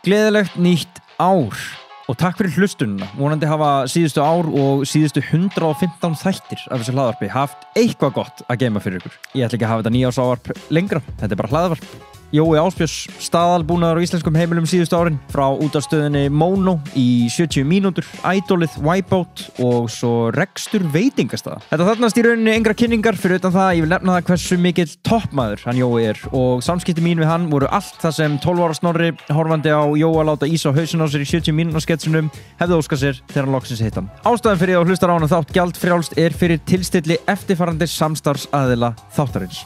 Gleðilegt nýtt ár og takk fyrir hlustununa. Vonandi hafa síðustu ár og síðustu 115 þættir af þessu hlaðvarpi haft eitthvað gott að geyma fyrir ykkur. Ég ætla ekki að hafa þetta nýjársávarp lengra, þetta bara hlaðvarp. Jói Ásbjörns, staðalbúnaður á íslenskum heimilum síðustu árin, frá útvarpsstöðinni Mono í 70 mínútur, Idolið, Wipeout og svo rekstur veitingastaða. Þetta þarnast í rauninni engra kynningar fyrir utan það, ég vil nefna það hversu mikill toppmaður hann Jói og samskipti mín við hann voru allt það sem 12 ára Snorri, horfandi á Jóa láta ís á hausin á sér í 70 mínútna sketsunum, hefði óskað sér þegar hann loksins hitt hann. Ástæðan fyrir að hlustar á hann þátt gjaldfrjálst fyrir tilstilli eftirfarandi samstarfsaðila þáttarins.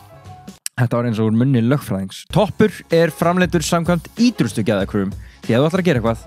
Þetta var eins og úr munni lögfræðings. Toppur framleiddur samkvæmt ítrustu geðakröfum. Því að þú ætlar að gera eitthvað,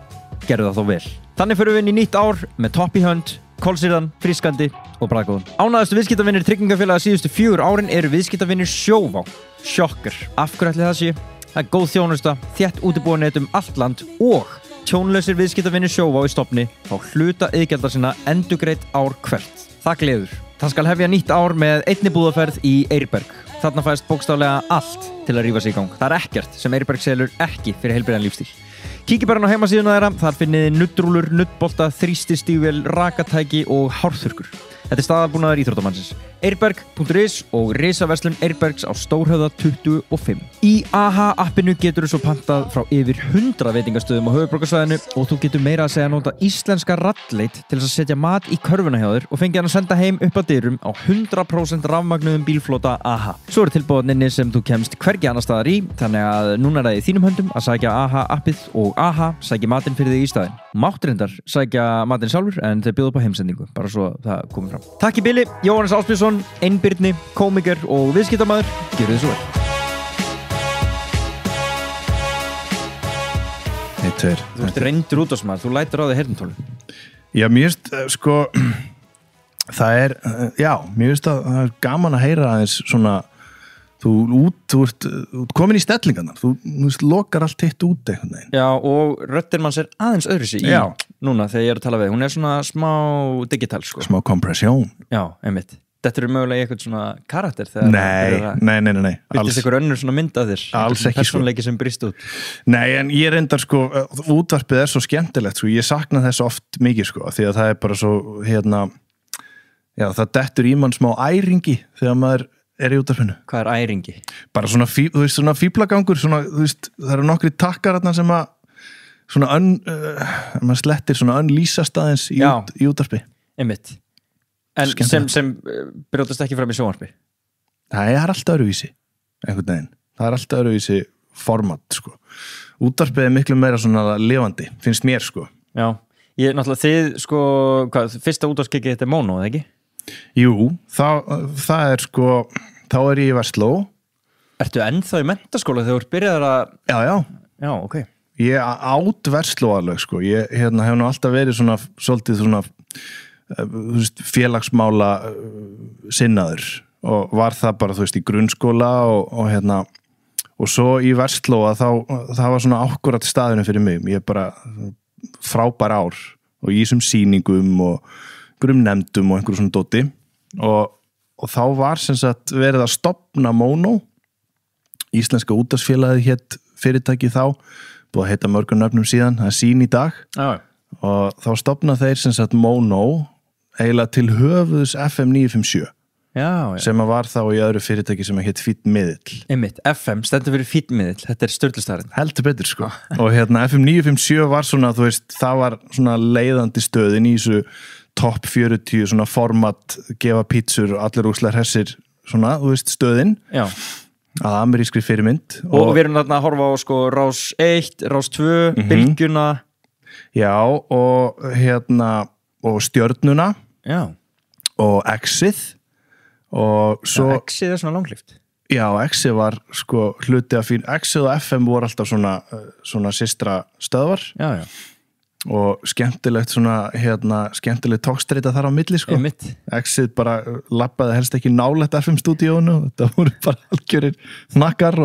gerðu það þó vel. Þannig förum við inn í nýtt ár með topp í hönd, kolsýrðan, frískandi og bragðgóðan. Ánægðustu viðskiptavinir tryggingafélaga síðustu 4 árin eru viðskiptavinir Sjóvá. Sjokker. Af hverju ætli það sé? Það er góð þjónusta, þétt útibúanet allt land og tjónlausir viðskiptavinir Sjóvá í stofni fá hluta iðgjalda sinna endurgreitt ár hvert. Það gleður. Það skal hefja nýtt ár með einni búðaferð í Eyrberg. Þarna fæst bókstaflega allt til að rífa sig í gang. Það er ekkert sem Eyrberg selur ekki fyrir heilbrigðan lífstíl. Kíkið bara á heimasíðuna þeirra, þar finnið þið nuddrúllur, nuddbolta, þrýstistígvél, rakatæki og hárþurrkur. Þetta er staðalbúnaður íþróttamannsins. Eyrberg.is og risaverslun Eyrbergs á Stórhöfða 25. Í AHA appinu getur þú svo pantað frá yfir 100 veitingastöðum á höfuðborgarsvæðinu og þú getur meira að segja nota íslenska ralleit til þess að setja mat í körfuna hjá þér og fengið hann að senda heim upp að dyrum á 100% rafmagnuðum bílflota AHA. Svo tilboðninni sem þú kemst hvergi annar staðar í, þannig að núna er það í þínum höndum að sækja AHA appið og AHA sækja matinn fyrir þig í staðinn. Máttrindar sækja matinn sjálfur en þeir bjóða upp á heimsendingu, bara svo það komið fram. Takk í bili, Jóhannes Ásbjörnsson, einbirni, komiker og viðskiptamaður. Gjörðu þið svo vel. Þú ert reyndur útvarpsmaður, þú lætur á þig heyrnartólin. Já, mér finnst, sko, það er, já, mér finnst að það er gaman að heyra aðeins svona, þú ert komin í stellingarnar, þú lokar allt hitt út einhvern veginn. Já, og röddin manns aðeins öðruvísi í núna þegar ég er að tala við. Hún er svona smá digital, sko. Smá kompressjón. Já, einmitt. Þetta eru mögulega eitthvað svona karakter þegar Nei. Byrtist eitthvað önnur svona mynd af þér. Alls ekki, persónuleiki sem brýst út. Nei, en ég reyndar, sko, útvarpið er svo skemmtilegt, sko. Ég sakna þess oft mikið, sko, því að það er bara svo, já, það dettur í mann smá æringi þegar maður er í útvarpinu. Hvað er æringi? Bara svona, þú veist, svona fíblagangur, svona, þú veist, það eru nokkri takkar þarna sem að, svona maður slettir svona lýsast aðeins í útvarpi. Einmitt. En sem brjótast ekki fram í sjónvarpi? Það er alltaf öðruvísi, einhvern veginn. Það er alltaf öðruvísi format, sko. Útvarpið er miklu meira svona lifandi, finnst mér, sko. Já, náttúrulega þið, sko, fyrsta útvarpskikið þetta er Mono, eða ekki? Jú, það er, sko, þá er ég í Versló. Ertu ennþá í menntaskóla þegar þú byrjaðir að... Já, ok. Ég át Versló alveg, sko. Ég hef nú alltaf verið svona, svolítið svona, þú veist, félagsmála sinnaður og var það bara, þú veist, í grunnskóla og svo í Versló að það var svona akkurat staðinu fyrir mig. Ég bara frábær ár og í þessum sýningum og grumnefndum og einhverjum svona dóti og þá var sem sagt verið að stofna Mono, íslenska útvarpsfélagið hét fyrirtæki þá, búið að heita mörgum nöfnum síðan, það er Sýn í dag. Og þá stofna þeir sem sagt Mono eiginlega til höfuðs FM 957 sem að var þá í öðru fyrirtæki sem að hétt Fínn miðill. Einmitt, FM stendur fyrir Fínn miðill, þetta er sturlustarinn. Heldur betur, sko. Og FM 957 var svona, þú veist, það var svona leiðandi stöðin í þessu topp 40 svona format, gefa pítsur og allir úrslega hressir svona, þú veist, stöðin. Já. Að amerískri fyrirmynd. Og við erum þarna að horfa á, sko, Rás 1, Rás 2, Bylgjuna. Já, og Stjörnuna. Já. Og Exið. Og svo... Já, Exið er svona langlíft. Já, Exið var, sko, hluti af Exið og FM voru alltaf svona systra stöðvar. Já. Og skemmtilegt svona, skemmtilegt tókstreita þar á milli, sko. Einmitt. Exið bara labbaði helst ekki nálægt FM-stúdíónu, þetta voru bara algjörir nakkar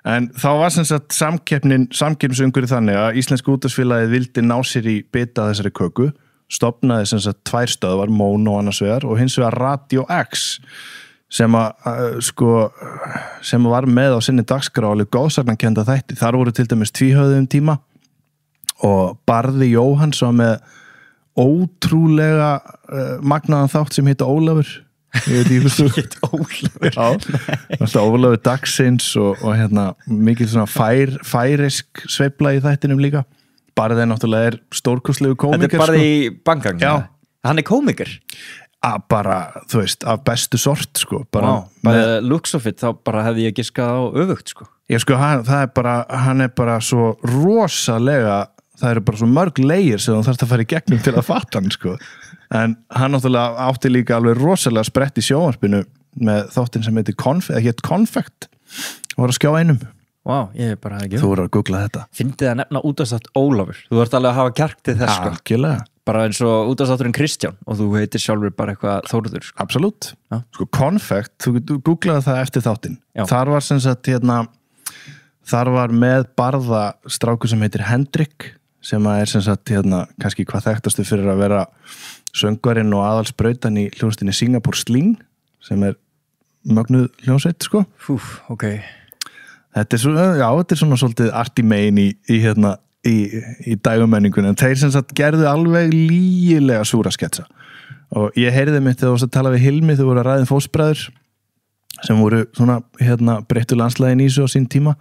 en þá var sem sagt samkeppnisumhverfið þannig að Íslenska útvarpsfélagið vildi ná sér í bita þessari köku, stofnaði sem sagt 2 stöðvar, Mono annars vegar og hins vegar Radio X sem var með á sinni dagskrá alveg góðsagnakennda þætti. Þar voru til dæmis Tvíhöfði tíma og Barði Jóhanns var með ótrúlega magnaðan þátt sem heitir Ólafur. Ég veit ekki Ólafur. Já, Ólafur dagsins og hérna mikið svona færisk sveifla í þættinum líka. Barði náttúrulega stórkostlegu kómiker. Þetta Barði í Banggang? Já. Hann kómiker? Bara, þú veist, af bestu sort sko. Bara looks of it, þá bara hefði ég giskað á öfugt sko. Ég sko, hann er bara svo rosalega, það eru bara svo mörg leir sem þú þarfst að fara í gegnum til að fatta hann sko. En hann náttúrulega átti líka alveg rosalega sprett í sjónvarpinu með þáttinn sem heitir Konfekt var að skjá einum. Vá, ég bara ekki. Þú voru að googla þetta. Fyndið að nefna útvarpsþátt Ólafur. Þú vart alveg að hafa kjark til þess sko. Algjörlega. Bara eins og útvarpsþátturinn Kristján og þú heitir sjálfur bara eitthvað Þórður sko. Absolutt. Já. Sko Konfekt, þú googlaði það eftir þáttinn. Þar var sem sagt þar var með barða strákur sem heitir Hendrik sem er sem sagt kannski hvað þekktastu fyrir að vera söngvarinn og aðalsbrautan í hljómsveitinni Singapore Sling sem er mögnuð hljómsveit sko. Ok. Þetta er svona svolítið arti megin í dægumenningunni en þeir sem sagt gerðu alveg lygilega súra sketsa og ég heyrði mitt þegar þú varst að tala við Hilmi þau voru að ræða fóstbræður sem voru svona breyttu landslægin í þessu á sín tíma.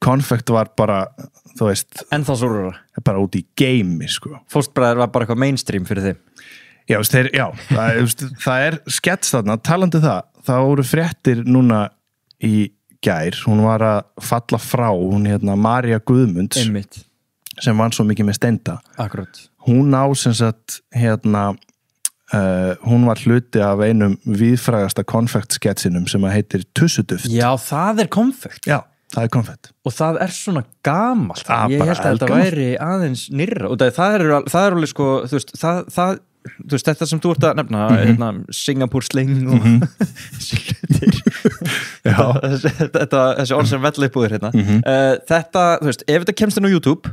Konfekt var bara, þú veist En þá súrara? Bara út í geimi sko. Fóstbræður var bara eitthvað mainstream fyrir þeim? Það er skets þarna, talandi það voru fréttir núna í gær, hún var að falla frá, hún María Guðmunds Einmitt. Sem vann svo mikið með Steinda. Akkurat. Hún á sem sagt hún var hluti af einum víðfrægasta konfektsketsinum sem heitir Tussuduft. Já, það er konfekt. Já, það er konfekt. Og það er svona gamalt. Ég held að þetta væri aðeins nýrra. Og það er alveg sko, þú veist, þetta sem þú ert að nefna, Singapore Sling og þessi orð sem vella upp úr hérna. Þetta, þú veist, ef þetta kemst inn á YouTube,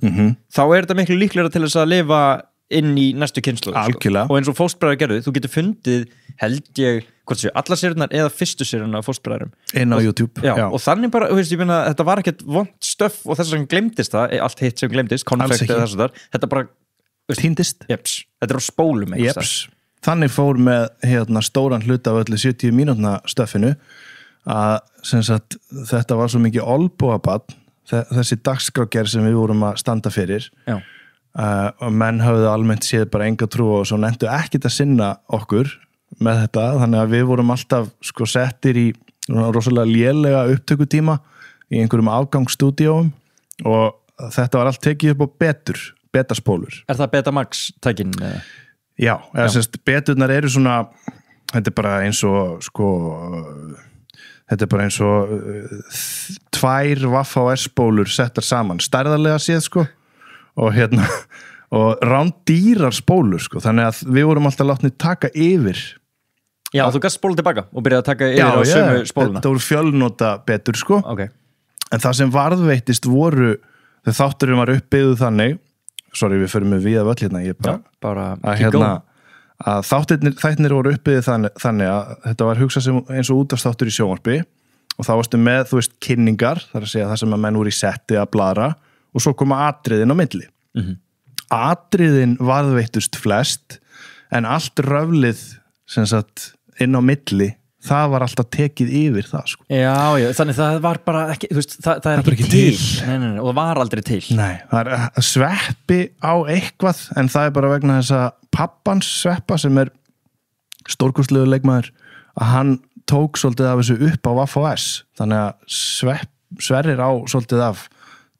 þá er þetta miklu líklegra til þess að lifa inn í næstu kynslóð sko. Og eins og fóstbræður gerðu, þú getur fundið held ég, hvort séu, alla sérnar eða fyrstu sérnar af fóstbræðurum inn á YouTube. Já. Og þannig bara, þú veist, ég meina þetta var ekkert vont stöff og þess að glemdist það, allt hitt sem glemdist, konfekt eða þess að þar, þetta bara týndist. Jeps, þetta er á spólum Þannig fór með stóran hluta af öllu 70 mínútna stöffinu að sem sagt, þetta var svo mikið olbúabarn, þessi dagskrágerð sem við vorum að standa fyrir. Já. Og menn hafðu almennt séð bara enga trú og svo nefndu ekkert að sinna okkur með þetta, þannig að við vorum alltaf sko settir í rosalega lélega upptökutíma í einhverjum afgangsstúdíóum og þetta var allt tekið upp á betaspólur. Er það Betamax tækin? Já, sérst, beturnar eru svona, þetta er bara eins og sko, þetta er bara eins og 2 VHS-spólur settar saman, stærðarlega séð sko og og rándýrar spólur sko, þannig að við vorum alltaf látnið taka yfir. Já, þú gast spólu tilbaka og byrjaði að taka yfir á sömu spóluna. Þetta voru fjölnota betur sko. Okay. En það sem varðveittist voru, þegar þátturinn var uppbyggðu þannig, við förum með við af öll hérna, ég bara að þættirnir voru uppbyggðu þannig að þetta var hugsað sem eins og útvarpsþáttur í sjónvarpi og þá varstu með, þú veist, kynningar, það er að segja það sem að menn voru í setti að blara og svo koma atriðin á milli. Atriðin varðveittust flest en allt röflið sem sagt inn á milli það var alltaf tekið yfir það sko. Já, þannig það var bara ekki, þú veist, það er ekki til. Nei, og það var aldrei til. Nei, það er sveppi á eitthvað en það er bara vegna þess að pappans Sveppa sem er stórkostlegu leikmaður að hann tók svolítið af þessu upp á VHS þannig að Sverrir á svolítið af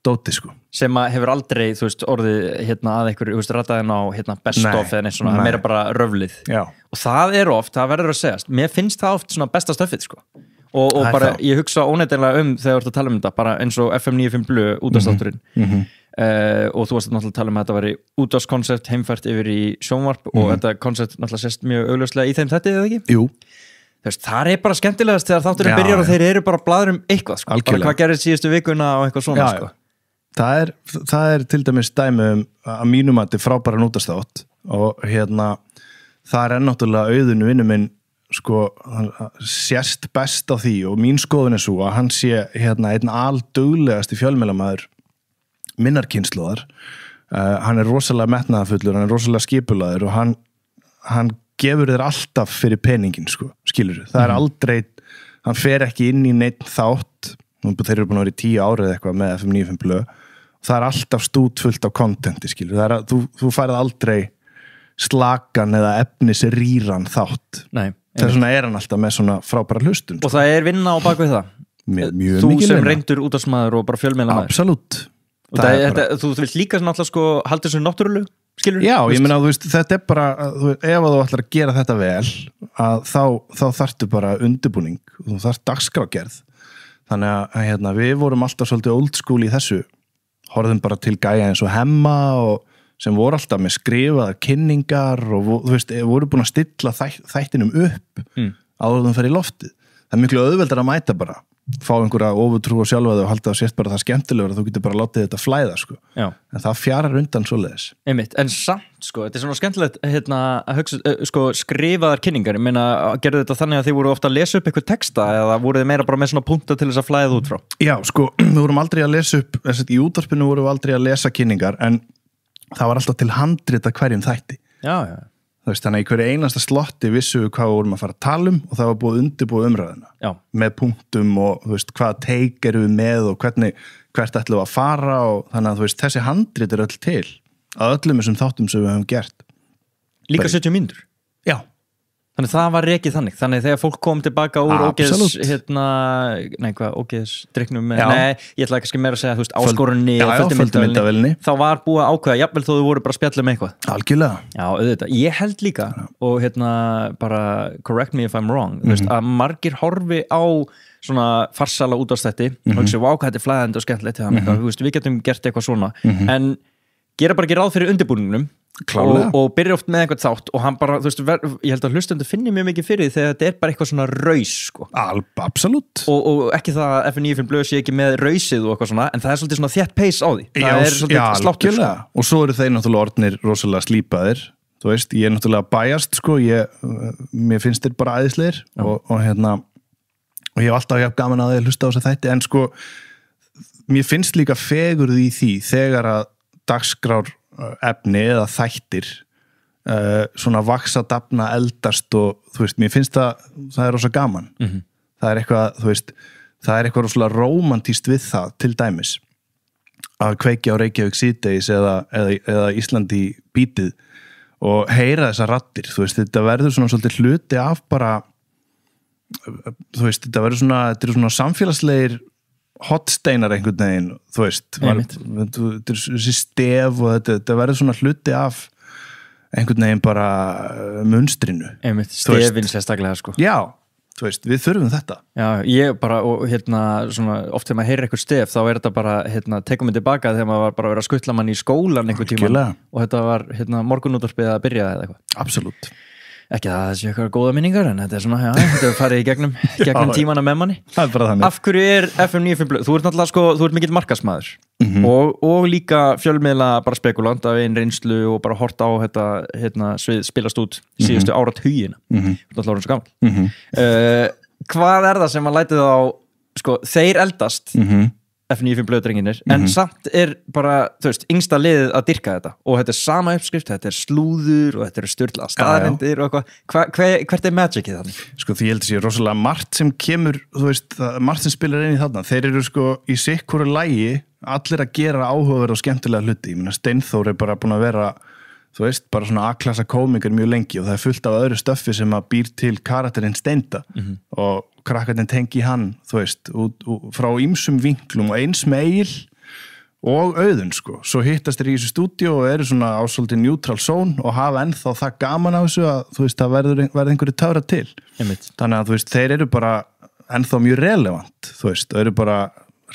dóti sko. Sem að hefur aldrei, þú veist, orðið að einhverju, þú veist, rataðin á best of eða neitt svona, meira bara röflið. Já. Og það er oft, það verður að segjast, mér finnst það oft svona besta stöffið sko. Og bara, ég hugsa óneitinlega þegar þú ert að tala þetta, bara eins og FM 95 Blue útvarpsþátturinn. Og þú varst náttúrulega að tala þetta væri útvarpskoncept heimfært yfir í sjónvarp og þetta koncept náttúrulega sést mjög augljóslega í þeim þetta, eða ekki? Jú. Þú veist, það er bara skemmtilegast þegar þátturinn byrjar og þeir eru bara blaður eitthvað sko. Bara hvað gerðist síðustu vikuna og eitthvað svona sko. Það er til dæmis dæmi að mínum að þetta er frábæran útvarpsþátt og það er náttúrulega Auðun vinur minn sko, sést best á því og mín skoðun er svo að hann sé einn alduglegasti fjölmiðlamaður minnar kynslóðar hann rosalega metnaðarfullur, hann rosalega skipulaður og hann gefur þér alltaf fyrir peningin sko, skilur það aldrei, hann fer ekki inn í neitt þátt, þeir eru búin að vera í 10 árið eitthvað með FM 95 blöð, það alltaf stútfullt á kontenti, skilur þú færð aldrei slakan eða efnisrýran þátt. Nei, þess vegna hann alltaf með svona frábæra hlustun og það vinna á bakvið það mjög þú mikil sem vinna. reyndur útvarpsmaður og bara fjölmiðlamaður Absolutt. og þú vilt líka alltaf sko halda þessu náttúrulegu, skilur Já, ég meina, þetta bara ef þú ætlar að gera þetta vel þá þarftu bara undirbúning og þú þarft dagskrágerð þannig að við vorum alltaf svolítið old school í þessu horfðum bara til gæja eins og Hemma og sem voru alltaf með skrifaðar kynningar og voru búin að stilla þættinum upp áður en fer í loftið. Það miklu auðveldar að mæta bara, fá einhverja ofurtrú og sjálfa þau og halda það sért bara það skemmtilegur að þú getur bara látið þetta flæða sko. En það fjarar undan svoleiðis. Einmitt, en samt sko, þetta svona skemmtilegt að hugsa, sko, skrifaðar kynningar, ég meina, gerðu þetta þannig að þið voru ofta að lesa upp eitthvað texta eða voru þið meira bara með svona punkta til þess að flæða út frá? Já, sko, við vorum aldrei að lesa upp, í útvarpinu vorum við aldrei að lesa kynningar en það var alltaf til handrita hverjum þætti. Já. Þannig að í hverju einasta slotti vissum við hvað við vorum að fara að tala og það var búið undirbúið umræðina. Já. Með punktum og hvaða take erum við með og hvert ætlum við að fara og þannig að þessi handrit öll til að öllum þessum þáttum sem við höfum gert. Líka 70 mínútur? Já. Þannig það var rekið þannig þegar fólk kom tilbaka úr ógeðs drikknum ég ætla ekki meira að segja áskorunni myndavélni þá var búið að ákveða, jafnvel þó þú voru bara að spjalla með eitthvað algjörlega. Já, auðvitað, ég held líka og bara correct me if I'm wrong að margir horfi á svona farsala útvarpsþætti og hugsa, vá, hvað þetta flæðandi og skemmtilegt við getum gert eitthvað svona en gera bara ekki ráð fyrir undirbúningnum og byrja oft með einhvern þátt og hann bara, ég held að hlustendur finni mjög mikið fyrir því þegar þetta bara eitthvað svona raus sko. Absolutt og ekki það að FM 95 blöð sé ekki með rausið og eitthvað svona en það er svolítið svona þétt pace á því það svolítið sláttur sko. Og svo eru þeir náttúrulega orðnir rosalega slípaðir ég er náttúrulega bæjast sko. Mér finnst þeir bara æðislegir og ég hef alltaf gaman að hlusta á þess að þætti en sko mér finnst líka fegurð í því þegar að dagskrár efni eða þættir svona vaksa, dafna, eldast og mér finnst það er rosa gaman það er eitthvað það er eitthvað rosalega rómantískt við það til dæmis að kveikja á Reykjavík síðdegis eða Íslandi bítið og heyra þessar raddir þetta verður svona svolítið hluti af bara þetta verður svona samfélagslegir hotsteinar einhvern veginn þetta er þessi stef og þetta verður svona hluti af einhvern veginn bara munstrinu stefin sérstaklega sko. Já, við þurfum þetta Já, ég bara, og svona oft þegar maður heyrir eitthvað stef þá er þetta bara tekum við tilbaka þegar maður var bara að vera að skuttla mann í skólan einhvern tíma og þetta var morgunútvarpið að byrja eða eitthvað Absolutt Ekki það sé eitthvað góða minningar en þetta er svona, þetta er farið í gegnum tímana með manni. Það er bara þannig. Af hverju er FM 95 blöð? Þú ert náttúrulega sko, þú ert mikill markaðsmaður og líka fjölmiðla bara spekulant af einn reynslu og bara hort á þetta svið spilast út síðustu áratugina. Þú ert náttúrulega orðinn svo gamall. Hvað er það sem að læti þá, sko, þeir eldast FM 95 blöðdrenginir, en samt er bara, þú veist, yngsta liðið að dyrka þetta og þetta er sama uppskrift, þetta er slúður og þetta er styrla staðrendir og eitthvað, hvert er magicið þannig? Sko því ég held að sé rosalega margt sem kemur, þú veist, margt sem spilar inn í þarna, þeir eru sko í sikkoru lægi allir að gera áhugaverð og skemmtilega hluti, ég meina Steinþór er bara búin að vera, þú veist, bara svona A-klassa kómikar mjög lengi og það er fullt af öðru stöffi sem að býr til karakterinn Steinda og krakkarnir tengi hann, þú veist, frá ýmsum vinklum og eins með Egil og Auðun, sko. Svo hittast þeir í þessu stúdíu og eru svona á svolítið neutral zone og hafa ennþá það gaman á þessu að, þú veist, það verður einhverju töfra til. Þannig að, þú veist, þeir eru bara ennþá mjög relevant, þú veist, og eru bara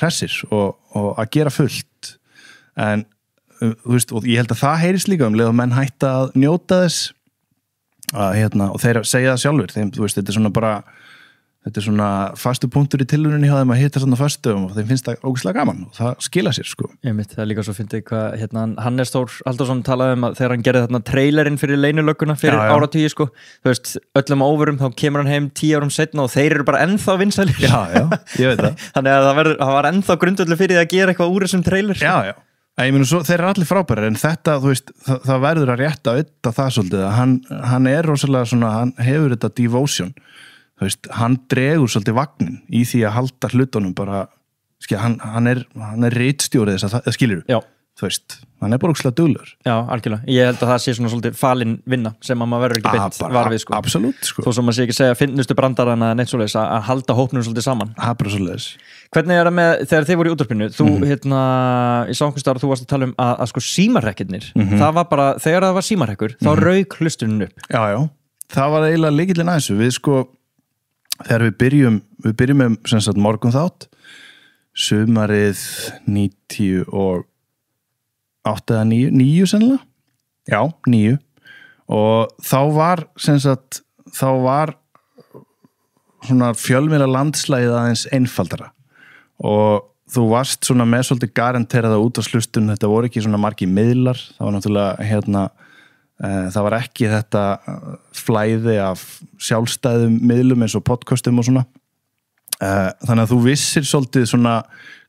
hressir og að gera fullt. En, þú veist, og ég held að það heyrist líka leið og menn hætta að njóta þess að, og þeir segja það sjálfur, þeim, þú veist, þetta er svona fastu punktur í tilvörunni hjá þeim að hitta svona fastum og þeim finnst það ógeðslega gaman og það skila sér sko. Það er líka svo fyndið hvað Hannes Þór Halldórsson talaði um að þegar hann gerði þarna trailerinn fyrir leynilögguna fyrir áratugi sko, þú veist, öllum óverum þá kemur hann heim 10 árum seinna og þeir eru bara ennþá vinsælir. Já, ég veit það. Þannig að það var ennþá grundvöldur fyrir að gera eitthvað úr þessum trailer sko. Já, Ég meina svo, þeir eru allir frábærir en þetta, þú veist, það verður að rétta auðvitað það svolítið að hann er rosalega svona, hann hefur þetta devotion, þú veist, hann dregur svolítið vagnin í því að halda hlutunum bara, hann er ritstjórið þess að skilur, þú veist, hann er bara ógeðslega duglegur. Já, algjörlega, ég held að það sé svona svolítið falin vinna sem að maður verður ekki beint var við, sko. Absolutt, sko. Þó sem maður sé ekki segja finnustu brandarana neitt svoleiðis að halda hópnum svolítið saman. Bara svoleiðis. Hvernig er það með, þegar þið voru í útvarpinu, þú, ég sá einhvers staðar, þú varst að tala um að sko símarekkirnir, það var bara, þegar það var símarekkur, þá rauk hlustunin upp. Já, það var eiginlega lykillinn að þessu, við sko, þegar við byrjum með, sem sagt, morgunþátt, sumarið 98 eða 9 sennilega, já, 9, og þá var, sem sagt, svona fjölmiðla landslægið aðeins einfaldara. Og þú varst svona með svolítið garanteraða útvarpshlustun, þetta voru ekki svona margir miðlar, það var náttúrulega það var ekki þetta flæði af sjálfstæðum miðlum eins og podcastum og svona, þannig að þú vissir svolítið svona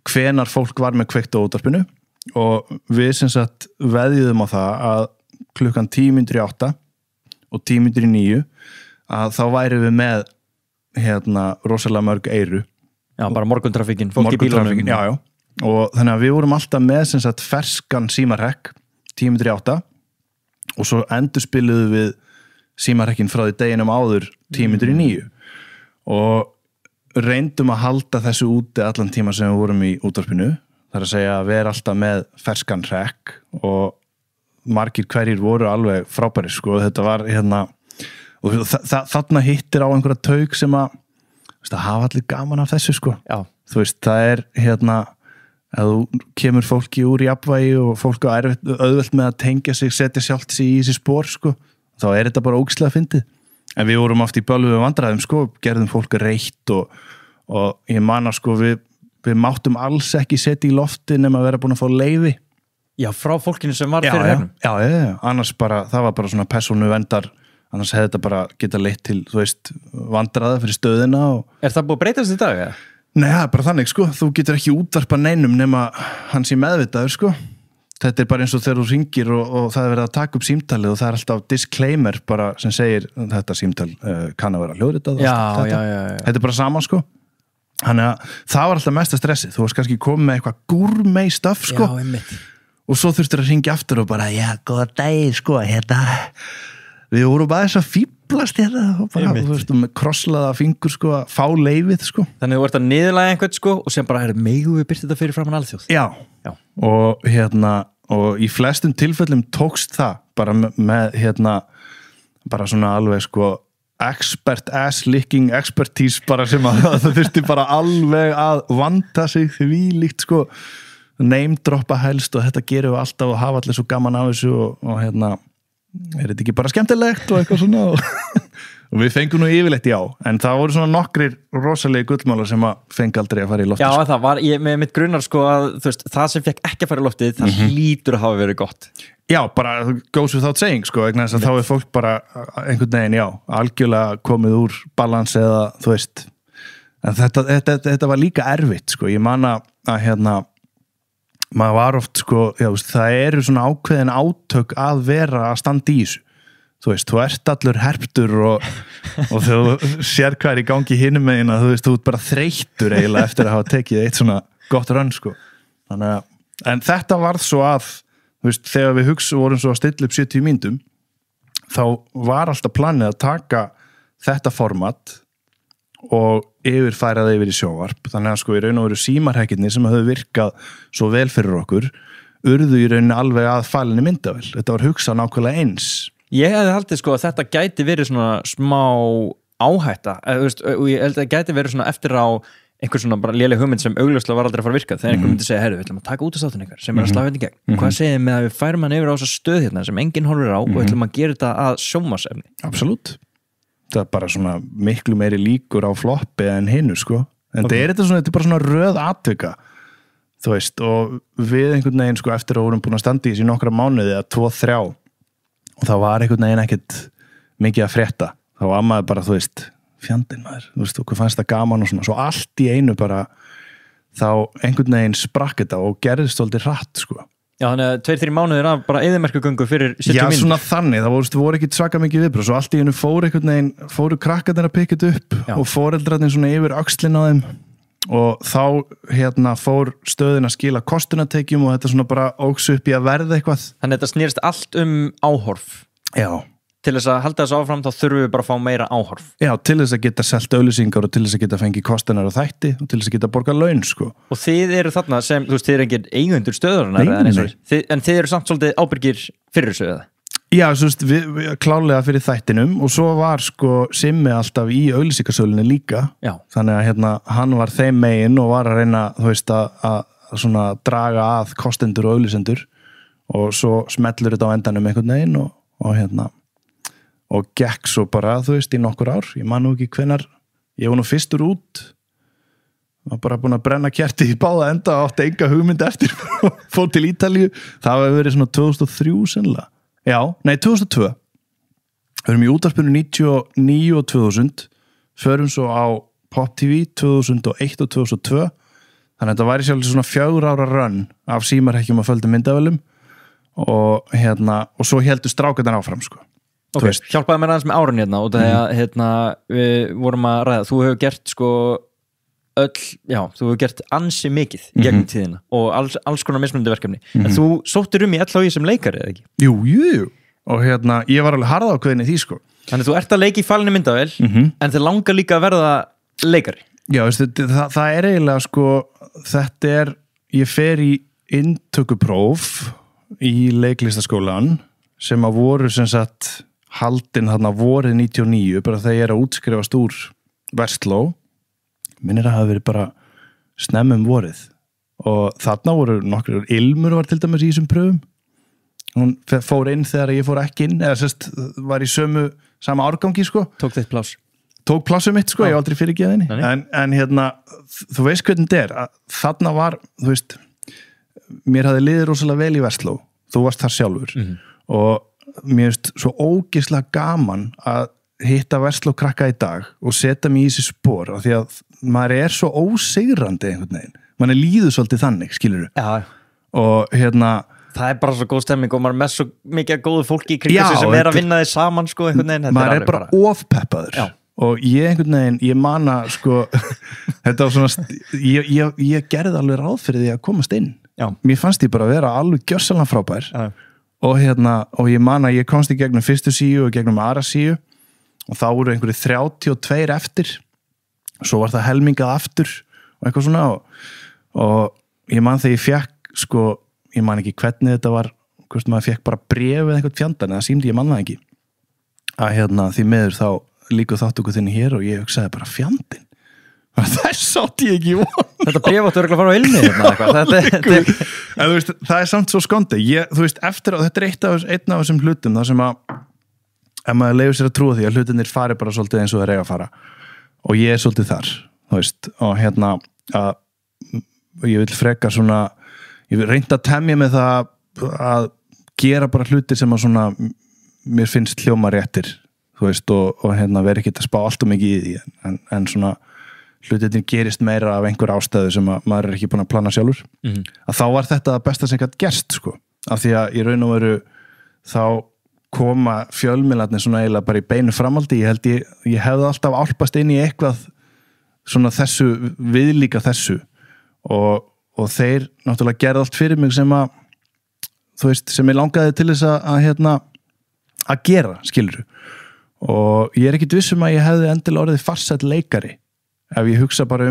hvenar fólk var með kveikt á útvarpinu og við sem sagt veðjuðum á það að klukkan 10:08 og 10:09 að þá væri við með rosalega mörg eyru. Já, bara morguntrafikkin, fólk í bílunum. Já, og þannig að við vorum alltaf með sem sagt ferskan símarekk 10:08 og svo endurspiluðum við símarekkin frá því deginum áður 10:09 og reyndum að halda þessu úti allan tíma sem við vorum í útvarpinu, það er að segja að vera alltaf með ferskan rekk og margir hverjir voru alveg frábærir, sko, þetta var og þarna hittir á einhverja taug sem að hafa allir gaman af þessu, sko. Já. Þú veist, það er að þú kemur fólki úr jafnvægi og fólk á auðvelt með að tengja sig, setja sjálft sig í þessi spor, sko. Þá er þetta bara ógeðslega fyndið. En við vorum oft í bölvuðum vandræðum, sko, gerðum fólk reitt og ég man að, sko, við máttum alls ekki setja í lofti nema að vera búin að fá leyfi. Já, frá fólkinu sem var fyrir hernum. Já, annars bara, það var bara svona persónuverndar, annars hefði þetta bara geta leitt til, þú veist, vandræða fyrir stöðina. Er það búið að breytast í dag, eða? Nei, það er bara þannig, sko, þú getur ekki útvarpa neinum nema hann sé meðvitaður, sko. Þetta er bara eins og þegar þú ringir og það er verið að taka upp símtalið og það er alltaf disclaimer bara sem segir þetta símtal kann að vera hljóðritað. Já. Þetta er bara saman, sko. Þannig að það var alltaf mesta stressið. Þú varst kannski komið með eitthvað gourmet stuff, sko. Já, einmitt. Og svo þurftir að ringja aftur og bara, góða daginn, sko, við vorum bara þess að fíblast og bara, þú veist, með krosslaða fingur, sko, að fá leyfið, sko. Þannig þú ert að niðurlæga einhvern, sko, og sem bara megum við byrta þetta fyrir framan alþjóð. Já. Og í flestum tilfellum tókst það bara með, bara svona alveg, sko, expert ass licking expertise bara sem að það þurfti bara alveg að vanda sig því líkt, sko, name droppa helst og þetta gerum við alltaf og hafa allir svo gaman af þessu og er þetta ekki bara skemmtilegt og eitthvað svona og við fengum nú yfirleitt já, en það voru svona nokkrir rosalegi gullmálar sem að fengi aldrei að fara í loftið. Já, það var, með mitt grunnar, sko, að þú veist, það sem fekk ekki að fara í loftið, það hlýtur að hafa verið gott. Já, bara goes without saying, sko, vegna þess að þá er fólk bara einhvern veginn, já, algjörlega komið úr balans eða, þú veist, en þetta var líka erfitt, sko, ég man að maður var oft, sko, já, það eru svona ákveðin átök að vera að standa í þessu, þú veist, þú ert allur herptur og þegar þú sér hvað er í gangi hinum megin að þú veist, þú ert bara þreyttur eiginlega eftir að hafa tekið eitt svona gott rönn, sko, þannig að, en þetta varð svo að, þú veist, þegar við vorum svo að stilla upp 70 mínútum, þá var alltaf planið að taka þetta format og yfirfæra það yfir í sjónvarp, þannig að, sko, í raun og veru símarhekkinni sem hafði virkað svo vel fyrir okkur urðu í rauninni alveg að falinni myndavél, þetta var hugsað nákvæmlega eins. Ég hefði haldið, sko, að þetta gæti verið svona smá áhætta, og ég held að það gæti verið svona eftir á einhver svona bara léleg hugmynd sem augljóslega var aldrei að fara að virka þegar einhver myndi segja, herru, við ætlum að taka útastáttin ykkar sem er að slá hérna í gegn. Hvað segir með að við færum hann yfir á þessa stöð hérna sem enginn horfir á og ætlum að gera þetta að sjónvarpsefni? Absolutt. Það er bara svona miklu meiri líkur á floppi en hinnu, sko. En þetta er bara svona röð atvika, þú veist, og við einhvern veginn, sko, eftir að vorum búin að standa í þessi nokkra mánuði að 2-3 og það var einhvern veginn ekkert mikið að frétta. Þá var maður bara, þú veist, fjandinn maður, þú veist, okkur fannst það gaman og svona, svo allt í einu bara þá einhvern veginn sprakk þetta og gerðist svolítið hratt, sko. Já, þannig að 2-3 mánuðir af bara eyðimerkurgöngu fyrir 70 Já, mínútur. svona þannig, það voru ekki svaka mikið viðbröð, svo allt í einu fóru krakkarnir að pikka þetta upp Já. og foreldrarnir svona yfir öxlin á þeim og þá fór stöðin að skila kostunatekjum og þetta svona bara óks upp í að verða eitthvað. Þannig að þetta snýrst allt áhorf. Já. Til þess að halda þessu áfram þá þurfum við bara að fá meira áhorf. Já, til þess að geta selt auglýsingar og til þess að geta fengið kostunar og þætti og til þess að geta borgað laun, sko. Og þið eru þarna sem, þú veist, þið eru engin eigendur stöðurinnar en þið eru samt svolítið ábyrgir fyrir þessu eða? Já, svo veist, við klálega fyrir þættinum og svo var sko Simmi alltaf í auglýsingasölunni líka. Já. Þannig að hann var þeim megin og var að reyna, þú veist, að svona draga að kostendur og auglýsendur og svo smellur þetta á endanum einhvern veginn og gekk svo bara, þú veist, í nokkur ár. Ég man nú ekki hvenær, ég var nú fyrstur út, var bara búin að brenna kerti í báða enda og átti enga hugmynd eftir, fór til Ítalíu, það hefur verið svona 2003 sennilega. Já, nei, 2002. Við erum í útvarpinu 99 og 2000, förum svo á Pop TV 2001 og 2002, þannig að þetta væri sjálf svona 4 ára run af símarhekkjum að földu myndavölum og svo heldur strákarnir áfram, sko. Ok, hjálpaði mér aðeins með árun og það við vorum að ræða, þú hefur gert sko þú hefur gert ansi mikið gegnum tíðina og alls konar mismunandi verkefni, en þú sóttir í LHÍ sem leikari, eða ekki? Jú, og ég var alveg harða ákveðin í því, sko. Þannig þú ert að leika í falinni myndavél, en þið langar líka að verða leikari. Já, það er eiginlega, sko, ég fer í inntökupróf í leiklistaskólan sem að voru sem sagt haldin þarna vorið 99 bara þegar ég er að útskrifast úr Vestló minnir að hafa verið bara snemmum vorið og þarna voru nokkur Ilmur var til dæmis í þessum pröfum hún fór inn þegar ég fór ekki inn eða sérst var í sama árgangi sko tók þitt pláss tók plássum mitt sko, ég aldrei fyrirgeð henni en þú veist hvernig þetta er þarna var, þú veist mér hafði liðið rosalega vel í Vestló þú varst þar sjálfur og mér finnst svo ógeðslega gaman að hitta Vestló-krakka í dag og setja mig í þessi spor af því að maður er svo ósigrandi einhvern veginn, maður líður svolítið þannig skilurðu, og það er bara svo góð stemming og maður er með svo mikið góðu fólki í kringu sig sem er að vinna þið saman sko, einhvern veginn, maður er bara ofpeppaður og ég einhvern veginn, ég manna sko, þetta var svona ég gerði alveg ráð fyrir því að komast inn mér fannst ég bara að vera alveg gjörsalega frábær og ég man að ég komst í gegnum fyrstu síu og gegnum aðra síu og þá voru einhverju 32 eftir svo var það helmingað aftur og eitthvað svona og ég man þegar ég fekk sko, ég man ekki hvernig þetta var hvort maður fekk bara bréf eða eitthvað fjandan eða símdi, ég man það ekki að því miður þá líka þáttöku þinni hér og ég hugsaði bara fjandinn þess átti ég ekki von þetta bréf áttu örugglega að fara á Ilmi en þú veist, það er samt svo skondi þú veist, eftir að þetta er einn af þessum hlutum þar sem að ef maður leyfir sér að trúa því að hlutinir fari bara svolítið eins og það er að fara og ég er svolítið þar þú veist, og að ég vil frekar svona ég vil reynda að temja með það að gera bara hlutir sem að svona mér finnst hljóma réttir þú veist, og veri ekki að spá allt og mikið í því en svona hlutinir gerist meira af einhver ástæðu sem að maður er ekki búin að plana sjálfur að þá var þetta besta sem gætt gerst sko, af því að í raun og veru þá koma fjölmiðlarnir svona eiginlega bara í beinu framaldi ég hefði alltaf álpast inn í eitthvað svona þessu viðlíka þessu og þeir náttúrulega gerði allt fyrir mig sem að þú veist, sem ég langaði til þess að gera, skilurðu og ég er ekkit viss að ég hefði endilega orðið farsæll leikari ef ég hugsa bara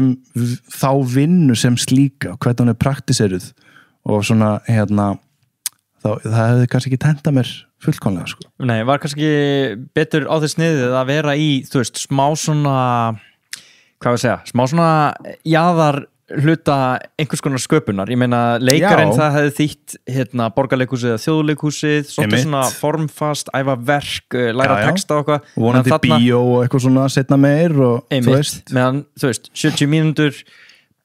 þá vinnu sem slíka, hvernig hún er praktiseruð og svona það hefði kannski ekki tendað mér fullkomlega sko. Nei, var kannski betur á þess sniðið að vera í, þú veist, smá svona smá svona jaðar hluta einhvers konar sköpunar, ég meina leikarinn það hefði þýtt borgarleikhúsið eða þjóðleikhúsið, svona formfast æfa verk, læra texta og eitthvað vonandi bíó og eitthvað svona setna meir og meðan, þú veist, 70 mínútur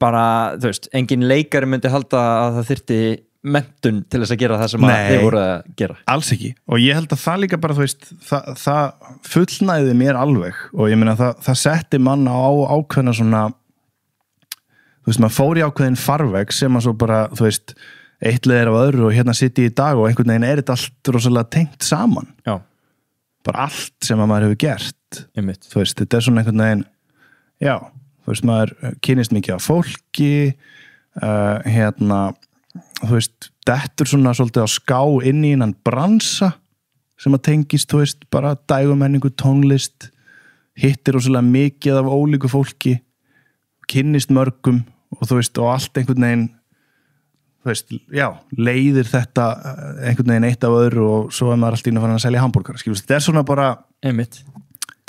bara, þú veist, engin leikari myndi halda að það þyrfti menntun til þess að gera það sem þið voru að gera. Alls ekki, og ég held að það líka bara, þú veist, það fullnæði mér alveg og ég meina það setti mann á ákveðna svona þú veist, maður fór í ákveðin farveg sem að svo bara, þú veist eitt leið af öðru og hérna sitt ég í dag og einhvern veginn þetta allt rosalega tengt saman. Já. Bara allt sem að maður hefur gert. Einmitt. Þú veist, þetta svona einhvern veginn, já, þú veist, maður kynnist mikið af fólki, þú veist, dettur svona svolítið á ská inn í innan bransa sem að tengist, þú veist, bara dægumenningu, tónlist, hittir rosalega mikið af ólíku fólki, kynnist mörgum og þú veist, og allt einhvern veginn, þú veist, já, leiðir þetta einhvern veginn eitt af öðru og svo maður allt í einu farin að selja hambúrgara, skilur, þetta svona bara, Einmitt.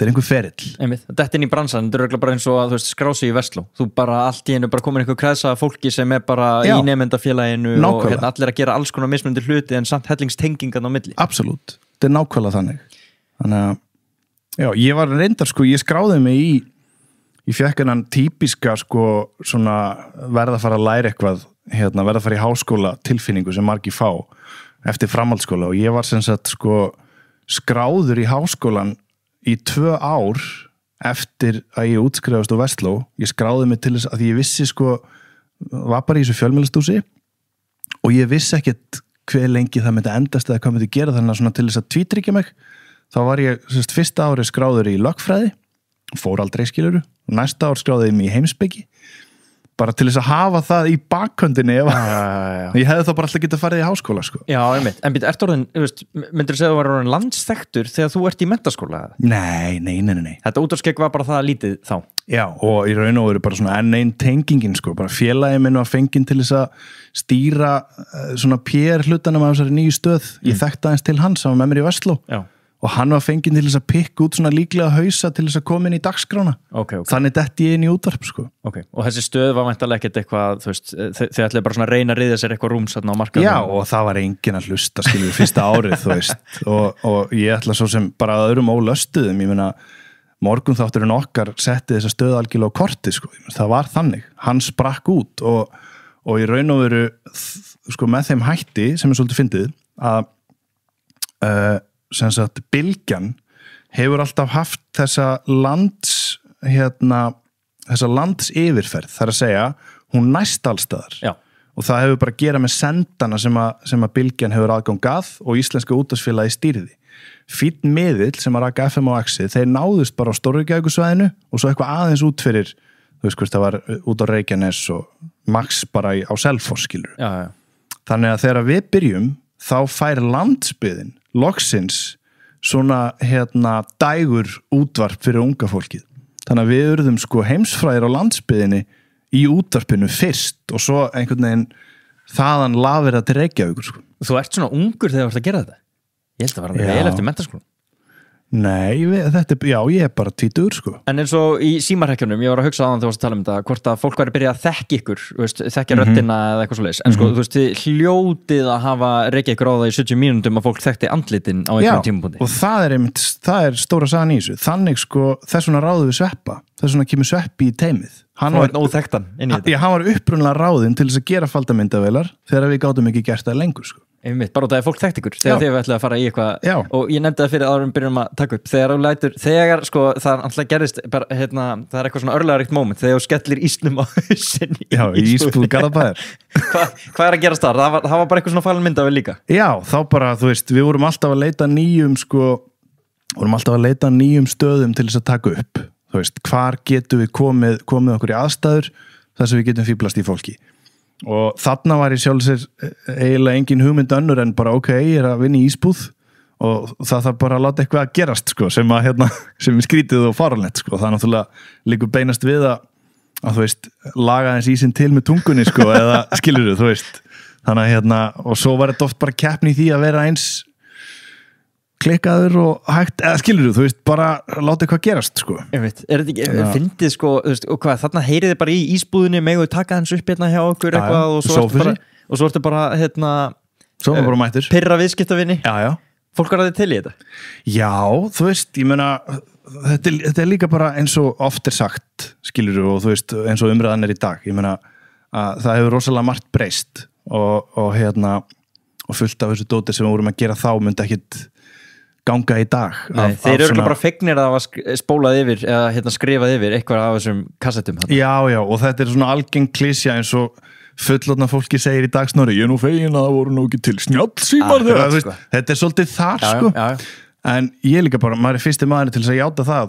Þetta einhver ferill. Einmitt, þetta inn í bransan, þetta örugglega bara eins og að, þú veist, skrá sig í Versló, þú bara allt í einu bara komin einhver kreðsa af fólki sem bara í nemendafélaginu og allir að gera alls konar mismunandi hluti en samt hellingstengingan á milli. Absolutt, þetta nákvæmlega þannig að, já, ég var reyndar sko, ég skráði mig ég fekk hennan típiska sko, svona verða að fara að læra eitthvað verða að fara í háskóla tilfinningu sem margir fá eftir framhaldsskóla og ég var sem sagt sko skráður í háskólan í 2 ár eftir að ég útskrifast á Versló. Ég skráði mig til þess að ég vissi sko, var bara í þessu fjölmiðlastúsi og ég vissi ekkert hve lengi það myndi endast eða hvað myndi gera þannig að svona til þess að tvítryggja mig þá var ég sérst, fyrsta ári skráður í lögfræði, fór aldrei skiluru, næsta ár skráði ég mig í heimspeki bara til þess að hafa það í bakhöndinni ég hefði þá bara alltaf getað farið í háskóla sko. Já, einmitt, en ertu orðin, myndir þú segja að þú var orðin landsþektur þegar þú ert í menntaskóla? Nei. Þetta útvarskegg var bara það lítið þá? Já, og í raun og veru bara svona enn einn tengingin sko, bara félagi minn var fenginn til þess að stýra svona PR hlutanum af þessari nýju stöð, ég þekkti aðeins til hans, hann var með mér í Versló. Já. Og hann var fenginn til þess að pikka út svona líklega hausa til þess að koma inn í dagskrána. Okay. Þannig detti ég inn í útvarp, sko. Okay. Og þessi stöð var væntanlega ekkert eitthvað, þú veist, þið ætlaði bara svona að reyna að riðja sér eitthvað rúms þarna á markaðnum. Já, og það var enginn að hlusta, skilur, fyrsta árið, þú veist. Og ég ætla svo sem bara að öðrum ólöstuðum, ég meina, morgunþátturinn okkar setti þessa stöð algjörlega á kortið, sko. Það var þannig. Hann sprakk út og í raun og veru, sko, með þeim hætti, sem er svolítið fyndið, að sem sagt, Bylgjan hefur alltaf haft þessa landsyfirferð, þar að segja, hún næst allstaðar. Já. Og það hefur bara að gera með sendana sem að Bylgjan hefur aðgang að og Íslenska útvarpsfélagið stýrði. Fínn miðill sem að raka FM og Axi, þeir náðust bara á Stóru-Reykjavíkursvæðinu og svo eitthvað aðeins út fyrir, þú veist hvort það var út á Reykjanes og Max bara á Selfoss, skilur. Já. Þannig að þegar við byrjum, þá fær landsbyggðin loksins svona dægur útvarp fyrir unga fólkið. Þannig að við urðum sko heimsfræðir á landsbyggðinni í útvarpinu fyrst og svo einhvern veginn þaðan lafir það til Reykjavíkur sko. Þú ert svona ungur þegar þú ert að gera þetta? Ég held að það var vel eftir menntaskólann. Nei, ég er bara 20 sko. En eins og í símarhekkjunum, ég var að hugsa aðan þegar þú varst að tala um þetta, hvort að fólk væri að byrja að þekka ykkur, þekkja röddina eða eitthvað svoleiðis, en sko, þú veist, þið hljótið að hafa rekið ykkur á það í 70 mínútum að fólk þekkti andlitin á einhverjum tímapunkti. Og það er stóra sagan í þessu, þannig sko, þess vegna ráðum við Sveppa, þess vegna kemur Sveppi í teimið. Hann var upprunlega ráðinn til þess að gera faldamyndavélar þegar við gátum ekki gert það lengur sko. Einmitt, bara út af að fólk þekkt ykkur þegar þið ætlaði að fara í eitthvað og ég nefndi það fyrir árum byrjum að taka upp þegar sko það alltaf gerist bara, það er eitthvað svona örlegaríkt moment þegar þú skellir ísnum á hausin í ísbúð Garðabæjar hvað er að gerast þar? Það var bara eitthvað svona falin myndavél líka Já, þá bara, þú veist, við vorum alltaf að leita nýjum stöðum til þess að taka upp þú veist, hvar getum við komið okkur í aðstæður þar sem við getum fíblast í fólki og þarna var ég sjálfsir eiginlega engin hugmynd önnur en bara ég er að vinna í ísbúð og það þarf bara að láta eitthvað að gerast sko, sem er skrítið og faranlegt sko. Það er náttúrulega líkur beinast við að þú veist, laga eins ísinn til með tungunni sko, eða skilur þú veist þannig að og svo var þetta oft bara keppni í því að vera eins klikkaður og hægt, eða skilur þú veist, bara láta eitthvað gerast, sko. Ég veit, er þetta ekki, fyndið, sko, þú veist, og hvað, þarna heyrið þið bara í ísbúðinni, megðu taka hans upp hérna hjá okkur eitthvað og svo ertu bara, svo var bara mættur. Pirra viðskiptavinni. Já. Fólk var að þið til í þetta? Já, þú veist, ég meina, þetta er líka bara eins og oft er sagt, skilur og þú veist, eins og umræðan er í dag. Ég meina, að það hefur rosalega margt breyst og fullt af þessu dóti sem við vorum að gera þá myndi ekkit ganga í dag. Nei, þeir eru bara fegnir að hafa spólað yfir eða skrifað yfir eitthvað af þessum kassettum. Já, og þetta er svona algeng klísja eins og fullorðna fólki segir í dag Snorri, ég er nú fegin að það voru nú ekki til snjallsímar þegar, sko. þetta svolítið þar sko. En ég líka bara, maður fyrsti maður til þess að játa það,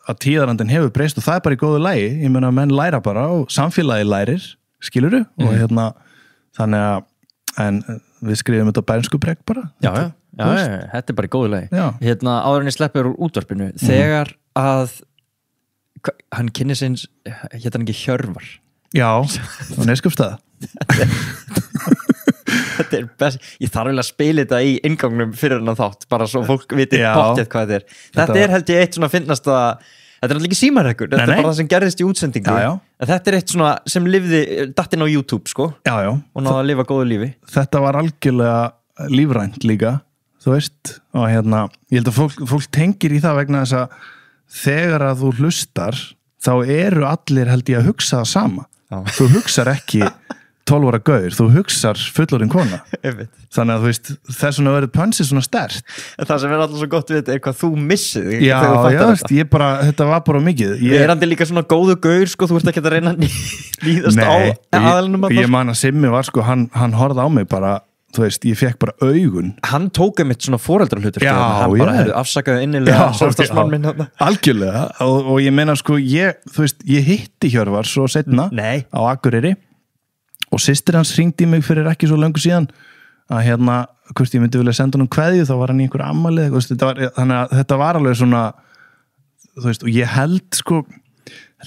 að tíðarandinn hefur breyst og það bara í góðu lagi, ég meina menn læra bara og samfélagi lærir, skilurðu og þannig að en við skrifum þetta á bænsku brek bara þetta bara í góðu lagi áður en ég sleppur úr útvarpinu þegar að hann kynni sinns, hann ekki Hjörvar á Neskjöpstað þetta best, ég þarf vel að spila þetta í inngangnum fyrir hann þátt, bara svo fólk viti pottið hvað þetta held ég eitt svona finnast að þetta alltaf ekki símarhekkur, þetta bara það sem gerðist í útsendingu þetta eitt svona sem lifði dattinn á YouTube sko og náða að lifa góðu lífi. Þetta var algjörlega lífrænt líka og ég held að fólk tengir í það vegna þess að þegar að þú hlustar þá eru allir held ég að hugsa það sama þú hugsar ekki 12 ára gaur, þú hugsar fullorðin kona þannig að þess vegna verður pönsið svona sterkt. Það sem alltaf svo gott við hvað þú missið ég bara, þetta var bara mikið er hann líka svona góðu gaur sko, þú ert ekki að reyna að líðast á aðalunum ég man að Simmi var sko, hann horfði á mig bara ég fekk bara augun hann tók mitt svona foreldrahlutur hann bara hefði afsakaði innilega samstagsmann minn algjörlega og ég meina sko, ég hitti Hjörvar svo setna á Akureyri og systir hans hringdi í mig fyrir ekki svo löngu síðan að hvort ég myndi vilja senda honum kveðju, þá var hann í einhver ammali þannig að þetta var alveg svona og ég held sko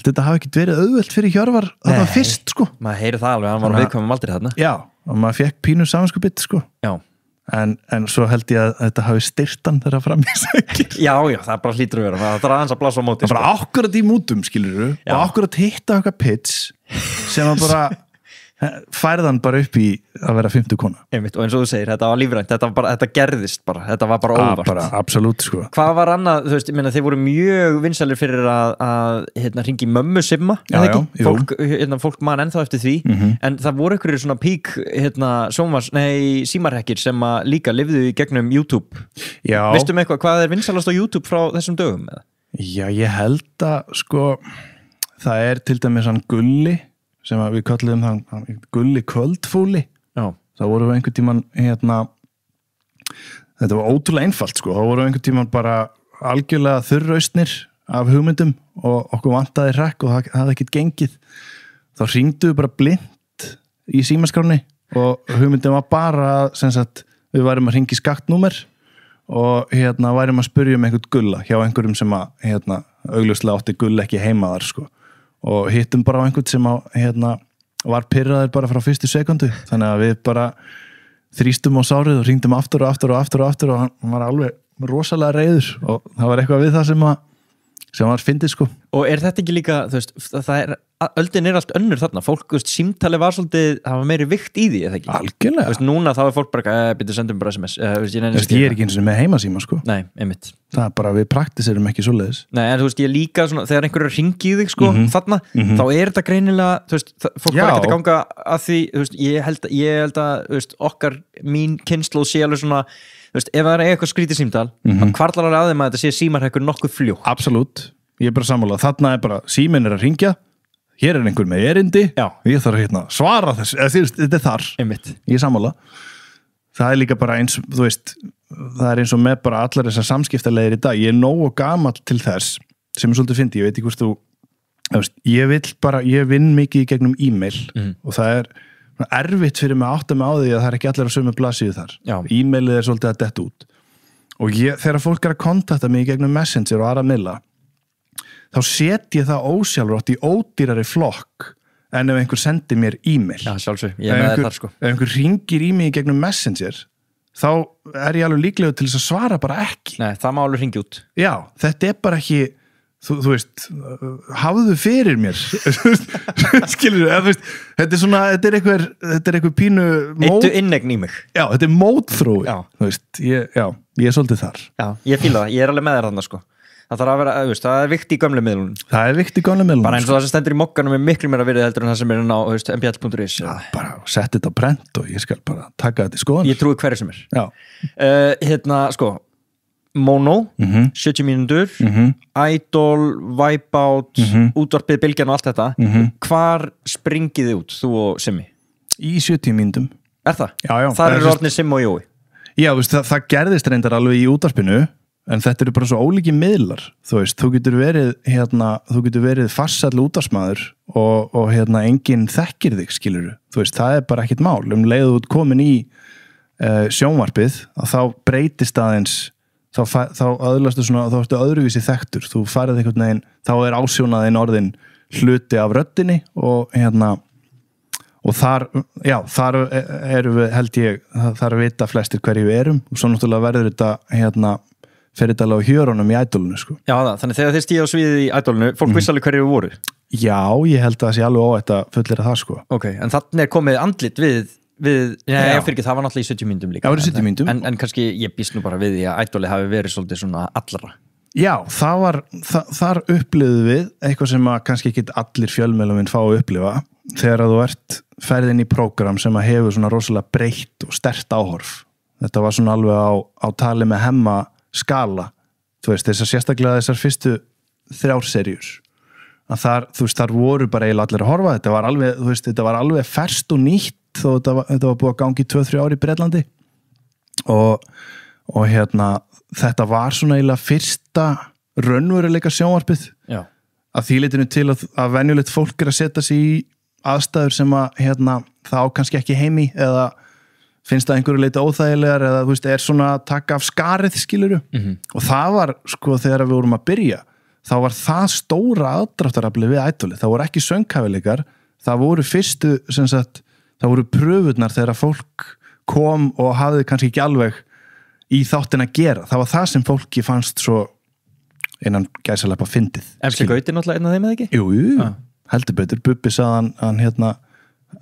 þetta hafi ekkert verið auðvelt fyrir Hjörvar það var fyrst sko maður heyri það alveg, hann var viðkvæmum aldrei þarna og maður fekk pínu samanskupið sko en svo held ég að þetta hafi styrt hann þegar fram í sækir það er bara hlýtur að vera, það er aðeins að blasa á móti það er bara akkurat í mútum skilurðu og akkurat hitta okkar pitch sem að bara færðan bara upp í að vera 50 kona og eins og þú segir, þetta var lífrænt þetta gerðist bara, þetta var bara óvart absolutt sko. Hvað var annað, ég meina þeir voru mjög vinsælir fyrir að hringi mömmu Simma, fólk man ennþá eftir því en það voru einhverjir svona pík símarhekkir sem að líka lifðu í gegnum YouTube veistu með hvað er vinsælast á YouTube frá þessum dögum? Já, ég held að sko það til dæmis hann Gulli sem við kalliðum það Gulli Kvöldfúli það voru einhvern tímann þetta var ótrúlega einfalt sko, það voru einhvern tímann bara algjörlega þurraustnir af hugmyndum og okkur vantaði hrekk og það hafði ekkert gengið þá hringdu við bara blind í símaskráni og hugmyndum var bara sem sagt, við værum að hringi skaktnúmer og værum að spyrja einhvern Gulla hjá einhverjum sem að augljóslega átti Gull ekki heima þar sko og hittum bara á einhvern sem var pirraður bara frá fyrstu sekundu þannig að við bara þrýstum á sárið og hringdum aftur og hann var alveg rosalega reiður og það var eitthvað við það sem var fyndið sko. Og þetta ekki líka, öldin allt önnur þarna, fólk, símtali var svolítið, það var meiri vikt í því, eða ekki? Algjörlega. Núna þá fólk bara, byrju sendum bara SMS. Ég er ekki eins og með heimasíma sko. Nei, einmitt. Það er bara, við praktiserum ekki svoleiðis. Nei, en ég líka svona, þegar einhverju ringi í þig sko, þarna, þá er þetta greinilega, fólk var ekkert að ganga að því, ég held að, mín kynslóð sé alveg svona ef það er eitthvað skrítið símtal þá hvarlar alveg að þeim að þetta sé símarhekkur nokkuð fljótt. Absolutt, ég er bara sammála þarna er bara, síminn er að ringja hér er einhver með erindi og ég þarf að svara þess, þetta er þar ég er sammála það er líka bara eins, það er eins og með bara allar þessar samskiptalegir í dag ég er nógu gamall til þess sem er svolítið fyndið, ég veit ekki hvort ég vinn mikið í gegnum e-mail og það er erfitt fyrir mig að átta mig á því að það er ekki allir á sömu blaðsíðu þar. E-mailið er svolítið að detta út. Og þegar fólk er að kontakta mig í gegnum Messenger og aðra miðla, þá set ég það ósjálfrátt í ódýrari flokk en ef einhver sendir mér e-mail. Já, sjálfsög, ég er með þar sko. Ef einhver ringir í mig í gegnum Messenger, þá er ég alveg líklegur til þess að svara bara ekki. Nei, það má alveg ringi út. Já, þetta er bara ekki þú hafðu fyrir mér skilur þetta er svona, þetta er einhver pínu eittu innegn í mig þetta er mótþrói ég er svolítið þar ég fíla það, ég er alveg með þér þarna sko það þarf að vera, það er vikt í gömlu miðlunum bara eins og það sem stendur í mokkanum er miklu meira virðið heldur en það sem er inn á mbl.is bara sett þetta á prent og ég skal bara taka þetta í skoðan ég trúi hverju sem er sko Mono, 70 mínútur Idol, Wipeout útvarpið, bylgjan og allt þetta hvar springið þið út, þú og Simmi? Í 70 mínútum. Það? Já. Það eru orðnir Sim og Jói. Já, veist, það gerðist reyndar alveg í útvarpinu, en þetta eru bara svo ólíki miðlar. Þú getur verið farsæll útvarpsmaður og enginn þekkir þig, skilurðu. Það er bara ekkert mál. Leið út komin í sjónvarpið, að þá breytist aðeins, þá öðlastu svona, þá ertu öðruvísi þekktur. Þú farið einhvern veginn, þá er ásjónaðinn orðin hluti af röddinni og þar erum við, held ég, þar vita flestir hverju við erum og svo náttúrulega verður þetta fer þetta alveg á hjörunum í Idolinu sko. Já, þannig þegar þið stíða á sviðið í Idolinu, fólk vissi alveg hverju við voru. Já, ég held að það sé alveg óætt að fullera það sko. Ok, en þannig komið andlit við ég fyrir ekki, það var náttúrulega í 70 mínútum líka. Já, það var í 70 mínútum. En kannski ég býst nú bara við því að Idoli hafi verið svolítið svona allra. Já, þar upplifðu við eitthvað sem að kannski ekki allir fjölmiðluminn fá að upplifa þegar að þú ert ferðin í prógram sem að hefur svona rosalega breytt og sterkt áhorf. Þetta var svona alveg á tali með hemma skala. Sérstaklega þessar fyrstu 3 seríur. Að þar voru bara eiginlega allir að horfa. Þetta var alveg ferskt og nýtt þó þetta var búið að gangi 2-3 ár í Bretlandi. Og þetta var svona eiginlega fyrsta raunveruleika sjónvarpið. Já. Að því leitinu til að venjulegt fólk er að setja sig í aðstæður sem að það á kannski ekki heimi eða finnst það einhverju leiti óþægilegar eða er svona að taka af skarið skiluru og það var sko þegar við vorum að byrja þá var það stóra aðdráttarafli við Idoli, það voru ekki sönghæfileikar, það voru fyrstu það voru pröfurnar þegar fólk kom og hafði kannski ekki alveg í þáttin að gera, það var það sem fólki fannst svo innan gæsaleppa fyndið. MC Gauti náttúrulega einn af þeim eða ekki? Jú, heldur betur, Bubbi sagði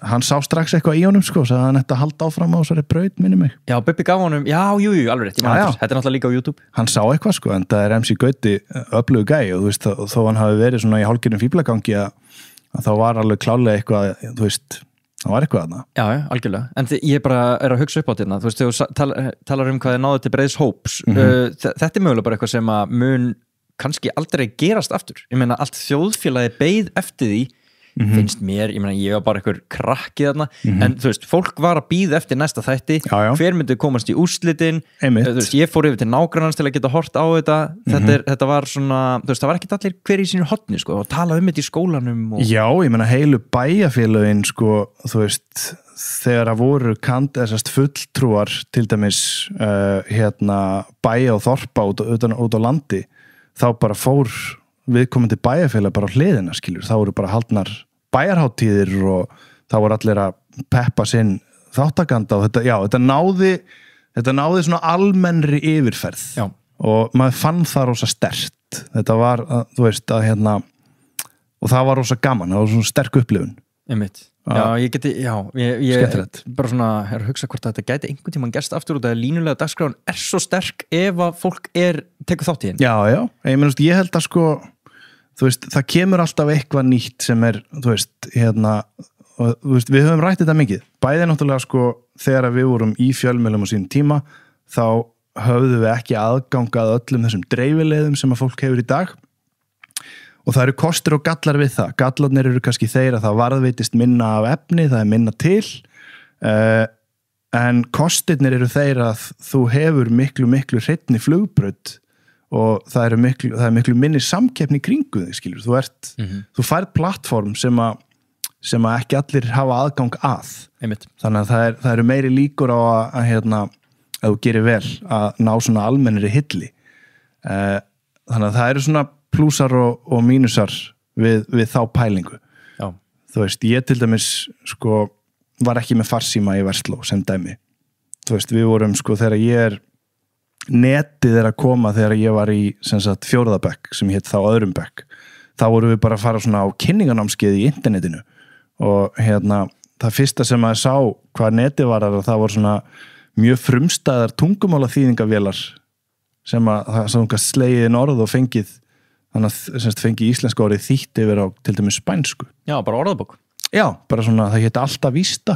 hann sá strax eitthvað í honum sko, sagði hann ætti að halda áfram á þessari braut minni mig. Já, Bubbi gaf honum, jú, alveg rétt, þetta er náttúrulega líka á YouTube. Hann sá eitthvað sko, en það er MC Gauti öflugu gæi og þó hann hafi verið svona í hálfgerðum fíblagangi að þá var alveg klálega eitthvað, það var eitthvað þarna. Já, algjörlega, en ég bara er að hugsa upp á þetta, þegar þú talar um hvað þið náðu til breiðs hóps, þetta er mögulega bara eitthvað sem að mun kannski aldrei gerast aftur. Ég meina, allt þjóðfélagi beið eftir því finnst mér, ég var bara einhver krakki þarna, en fólk var að bíða eftir næsta þætti, hver myndi komast í úrslitin, ég fór yfir til nágrannans til að geta hort á þetta, þetta var svona, það var ekki allir hver í sínu horni, sko, og tala þetta í skólanum og... Já, ég meina heilu bæjarfélögin, sko, þegar að voru fulltrúar til dæmis bæja og þorpa út á landi, þá bara fór viðkomandi bæjarfélag bara á hliðina, skilur, þá voru bara haldnar bæjarháttíðir og þá voru allir að peppa sinn þáttakanda og þetta náði svona almennri yfirferð. Já. Og maður fann það rosa sterkt. Þetta var, og það var rosa gaman, það var svona sterk upplifun. Einmitt. Já, ég bara svona er að hugsa hvort að þetta gæti einhvern tímann gerst aftur og það línulega dagskráin er svo sterk ef að fólk tekur þátt í henni. Já, ég held að sko það kemur alltaf eitthvað nýtt sem er, við höfum rætt þetta mikið. Bæði náttúrulega sko þegar við vorum í fjölmiðlum á sínum tíma, þá höfðum við ekki aðgangað öllum þessum dreifileiðum sem að fólk hefur í dag. Og það eru kostir og gallar við það. Gallarnir eru kannski þeir að það varðveitist minna af efni, það er minna til. En kostirnir eru þeir að þú hefur miklu hreinni flugbraut og það er miklu minni samkeppni kringu þig, skilur. Þú færð plattform sem að ekki allir hafa aðgang að. Einmitt. Þannig að það eru meiri líkur á að þú gerir vel að ná svona almennri hilli. Þannig að það eru svona plúsar og mínusar við þá pælingu. Já. Ég til dæmis sko var ekki með farsíma í Versló sem dæmi. Við vorum sko þegar netið að koma þegar ég var í 4. bekk sem hétt þá öðrum bekk. Þá vorum við bara að fara svona á kynninganámskeið í internetinu og það fyrsta sem maður sá hvað netið var að það voru svona mjög frumstæðar tungumála þýðingavélar sem að slegið inn orð og fengið íslenska orðið þýtt yfir á til dæmis spænsku. Já, bara orðabók. Já, bara svona, það hétt alltaf vísta.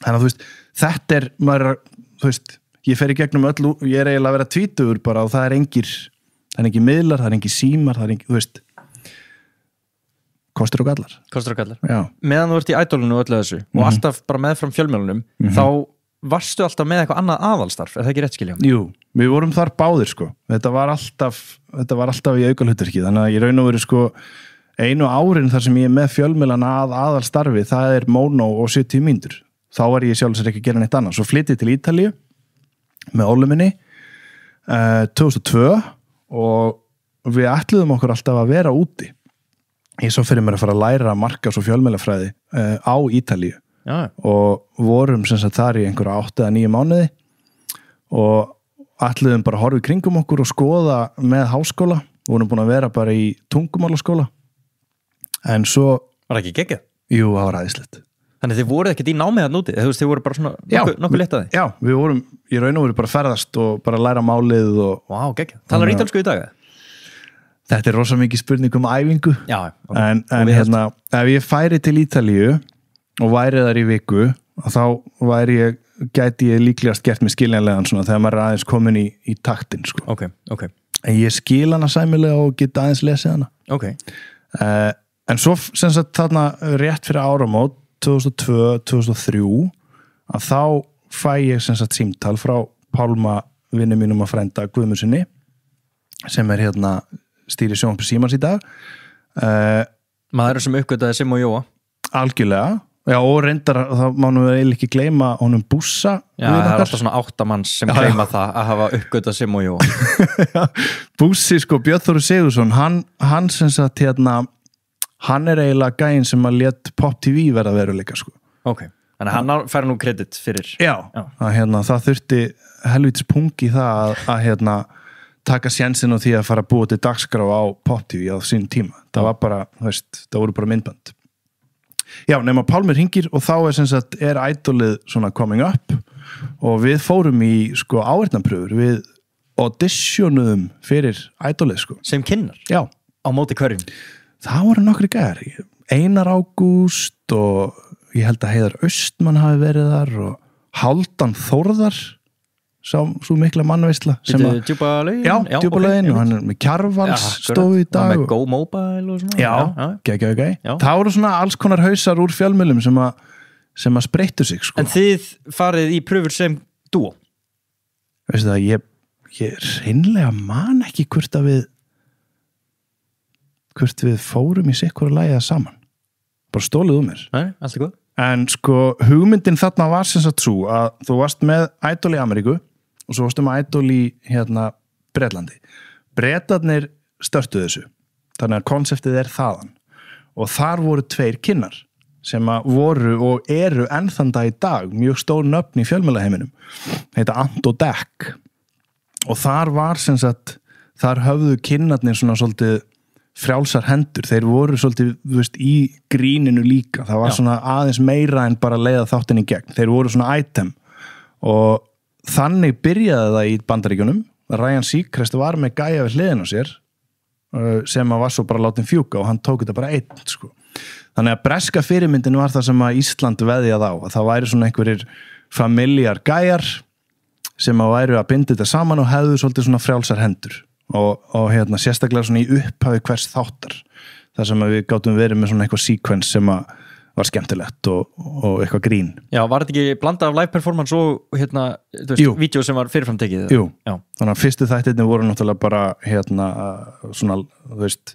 Þannig að þetta er, ég fer í gegnum ég er eiginlega að vera tvítugur bara og það er engir miðlar, það er engir símar, það er engir, kostur og gallar. Já. Meðan þú ert í ædolinu og öllu þessu og alltaf bara meðfram fjölmiðlunum þá varstu alltaf með eitthvað annað aðalstarf, er það ekki rétt skilja? Jú, við vorum þar báðir sko. Þetta var alltaf í aukahlutverki, þannig að ég raun og veru sko einu árin þar sem ég er með fjölmiðlana aðalstarfi, það er Mono og 70 mínútur. Þá var ég sjálf sér ekki að gera neitt annað. Svo flyttið til Ítalíu með Ólu minni 2002 og við ætluðum okkur alltaf að vera úti. Ég svo fyrir mér að fara að læra markas- og fjölmiðlafræði á Ítalíu. Já. Og vorum sem sagt þar í einhverja 8 eða 9 mánuði og ætluðum bara að horfa í kringum okkur og skoða með háskóla, vorum búin að vera bara í tungumálaskóla en svo Var það ekki geggjað? Jú, það var æðislegt. Þannig þið voruð ekkert í námið þarna úti, þú veist, þið voru bara svona nokkuð léttaði? Já, við vorum í raun og veru bara ferðast og bara læra málið og Vá, geggjað. Talar ítalsku í dag? Þetta er rosa mikið spurning æfingu. Já, en hérna, ef ég færi til Ítalíu og væri þar í viku þá gæti ég líklegast gert mig skiljanlegan svona þegar maður er aðeins komin í taktin sko. Ok. En ég skil hana sæmilega og get aðeins lesið hana. Ok. En svo sem sagt þarna rétt fyrir áramót 2002-2003 að þá fæ ég sem sagt símtal frá Pálma vinni mínum að frænda Guðmundssoni sem er hérna stýri sjónvarpi Símans í dag. Maður sem uppgötaði Sim og Jóa. Algjörlega. Já, og reyndar, þá mánum við eiginlega ekki gleyma honum Bússa. Já, það er alltaf svona 8 manns sem gleyma það að hafa uppgötað Sim og Jóa. Bússi, sko, Björn Þór Sigurðsson, hann sem sagt hérna, hann er eiginlega gæinn sem að lét Pop TV verða veruleika, sko. Ok, þannig að hann fær nú kredit fyrir. Já. Að hérna, það þurfti helvítis pungi það að hérna, taka sénsinn á því að fara að búa til dagskrá á Pop TV á sín tíma. Það var bara, þú veist, það voru bara myndbönd. Já, nema Pálmi hringir og þá er sem sagt ædolið svona coming up og við fórum í sko áheyrnarpröfur, við auditionuðum fyrir ædolið sko. Sem kynnar? Já. Á móti hverjum? Það voru nokkri gæjar. Einar Ágúst og ég held að Heiðar Austmann hafi verið þar og Hálfdan Þórðar svo mikla mannveisla Djúpa lögin? Já, Djúpa lögin og hann er með Kjarvals stofu í dag og með Go Mobile og svona. Já. Það voru svona alls konar hausar úr fjölmiðlum sem að spreyttu sig sko. En þið farið í pröfur sem dúo? Veistu það, ég hreinlega man ekki hvort við fórum í sikkur að lægja það saman. Bara stólið mér. Nei, allt er góð. En sko, hugmyndin þarna var sem sagt svo að þú varst með ædol í Ameríku og svo varstu með ædol í hérna Bretlandi. Bretarnir störtuðu þessu. Þannig að konseptið er þaðan. Og þar voru 2 kynnar sem að voru og eru ennþanda í dag mjög stór nöfn í fjölmiðlaheiminum. Heita Ant og Dek. Og þar var sem sagt, þar höfðu kynnarnir svona svolítið frjálsar hendur. Þeir voru svolítið, þú veist, í gríninu líka. Það var svona aðeins meira en bara leiða þáttin í gegn. Þeir voru svona item og þannig byrjaði það í Bandaríkjunum. Ryan Seacrest var með gæja við hliðin á sér sem að var svo bara látin fjúka og hann tók þetta bara einn sko. Þannig að breska fyrirmyndin var það sem að Ísland veðjað á. Að það væri svona einhverjir familjar gæjar sem að væru að binda þetta saman og hefðu svolítið svona frjálsar hendur. Og hérna sérstaklega svona í upphafi hvers þáttar þar sem að við gátum verið með svona eitthvað sequence sem að var skemmtilegt og eitthvað grín. Já, var þetta ekki blanda af live performance og hérna, þú veist, vídeo sem var fyrirframtekið? Jú, þannig að fyrstu þættirni voru náttúrulega bara hérna svona, þú veist,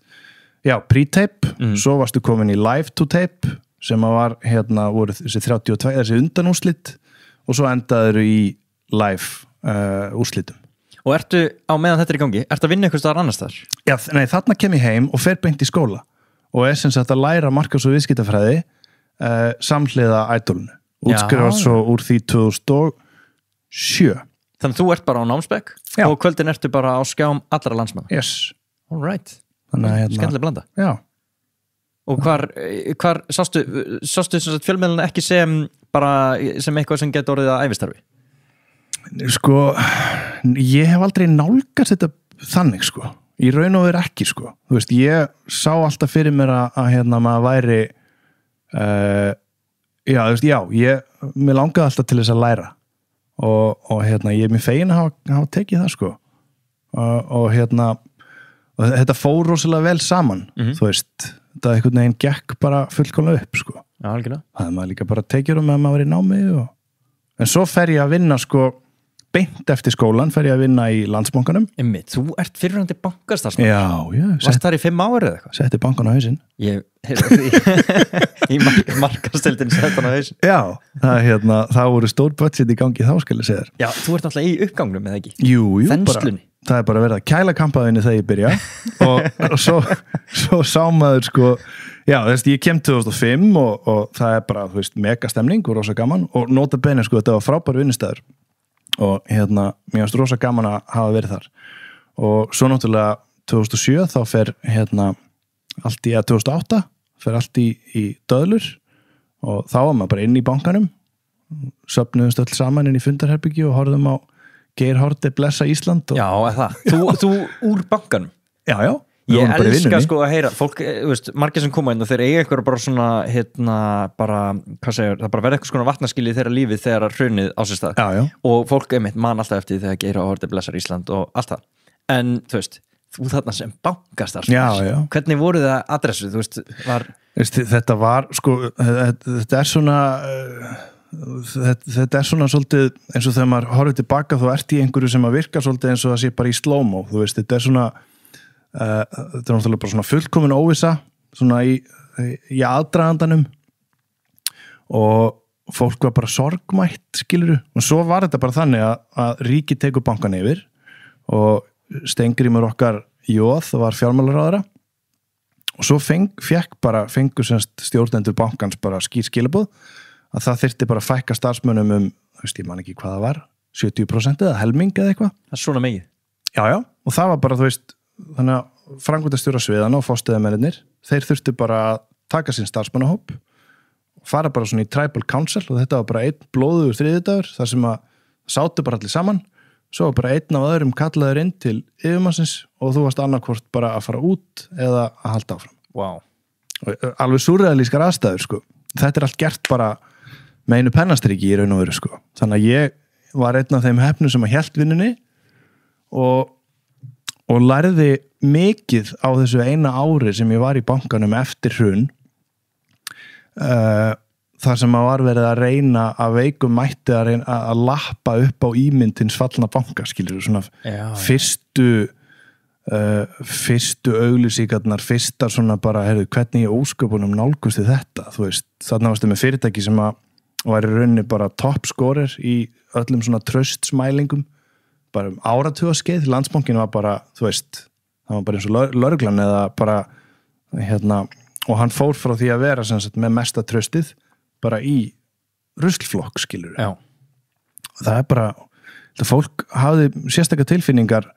já, pre-tape, svo varstu komin í live to tape sem að var hérna, voru þessi 32, þessi undanúrslit og svo endaður í live úrslitum. Og ertu á meðan þetta er í gangi, ertu að vinna eitthvað staðar annars þar? Já, nei, þarna kem ég heim og fer beint í skóla og er sem sagt að læra markas- og viðskiptafræði samhliða ædolinu. Útskrifast svo úr því 2007. Þannig þú ert bara á námsbekk og kvöldin ertu bara á skjám allra landsmanna? Yes. All right. Skemmtileg blanda. Já. Og hvar sástu fjölmiðluna ekki sem eitthvað sem getur orðið að ævistarfi? Sko, ég hef aldrei nálgast þetta þannig, sko. Í raun og veru ekki, sko. Þú veist, ég sá alltaf fyrir mér að hérna maður væri já, þú veist, mér langaði alltaf til þess að læra og hérna, ég er mér fegin að hafa tekið það, sko. Og hérna, og þetta fór rosalega vel saman, þú veist. þetta einhvern veginn gekk bara fullkomlega upp sko. Já, algjörlega. Það maður líka bara tekið með að maður var í námi en svo fer ég að vinna sko beint eftir skólan fer ég að vinna í Landsbankanum. Einmitt, þú ert fyrrverandi bankastarfsmaður. Já. Varst þar í 5 ár eða eitthvað? Setti bankan á hausinn. Í markasteldin sett hann á hausinn. Já, það voru stór budget í gangi þá skal ég segja þér. Já, þú ert náttúrulega í uppgangnum eða ekki? Jú, Þenslunni. Það bara verið að kæla kampaðinni þegar ég byrja og svo sá maður sko, já, ég kem 2005 og það bara, mega stemning og rosa gaman og nota bene sko, þetta var frábær vinnustæður og mér finnst rosa gaman að hafa verið þar og svo náttúrulega 2007 þá fer allt í 2008 fer allt í döðlur og þá var maður bara inn í bankanum söfnuðumst öll saman inn í fundarherbyggju og horfðum á Geir Haarde blessa Ísland Já, það. Þú úr bankanum? Já. Ég elska sko að heyra fólk, margir sem koma inn og þeir eiga eitthvað bara svona, bara, hvað segir, það bara verða eitthvað svona vatnaskilið þeirra lífið þegar hrunið á sér stað. Já. Og fólk man alltaf eftir þegar Geir Haarde blessar Ísland og allt það. En, þú þarna sem bankastarfsmaður. Já. Hvernig voru það adressu, Þetta var, sko, þetta er svona... Þetta er svona svolítið eins og þegar maður horfir tilbaka þá ert í einhverju sem að virka svolítið eins og það sé bara í slow-mo þetta er svona þetta er náttúrulega bara svona fullkomin óvissa svona í aðdragandanum og fólk var bara sorgmætt skilurðu og svo var þetta bara þannig að ríki tekur bankan yfir og Steingrímur okkar Jóð var fjármálaráðherra og svo fengu semst stjórnendur bankans bara skilabóð að það þyrfti bara að fækka starfsmönnum ég man ekki hvað það var 70% eða helming eða eitthvað. Það er svona mikið? Já, og það var bara, þannig að framkvæmdastjóra sviðana og fórstuðamennirnir, þeir þurftu bara að taka sinn starfsmannahóp og fara bara svona í tribal council og þetta var bara einn blóðugur þriðjudagur þar sem að sátu bara allir saman, svo var bara einn af öðrum kallaður inn til yfirmannsins og þú varst annarkvort bara að fara út eða að halda áfram. Wow. Alveg súrrealískar aðstæður, sko. Þetta er allt gert bara með einu pennastriki í raun og veru sko. Þannig að ég var einn af þeim heppnum sem að hélt vinnunni og lærði mikið á þessu eina ári sem ég var í bankanum eftir hrun þar sem að var verið að reyna að veikum mætti að reyna að lappa upp á ímyndins fallna banka skilur svona fyrstu auglýsingarnar fyrsta svona bara hvernig ég ósköpunum nálgusti þetta þarna varstu með fyrirtæki sem að var í rauninni bara toppscorer í öllum svona traustsmælingum bara áratugaskeið, Landsbankinn var bara það var bara eins og lögreglan eða bara og hann fór frá því að vera sagt, með mesta traustið bara í ruslflokk skilur það er bara þetta fólk hafði sérstakar tilfinningar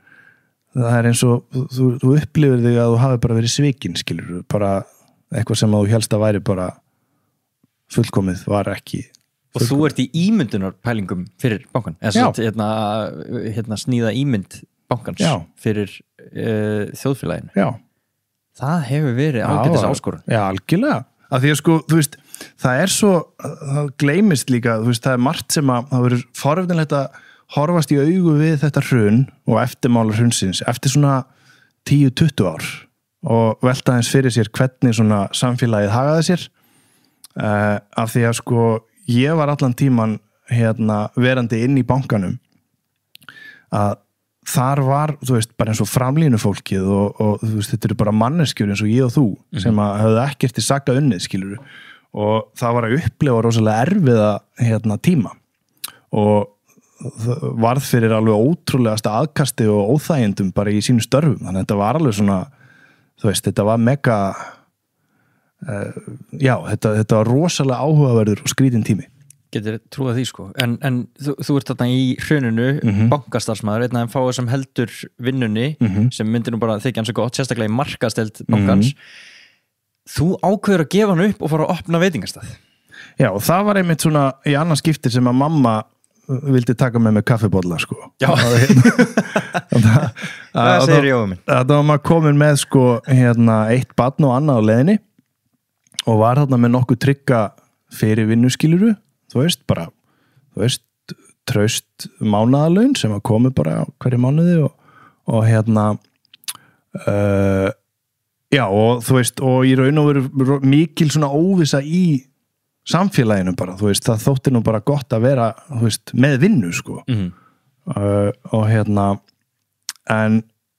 það er eins og þú upplifir þig að þú hafi bara verið svikinn skilur bara eitthvað sem að þú helst að væri bara fullkomið var ekki og þú ert í ímyndunarpælingum fyrir bankan eða sníða ímynd bankans fyrir þjóðfélaginu það hefur verið ágætis áskorun algjörlega af því að sko, það er svo það gleymist líka, það er margt sem að það verður forvitnilegt að horfast í augu við þetta hrun og eftirmála hrunsins eftir svona 10-20 ár og velta eins fyrir sér hvernig svona samfélagið hagaði sér af því að sko ég var allan tíman verandi inn í bankanum að þar var, bara eins og framlínu fólkið og þetta eru bara manneskjur eins og ég og þú sem að höfðu ekkert í saga unnið skilur og það var að upplefa rosalega erfiða tíma og það varð fyrir alveg ótrúlegasta aðkasti og óþægindum bara í sínum störfum þannig að þetta var alveg svona þetta var mega þetta var rosalega áhugaverður og skrítin tími. Getur trúað því sko, en þú ert þarna í hruninu, bankastarfsmaður, einn af þeim fáið sem heldur vinnunni, sem myndir nú bara þykja hann svo gott, sérstaklega í markasteld bankans. Þú ákveður að gefa hann upp og fara að opna veitingastað. Já, og það var einmitt svona í annars skipti sem að mamma vildi taka með kaffibólla sko. Já. Það segir Jói minn. Það var maður komin með sko, eitt barn og annað á leiðinni og var þarna með nokkuð trygga fyrir vinnuskiluru, bara, traust mánaðarlaun sem að komi bara hverju mánuði og Já, og þú veist, og í raun og veru mikil svona óvissa í samfélaginu bara, þú veist, það þótti nú bara gott að vera, þú veist, með vinnu, sko. Og en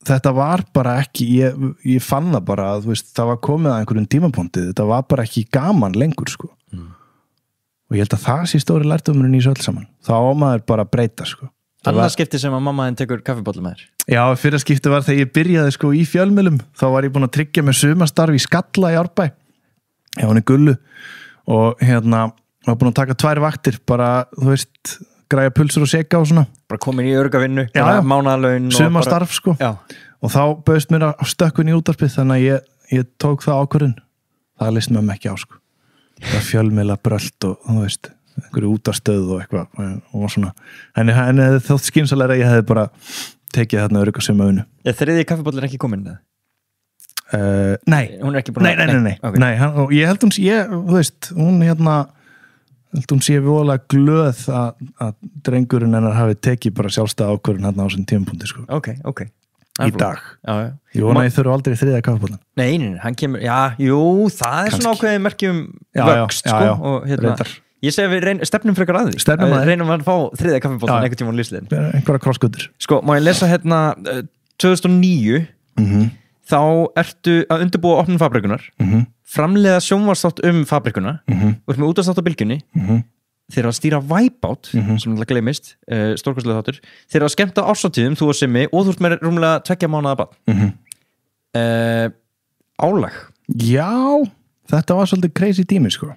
þetta var bara ekki, ég fann það bara að, þú veist, það var komið að einhverjum tímapunktið, þetta var bara ekki gaman lengur, sko. Og ég held að það sé stóri lærdómurinn í þessu öll saman. Þá á maður bara að breyta, sko. Annað skipti sem að mamma þinn tekur kaffibolla með þér. Já, fyrra skipti var þegar ég byrjaði sko í fjölmiðlum, þá var ég búin að tryggja með sumarstarf í Skalla í Árbæ. Já, hann Gullu og var búin að taka 2 vaktir, bara, þú veist, græja pulsur og seka og svona. Bara komin í örgavinnu, bara mánaðarlaun. Sumarstarf, sko. Já. Og þá bauðst mér að stökkun í útvarpið, þannig að ég tók það ákvörðun. Það leist mér ekki á, sko. Það fjölmiðla brölt og, þú veist, einhverju útarstöð og eitthvað og svona. En þótt skynsalega að ég hefði bara tekið þarna örygga sem öðnu. Þriði kaffibollin ekki komin? Nei. Hún ekki búin að... Nei. Okay. Nei, og ég held þú veist, hún held hún sé voðalega glöð að drengurinn hennar hafi tekið bara sjálfstæða ákvörðun hérna á þessum tímapunkti, sko. Ok. Í dag. Já. Ég vona að ég þurfa aldrei þriðja kaffibollan. Nei, hann kemur, það svona ákveðið merkjum vöxt, sko. Og ég segi að við stefnum frekar að því. Reynum að fá þriðja kaffibollan einhvern tíma á lífsliðin. Einhverja krossgötur. Sko, má ég lesa 2009 þá ertu að undirbúa opnun fabrikunar, framleiða sjónvarpsþátt fabrikuna, og ert með útvarpsþátt á Bylgjunni, þeir eru að stýra Wipeout, sem náttúrulega gleymist, stórkostlega þáttur, þeir eru að skemmta árshátíðum, þú og Simmi, og þú ert með rúmlega 2 mánaða barn. Álag. Já, þetta var svolítið crazy tími, sko.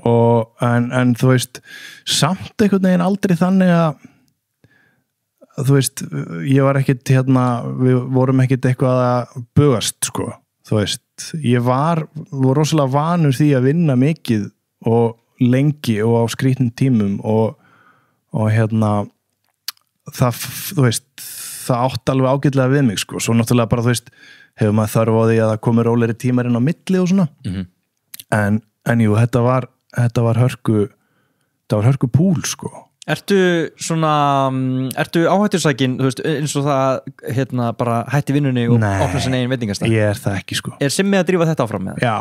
En þú veist, samt einhvern veginn aldrei þannig að þú veist, ég var ekkit við vorum ekkit eitthvað að bugast, sko. Þú veist, ég var rosalega vanur því að vinna mikið og lengi og á skrýtnum tímum og það, þú veist, það átt alveg ágætlega við mig, sko. Svo náttúrulega bara, þú veist, hefur maður þörf á því að það komi rólegri tímar inn á milli og svona. En jú, þetta var hörku púl, sko. Ertu áhættusækin, þú veist, eins og það bara hætti vinnunni og opna sinni eigin veitingastað? Nei, ég það ekki, sko. Simmi að drífa þetta áfram með það? Já,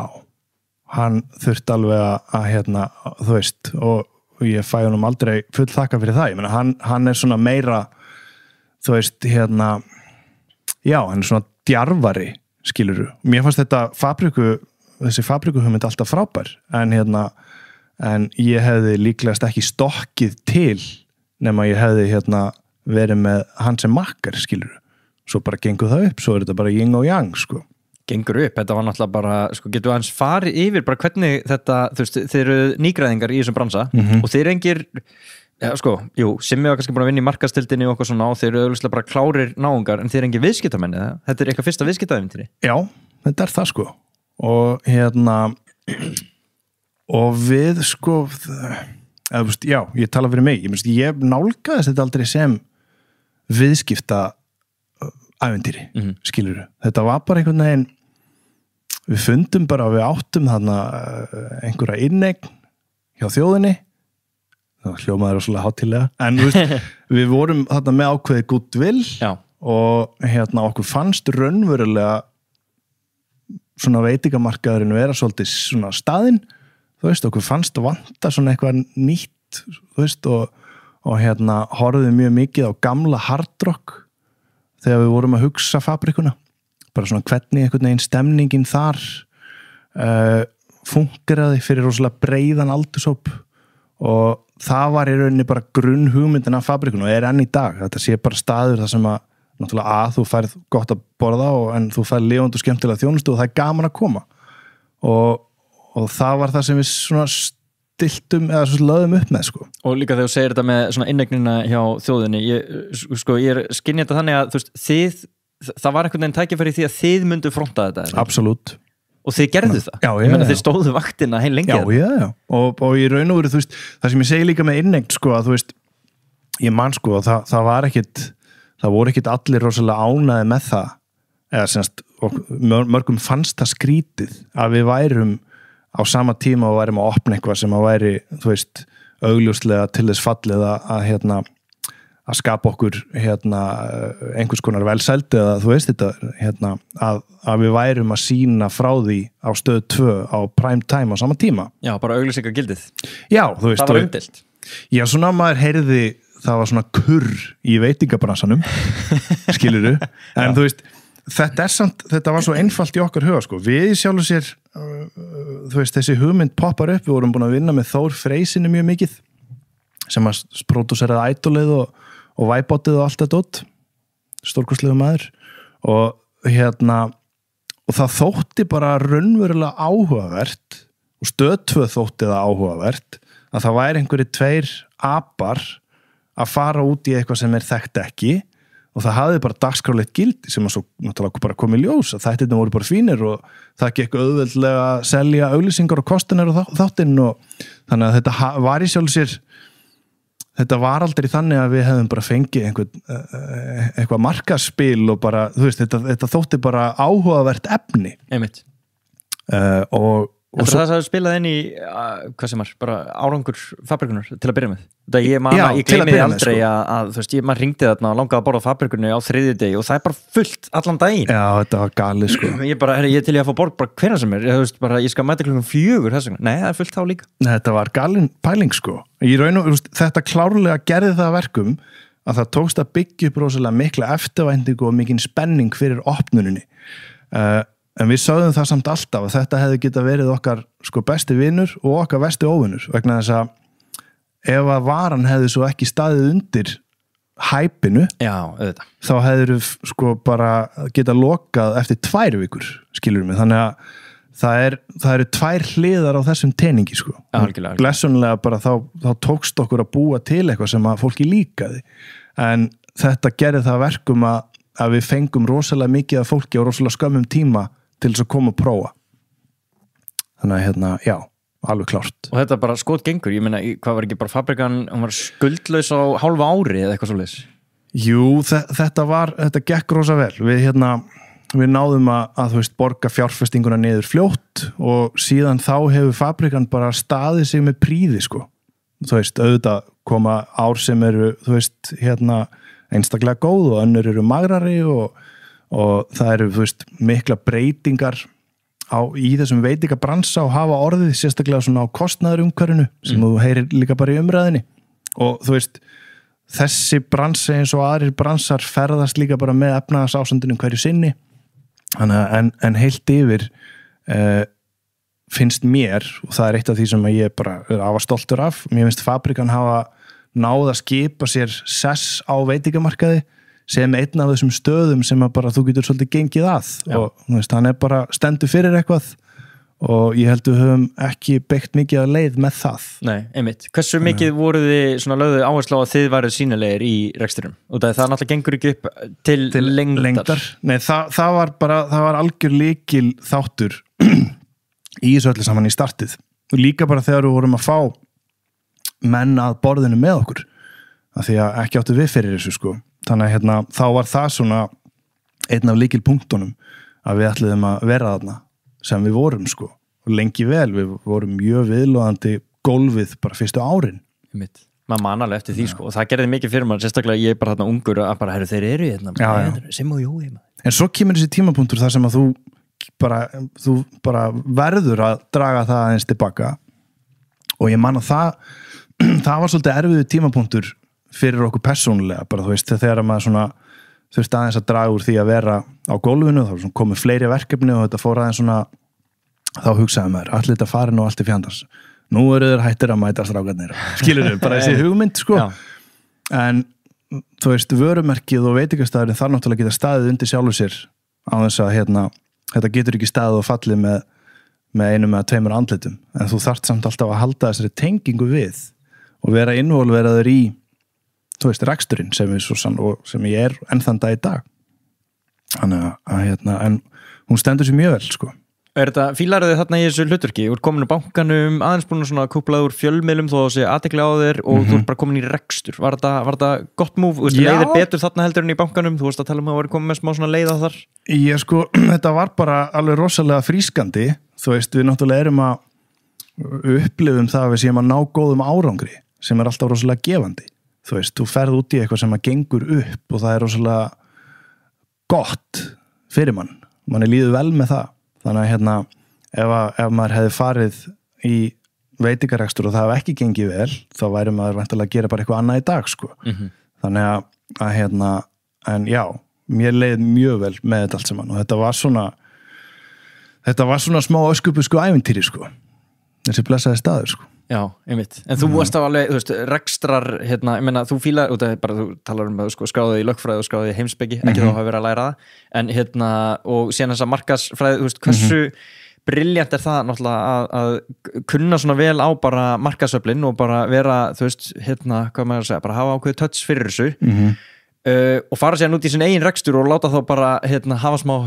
hann þurfti alveg að þú veist, og ég fæ honum aldrei full þakka fyrir það. Ég meina, hann svona meira, þú veist, já, hann svona djarfari, skilurðu. Mér fannst þessi fabrikuhugmynd alltaf frábær, en ég hefði líklegast ekki stokkið til nema ég hefði verið með hann sem makkar, skilur. Svo bara gengur það upp, svo þetta bara yin og yang, sko. Gengur upp, þetta var náttúrulega bara, sko, getur hans farið yfir bara hvernig þetta, þú veist, þeir eru nýgræðingar í þessum bransa og þeir engir, sko, Simmi var kannski búin að vinna í markaðstildinni og eitthvað svona og þeir eru auðvitað bara klárir náungar en þeir eru engir viðskiptamenn, eða? Þetta er eitthvað fyrsta viðskiptaævintýri. Já, þetta er það, sko. Og við, sko, já, ég tala fyrir mig, ég nálgaðist þetta aldrei sem viðskipta æventýri, skilurðu. Þetta var bara einhvern veginn, við fundum bara að við áttum þarna einhverja inneign hjá þjóðinni, það hljómaði rosalega hátíðlega, en þú veist, við vorum þarna með ákveðið goodwill og okkur fannst raunverulega svona veitingamarkaðurinn vera svolítið svona staðinn. Þú veist, okkur fannst að vanta svona eitthvað nýtt, þú veist, og horfðum mjög mikið á gamla hardrock þegar við vorum að hugsa fabrikuna. Bara svona hvernig einhvern veginn stemningin þar fúnkeraði fyrir rosalega breiðan aldurshóp og það var í rauninni bara grunnhugmyndin af fabrikuna og er enn í dag. Þetta sé bara staður þar sem að náttúrulega þú færð gott að borða en þú færð lifandi og skemmtilega þjónustu og það er gaman að koma. Og það var það sem við svona stiltum eða svona lögðum upp með, sko. Og líka þegar þú segir þetta með svona inneignina hjá þjóðinni, ég skynja þetta þannig að, þú veist, það var einhvern veginn tækifæri því að þið myndu fronta þetta. Absolutt. Og þið gerðu það. Já. Þið stóðu vaktina heil lengi. Já. Og í raun og veru, þú veist, það sem ég segi líka með inneign, sko, að þú veist, ég man, sko, það voru ekkit allir rosalega ánæði með það, eða semst, mörgum fannst það skrítið að við værum á sama tíma og værum að opna eitthvað sem að væri, þú veist, augljóslega til þess fallið að skapa okkur einhvers konar velsæld eða þú veist þetta að við værum að sýna frá því á stöð 2 á prime time á sama tíma. Já, bara auglýsingar gildið. Já, þú veist. Það var umdeilt. Já, svona maður heyrði, það var svona kurr í veitingabransanum, skilurðu, en þú veist, þetta var svo einfalt í okkar huga, sko. Við sjálfur sér, þú veist, þessi hugmynd poppar upp, við vorum búin að vinna með Þór Freysinni mjög mikið, sem að pródúseraði Idolið og Væbotið og allt þetta út, stórkostlegu maður og og það þótti bara raunverulega áhugavert og stöð 2 þótti það áhugavert að það væri einhverjir 2 apar að fara út í eitthvað sem þekkt ekki og það hafði bara dagskrárlegt gildi sem að svo náttúrulega bara kom í ljós að þættirnir voru bara fínir og það gekk auðveldlega að selja auglýsingar og kostinir og þáttinn og þannig að þetta var í sjálf sér. Þetta var aldrei þannig að við hefðum bara fengið eitthvað markaspil og bara, þú veist, þetta þótti bara áhugavert efni. Einmitt. Og svo það spilað inn í, hvað sem bara árangur fabrikunar til að byrja með. Ég gleymi aldrei að þú veist, maður ringdi þarna og langaði að borða fabrikunni á 3. degi og það bara fullt allan daginn. Já, þetta var galið, sko. Ég til ég að fá borð bara hvenær sem þú veist, bara ég skal mæta 4:00 þess vegna. Nei, það fullt þá líka. Nei, þetta var galin pæling, sko. Í raun og þetta klárlega gerði það verkum að það tókst að byggja upp rosalega mikla eftirvæntingu og mikinn spenning fyrir opnuninni. En við sögðum það samt alltaf að þetta hefði geta verið okkar sko besti vinur og okkar versti óvinur vegna þess að ef að varan hefði svo ekki staðið undir hæpinu, þá hefur sko bara geta lokað eftir 2 vikur, skilur mig, þannig að það eru 2 hliðar á þessum teningi sko. Blessunlega bara þá tókst okkur að búa til eitthvað sem að fólki líkaði, en þetta gerði það verkum að við fengum rosalega mikið af fólki á rosalega skömmum tíma til þess að koma og prófa. Þannig að já, alveg klárt. Og þetta bara skot gengur, ég meina, hvað var ekki bara fabrikan, hún var skuldlaus á hálfa ári eða eitthvað svoleiðis? Jú, þetta gekk rosa vel. Við náðum að þú veist, borga fjárfestinguna niður fljótt og síðan þá hefur fabrikan bara staðið sig með príði, sko. Þú veist, auðvitað koma ár sem eru, þú veist, einstaklega góð og önnur eru magrari og það eru, þú veist, mikla breytingar í þessum veitingabransa og hafa orðið sérstaklega svona á kostnaðarumhverfinu sem þú heyrir líka bara í umræðinni og þú veist, þessi bransi eins og aðrir bransar ferðast líka bara með efnahagsástandinu hverju sinni en heilt yfir finnst mér, og það eitt af því sem ég bara var stoltur af, mér finnst fabrikan hafa náð að skipa sér sess á veitingamarkaði sem einn af þessum stöðum sem að bara þú getur svolítið gengið að og þú veist, hann bara stendur fyrir eitthvað og ég held við höfum ekki byggt mikið að leið með það. Nei, einmitt. Hversu mikið voruð þið svona lögðu áherslu á að þið væruð sýnilegir í reksturum? Og það náttúrulega gengur ekki upp til lengdar. Nei, það var algjör lykil þáttur í þessu öllu saman í startið. Og líka bara þegar við vorum að fá menn að borðinu með okkur. Af því að ekki áttu við fyrir þessu sko. Þannig að þá var það svona einn af lykilpunktunum að við ætluðum að vera þarna sem við vorum sko og lengi vel, við vorum mjög viðlóðandi gólfið bara fyrstu árin. Maður man alveg eftir því sko og það gerði mikið fyrir maður, sérstaklega ég bara þarna ungur að bara, þeir eru sem og jói. En svo kemur þessi tímapunktur þar sem að þú bara verður að draga það aðeins tilbaka og ég man að það var svolítið erfiður tímapunktur fyrir okkur persónulega, bara þú veist, þegar maður svona þurfti aðeins að draga úr því að vera á gólfinu, þá komið fleiri verkefni og þetta fór aðeins svona, þá hugsaði maður, allir þetta fari nú allt í fjandans. Nú eru þeir hættir að mæta strákarnir. Skilur þau, bara þessi hugmynd, sko. Já. En þú veist, vörumerkið og veitingastæðurinn þarf náttúrulega geta staðið undir sjálfur sér á þess að þetta getur ekki staðið og fallið með einum eða 2 andlitum. En þú þarft samt alltaf að halda þessari tengingu við og vera involveraður í þú veist, reksturinn sem ég enn þann dag í dag. Þannig að en hún stendur sér mjög vel, sko. Fílarðu þið þarna í þessu hlutverki? Þú ert komin úr bankanum, aðeins búin að kúplað úr fjölmiðlum þó að sé athygli á þér og þú ert bara komin í rekstur. Var þetta gott múf? Leiðir betur þarna heldur en í bankanum? Þú varst að tala að vera komin með smá svona leið á þar? Ég sko, þetta var bara alveg rosalega frískandi. Þú veist, við náttúrulega erum að upplifum það að við séum að ná góðum árangri sem alltaf rosalega gefandi. þú veist, þú ferð út í eitthvað sem að gengur upp og það er rosalega gott fyrir mann líður vel með það, þannig að ef maður hefði farið í veitingarekstur og það hef ekki gengið vel, þá væri maður væntanlega að gera bara eitthvað annað í dag, sko. Þannig að en já, mér leið mjög vel með þetta allt saman og þetta var svona smá öskubusku ævintýri, sko. Þessi blessaði staður, sko. Já, einmitt. En þú varst á alveg, þú veist, rekstrar, ég meina, þú fílar, bara þú talar að skráðu í lögfræði og skráðu í heimspeki, ekki þá hafa verið að læra það, en og síðan þessa markaðsfræði, þú veist, hversu brilljant er það náttúrulega að kunna svona vel á bara markaðsöflin og bara vera, þú veist, hvað maður að segja, bara hafa ákveðið touch fyrir þessu og fara sér út í sin eigin rekstur og láta þá bara hafa smá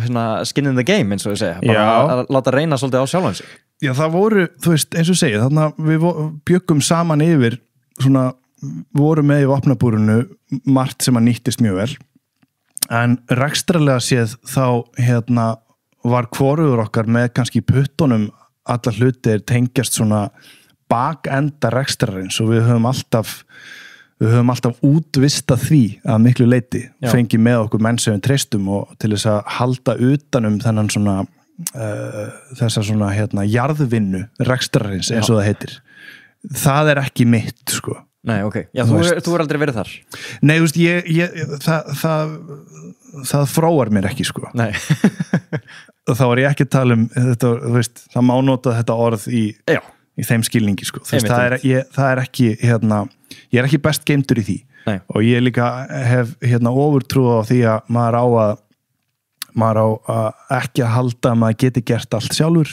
skin in the game, eins og ég segja, bara að láta reyna svolítið á sjálfan sig. Já, það voru, þú veist, eins og segja, þannig að við bjöggum saman yfir svona, voru með í vopnabúrinu margt sem að nýttist mjög vel en rekstrarlega séð þá var hvorugur okkar með kannski puttunum alla hlutir tengjast svona bakenda rekstrarins og við höfum alltaf útvista því að miklu leyti fengi með okkur menn sem við treystum og til þess að halda utanum þennan svona þessa svona jarðvinnu rekstrarins eins og það heitir. Það er ekki mitt, sko. Nei, ok. Já, þú er aldrei verið þar. Nei, þú veist, það fróar mér ekki, sko. Nei. Þá var ég ekki að tala þetta, þú veist, það má nota þetta orð í þeim skilningi, sko. Þú veist, það er ekki, ég er ekki best geymdur í því. Nei. Og ég líka hef ofurtrúa á því að maður á ekki að halda að maður geti gert allt sjálfur.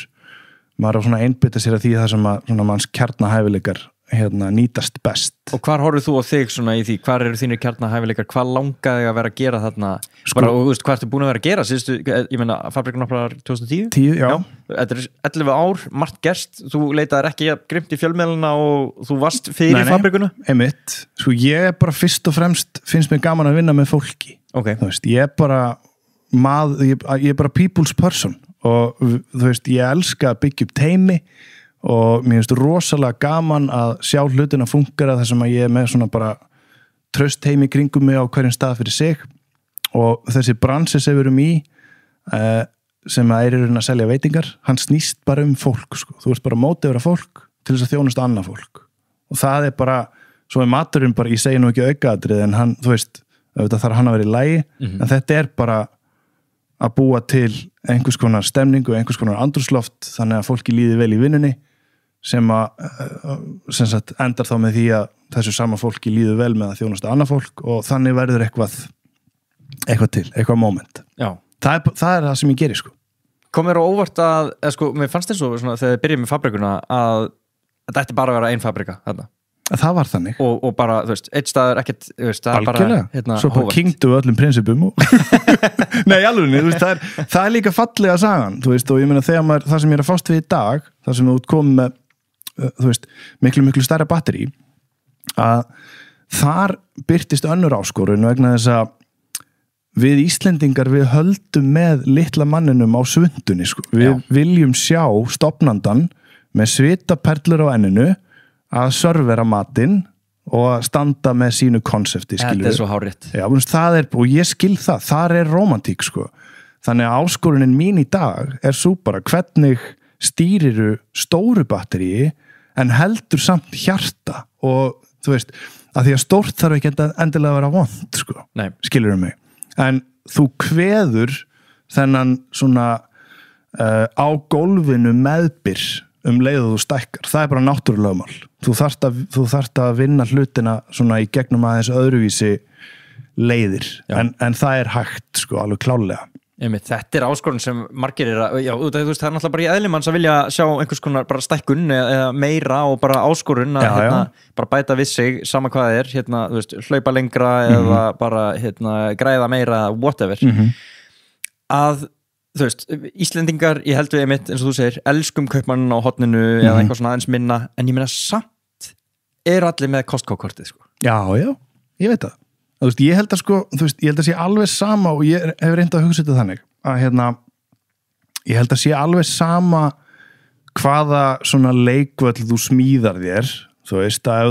Maður á svona einbytta sér að því það sem að svona manns kjarnahæfileikar nýtast best. Og hvar horfir þú á þig svona í því? Hvar eru þínir kjarnahæfileikar? Hvað langaði að vera að gera þarna? Bara, og þú veist, hvað ertu búin að vera að gera? Síðustu, ég meina, Fabrikan opnar 2010? 10, já. Þetta er 11 ár, margt gerst. Þú leitaðir ekki grimt í fjölmiðluna og þú varst fyrir Fabrikuna? Einmitt. Sko, ég er bara fyrst og fremst, finnst mér gaman að vinna með fólki. Okay. Þú veist, ég er bara people's person og þú veist, ég elska að byggja upp teymi og mér finnst rosalega gaman að sjá hlutina fungera þar sem að ég er með svona bara traust teymi kringum mig á hverjum stað fyrir sig og þessi bransi sem við erum í sem að að selja veitingar, hann snýst bara fólk, sko. Þú veist bara mótið vera fólk til þess að þjónusta annað fólk og það er bara, svo er maturinn bara, ég segi nú ekki aukaatrið en hann, þú veist, þetta þarf hann að vera í lagi en þetta er bara að búa til einhvers konar stemningu, einhvers konar andrúmsloft þannig að fólki líði vel í vinnunni sem sagt endar þá með því að þessu sama fólki líður vel með að þjónusta annað fólk og þannig verður eitthvað moment. Já. Það er það sem ég geri, sko. Kom mér á óvart að, sko, mér fannst eins og svona þegar ég byrjaði með Fabrikuna að þetta ætti bara að vera ein fabrika þarna. Það var þannig. Og bara, þú veist, eitt staður ekkert, þú veist, það algjörlega. Er bara svo bara kynntu öllum prinsipum og nei, alveg, þú veist, það er líka fallega sagan, þú veist, og ég meina þegar það sem ég er að fást við í dag, það sem þú komið með, þú veist, miklu stærra batteri, að þar birtist önnur áskorun vegna þess að við Íslendingar, við höldum með litla manninum á svundunni, sko. Við viljum sjá stofnandan með svitaperlur á enninu að servera matinn og að standa með sínu konsepti, skilur. Þetta er svo hárrétt. Já, það er, og ég skil það, þar er rómantík, sko. Þannig að áskorunin mín í dag er svo bara hvernig stýriru stóru batteríi en heldur samt hjarta og þú veist, að því að stórt þarf ekki endilega að vera vont, sko. Nei. Skilur mig. En þú kveður þennan svona á gólfinu meðbyr leiðu þú stækkar. Það er bara náttúrulögmál. Þú þarft að vinna hlutina svona í gegnum aðeins öðruvísi leiðir. En það er hægt, sko, alveg klálega. Þetta er áskorun sem margir þú veist, það er náttúrulega bara í eðlimanns að vilja sjá einhvers konar bara stækkun eða meira og bara áskorun að bara bæta við sig, sama hvað það er, þú veist, hlaupa lengra eða bara græða meira, whatever. Að þú veist, Íslendingar, ég held við einmitt, eins og þú segir, elskum kaupmannin á hotninu eða eitthvað svona aðeins minna, en ég meina samt er allir með Costco-kortið, sko. Já, ég veit það. Þú veist, ég held að, sko, þú veist, ég held að sé alveg sama og ég hef reyndað að hugsa þetta þannig að ég held að sé alveg sama hvaða svona leikvöll þú smíðar þér, þú veist, að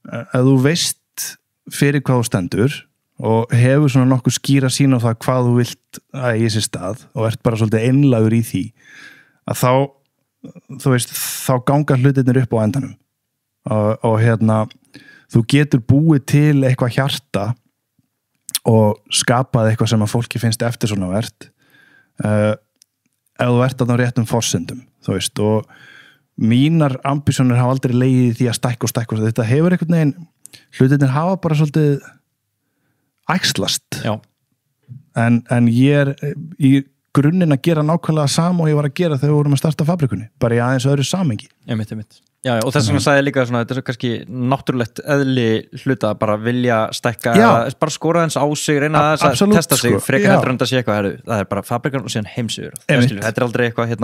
að þú veist fyrir hvað þú stendur og hefur svona nokkuð skýra sín á það hvað þú vilt að í þessi stað og ert bara svolítið einlægur í því að þá, þú veist, þá ganga hlutirnir upp á endanum og þú getur búið til eitthvað hjarta og skapað eitthvað sem að fólki finnst eftir svona vert ef þú ert á réttum forsendum, þú veist, og mínar ambísjónir hafa aldrei legið í því að stækka þetta hefur einhvern veginn, hlutirnir hafa bara svolítið æxlast en ég í grunninn að gera nákvæmlega sama og ég var að gera þegar við vorum að starta fabrikunni, bara í aðeins öðru samengi. Einmitt. Já, og þess vegna sagði ég líka svona, þetta er kannski náttúrulegt eðli hluta, bara vilja stækka, bara skora þess á sig, reyna að testa sig, frekar heldur en það sé eitthvað, það er bara fabrikan og síðan heimsigur. Þetta er aldrei eitthvað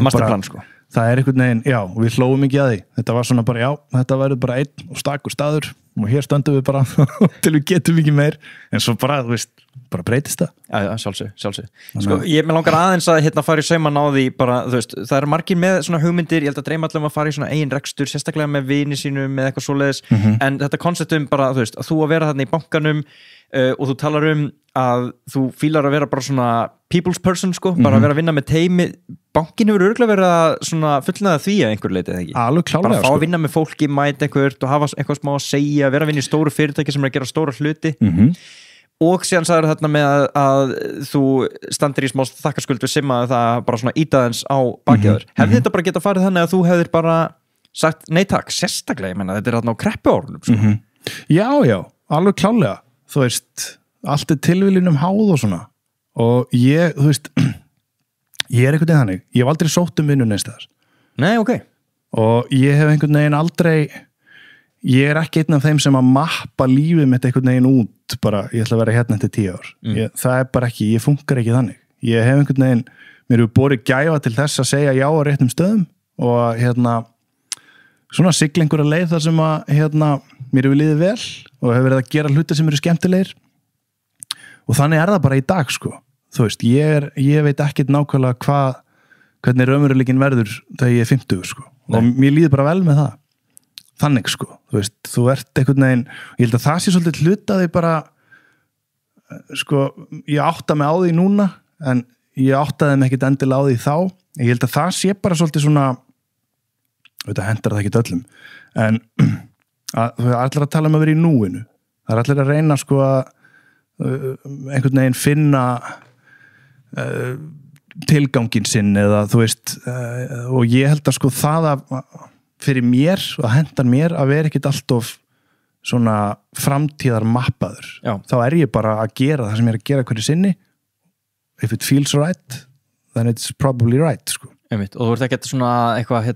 masterplan, sko. Það er einhvern veginn, við hlóum ekki að því. Þetta var svona bara, þetta verður bara einn og stakur staður og hér stöndum við bara til við getum ekki meir. En svo bara, þú veist, bara breytist það. Já, sjálfsög. Sko, ég með langar aðeins að fara í sauman á því bara, þú veist, það eru margir með svona hugmyndir, ég held að dreyma allir að fara í svona eigin rekstur, sérstaklega með vini sínum með eitthvað svoleiðis, en þetta konceptum bara, þú veist, að þú að vera þarna í bankanum og þú talar að þú fílar að vera bara svona people's person, sko, bara að vera að vinna með teimi. Bankin hefur örugglega verið að svona fullnaða því að einhver leiti, eða ekki? Alveg klárlega, bara fá að vinna með fólki, mæta einhvert og hafa eitthvað smá að segja, vera að vinna í stóru fyrirtæki sem er að gera stóra hluti og síðan sagður þarna með að þú standir í smá þakkarskuld við Simma það bara svona ítaðins á bakjaður. Hefði þetta bara getað farið þannig að þú hefðir bara sagt nei takk, sérstaklega, ég menna, þetta er þarna á kreppuárunum, sko. Já, alveg klárlega, þú veist, allt er tilviljunum háð og svona og ég, þú veist, ég er einhvern veginn þannig, ég hef aldrei sótt vinnu neins staðar. Nei, ok. Og ég hef einhvern veginn aldrei, ég er ekki einn af þeim sem að mappa lífið mitt einhvern veginn út, bara ég ætla að vera hérna eftir 10 ár. Það er bara ekki, ég funkar ekki þannig. Ég hef einhvern veginn, mér hefur borið gæfa til þess að segja já á réttum stöðum og svona siglingur að leið þar sem að mér hefur liðið vel og hefur verið að gera hluti sem eru skemmtilegir og þannig er það bara í dag, sko. Þú veist, ég veit ekkert nákvæmlega hvernig raunveruleikinn verður þegar ég er 50, sko. Nei. Og mér líður bara vel með það. Þannig, sko. Þú veist, þú ert einhvern veginn, ég held að það sé svolítið hlutaði bara, sko, ég átta mig á því núna, en ég áttaði mig ekkert endilega á því þá. Ég held að það sé bara svolítið svona, þetta hendar það ekkert öllum, en þú er allir að tala um að vera í núinu. Það er allir að reyna, sko, að einhvern veginn finna tilgangin sinn eða þú veist og ég held að sko það að fyrir mér og hendar mér að vera ekkit alltof svona framtíðar mappaður. Þá er ég bara að gera það sem ég er að gera hverju sinni. If it feels right then it's probably right, sko. Og þú ert ekkert svona eitthvað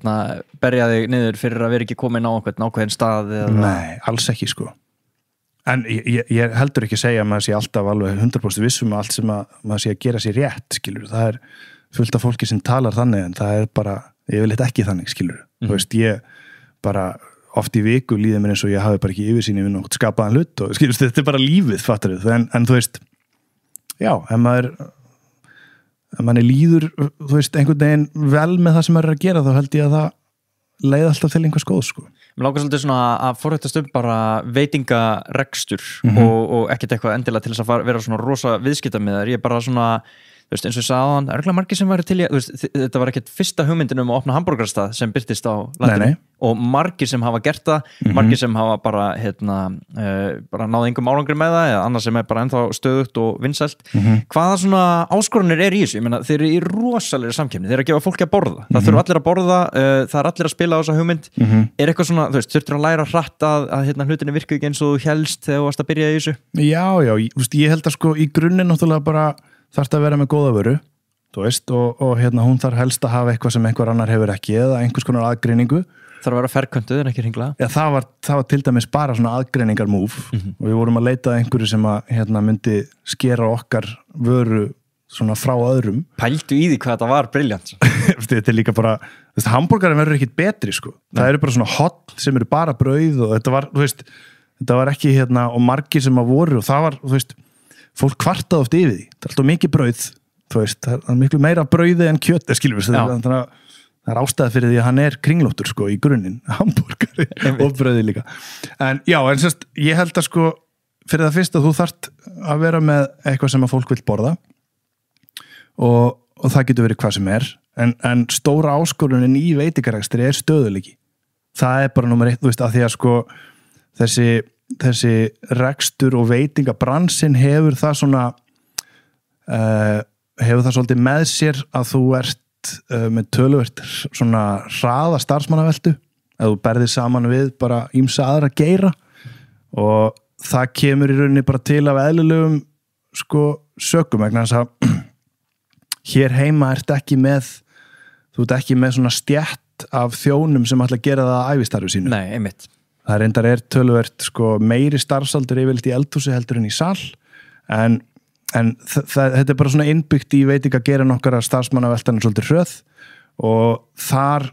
berja þig niður fyrir að vera ekki komin á ákveðin stað eða... Nei, alls ekki, sko. En ég heldur ekki að segja að maður sé alltaf alveg 100% vissum allt sem maður sé að gera sér rétt, skilur. Það er fullt af fólki sem talar þannig en það er bara, ég vil eitthvað ekki þannig, skilur. Þú veist, ég bara oft í viku líður mér eins og ég hafi bara ekki yfirsýn yfir nokkuð skapaðan hlut og skilur, þetta er bara lífið, fattar þið. En þú veist, já, ef maður líður, þú veist, einhvern veginn vel með það sem maður er að gera, þá held ég að það leið alltaf til einhvers góð, sko. Mér langar svolítið svona að forrættast bara veitingarekstur og ekkert eitthvað endilega til þess að vera svona rosa viðskiptamiðar. Ég er bara svona, þú veist, eins og ég sagði áðan, örugglega margir sem væri til þú veist, þetta var ekkert fyrsta hugmyndin að opna hamborgarastað sem birtist á landinu og margir sem hafa gert það, margir sem hafa bara, bara náð engum árangri með það eða annars sem er bara ennþá stöðugt og vinsælt. Hvaða svona áskorunir er í þessu? Ég meina, þeir eru í rosalegri samkeppni, þeir eru að gefa fólki að borða. Það þurfa allir að borða, það er allir að spila á þessa hugmynd. Er eitthvað svona, þú veist, þurftur að læra hratt að hlutinni virka ekki eins og þú helst þegar þú varst að byrja í þessu? Já, ég held að sko í grunninn náttúrulega bara þarfst að vera með góða vöru, þú veist, og hún þarf helst að hafa eitthvað sem einhver annar hefur ekki eða einhvers konar aðgreiningu. Þarf að vera ferköntuð en ekki hringla. Já, það var til dæmis bara svona aðgreiningar múf og við vorum að leita að einhverju sem að myndi skera okkar vöru svona frá öðrum. Pældu í því hvað þetta var brilljant. Þetta er líka bara, þú veist, hamborgarinn verður ekkit betri, sko. Það eru bara svona hot sem eru bara brauð og þetta var, þú veist, þetta var ekki og margir sem að voru og það var, þú veist, fólk kvartaði oft yfir því. Það er alltaf mikið brauð, þú veist, það er miklu meira brauði en kjöt, skilur við. Það það er ástæða fyrir því að hann kringlóttur sko í grunninn, hamborgari og brauði líka. En já, en sérst, ég held að sko fyrir það fyrst að þú þarft að vera með eitthvað sem að fólk vill borða og það getur verið hvað sem en stóra áskorunin í veitingarekstri stöðuleiki. Það bara númer 1, þú veist, að því að sko þessi rekstur og veitingabransin hefur það svona hefur það svolítið með sér að þú ert með töluvert svona hraða starfsmannaveltu að þú berðir saman við bara ýmsa aðra geira og það kemur í rauninni bara til af eðlilegum sko sökum vegna þess að hér heima ert ekki með þú ert ekki með svona stjætt af þjónum sem ætla að gera það að ævistarfi sínu. Nei, einmitt. Það reyndar töluvert sko meiri starfsaldur yfirleitt í eldhúsi heldur en í sal en þetta bara svona innbyggt í veitinga gera nokkara starfsmannaveltan svolítið hröð og þar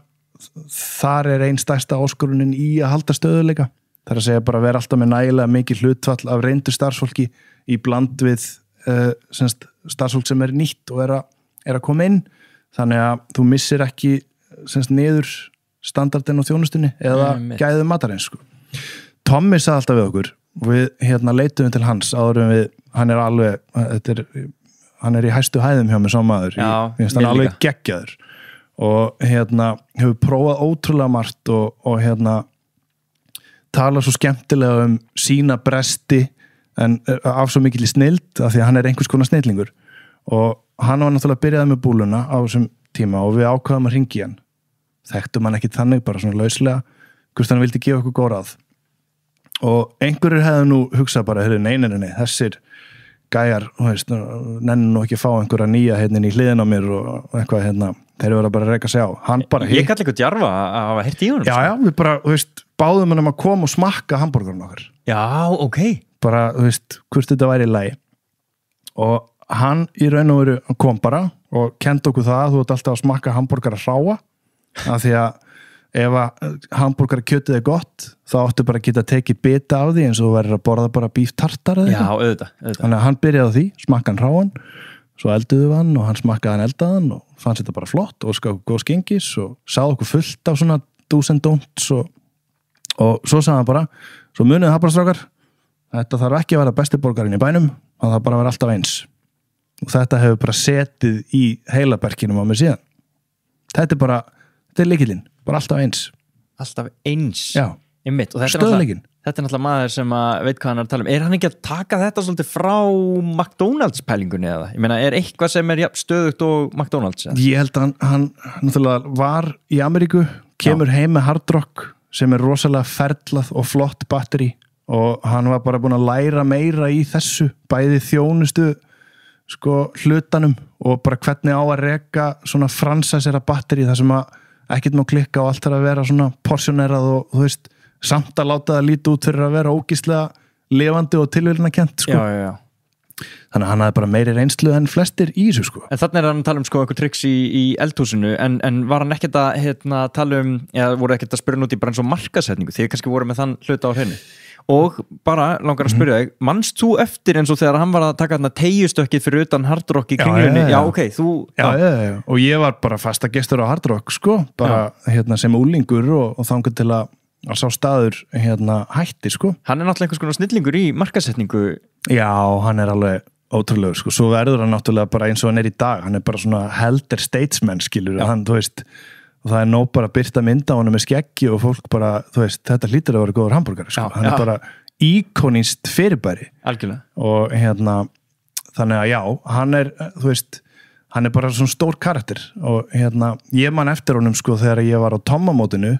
ein stærsta áskorunin í að halda stöðuleika. Það að segja bara vera alltaf með nægilega mikið hlutfall af reyndu starfsfólki í bland við starfsfólk sem nýtt og að koma inn þannig að þú missir ekki niður standardin og þjónustunni eða gæðið matarins sko. Tommi sagði alltaf við okkur og við leituðum til hans áður við, hann alveg hann í hæstu hæðum hjá mig sem maður hann alveg geggjaður og hefur prófað ótrúlega margt og tala svo skemmtilega sína bresti en af svo mikil snild af því að hann einhvers konar snillingur og hann var náttúrulega byrjaði með búluna á þessum tíma og við ákvaðum að hringi hann þekktum hann ekki þannig, bara svona lauslega hvort hann vildi gefa okkur góð ráð og einhverjir hefðu nú hugsað bara, nei, þessir gæjar, nenni nú ekki að fá einhverja nýja í hliðin á mér og eitthvað, þeir eru bara að reka sig á Ég kalli eitthvað djarfa að hafa heyrt í honum Já, við bara, báðum hann að koma og smakka hambúrgarinn okkar Já, ok bara, hvort þetta væri í lagi og hann í raun og veru kom bara og kendi okkur það að þú ert alltaf að smakka hambúrgara hráa af því að ef að hambúrgarkjötið gott þá áttu bara að geta tekið bita af því eins og þú verður að borða bara beef tartar Já, auðvitað Þannig að hann byrjaði á því, smakka hann hráan svo elduðu hann og hann smakkaði hann eldaðan og fannst þetta bara flott og skaf góð skengis og sáðu okkur fullt af svona do's and don'ts og svo sagði hann bara svo munið það bara strákar þetta þarf ekki að vera besti borgarinn í bænum það þarf bara að vera alltaf eins og þetta hefur bara setið í heilaberkinum á mig síðan þetta er lykillinn, bara alltaf eins Já, einmitt og stöðleikinn Þetta náttúrulega maður sem veit hvað hann að tala hann ekki að taka þetta svolítið frá McDonald's pælingunni eða? Ég meina, eitthvað sem stöðugt og McDonald's? Eða? Ég held að hann náttúrulega var í Ameríku, kemur heim með Hard Rock sem rosalega ferlað og flott batteri og hann var bara búin að læra meira í þessu, bæði þjónustu sko hlutanum og bara hvernig á að reka svona fransæsera batteri þar sem að ekkert má klikka og allt að vera svona porsjónerað og þú veist samt að láta það líti út fyrir að vera ógeðslega lifandi og tilviljunarkennt sko. Já. Þannig að hann hafði bara meiri reynslu en flestir í þessu sko. En þannig hann að tala sko eitthvað tricks í eldhúsinu en var hann ekkert að tala eða voru ekkert að spyrja út í bara eins og markasetningu því kannski voru með þann hluta á hreinu og bara langar að spyrja þig manst þú eftir eins og þegar hann var að taka þarna teyjustökkið fyrir utan Hard Rock í kringlunni Já, ok, þú Já, og ég var bara fasta gestur á Hard Rock sko, bara sem úlingur og þangur til að sá staður hætti sko. Hann náttúrulega einhvers konar snillingur í markasetningu Já, hann alveg ótrúlegur sko, svo verður hann náttúrulega bara eins og hann í dag, hann bara svona helder statesman skilur, hann, þú veist og það nóg bara að byrta mynda á hann með skeggi og fólk bara, þú veist, þetta lítur að vera góður hambúrgari sko, hann bara íkonist fyrirbæri Algjörlega. Og þannig að já, hann þú veist, hann bara svona stór karakter og ég man eftir honum sko þegar ég var á Tommamótinu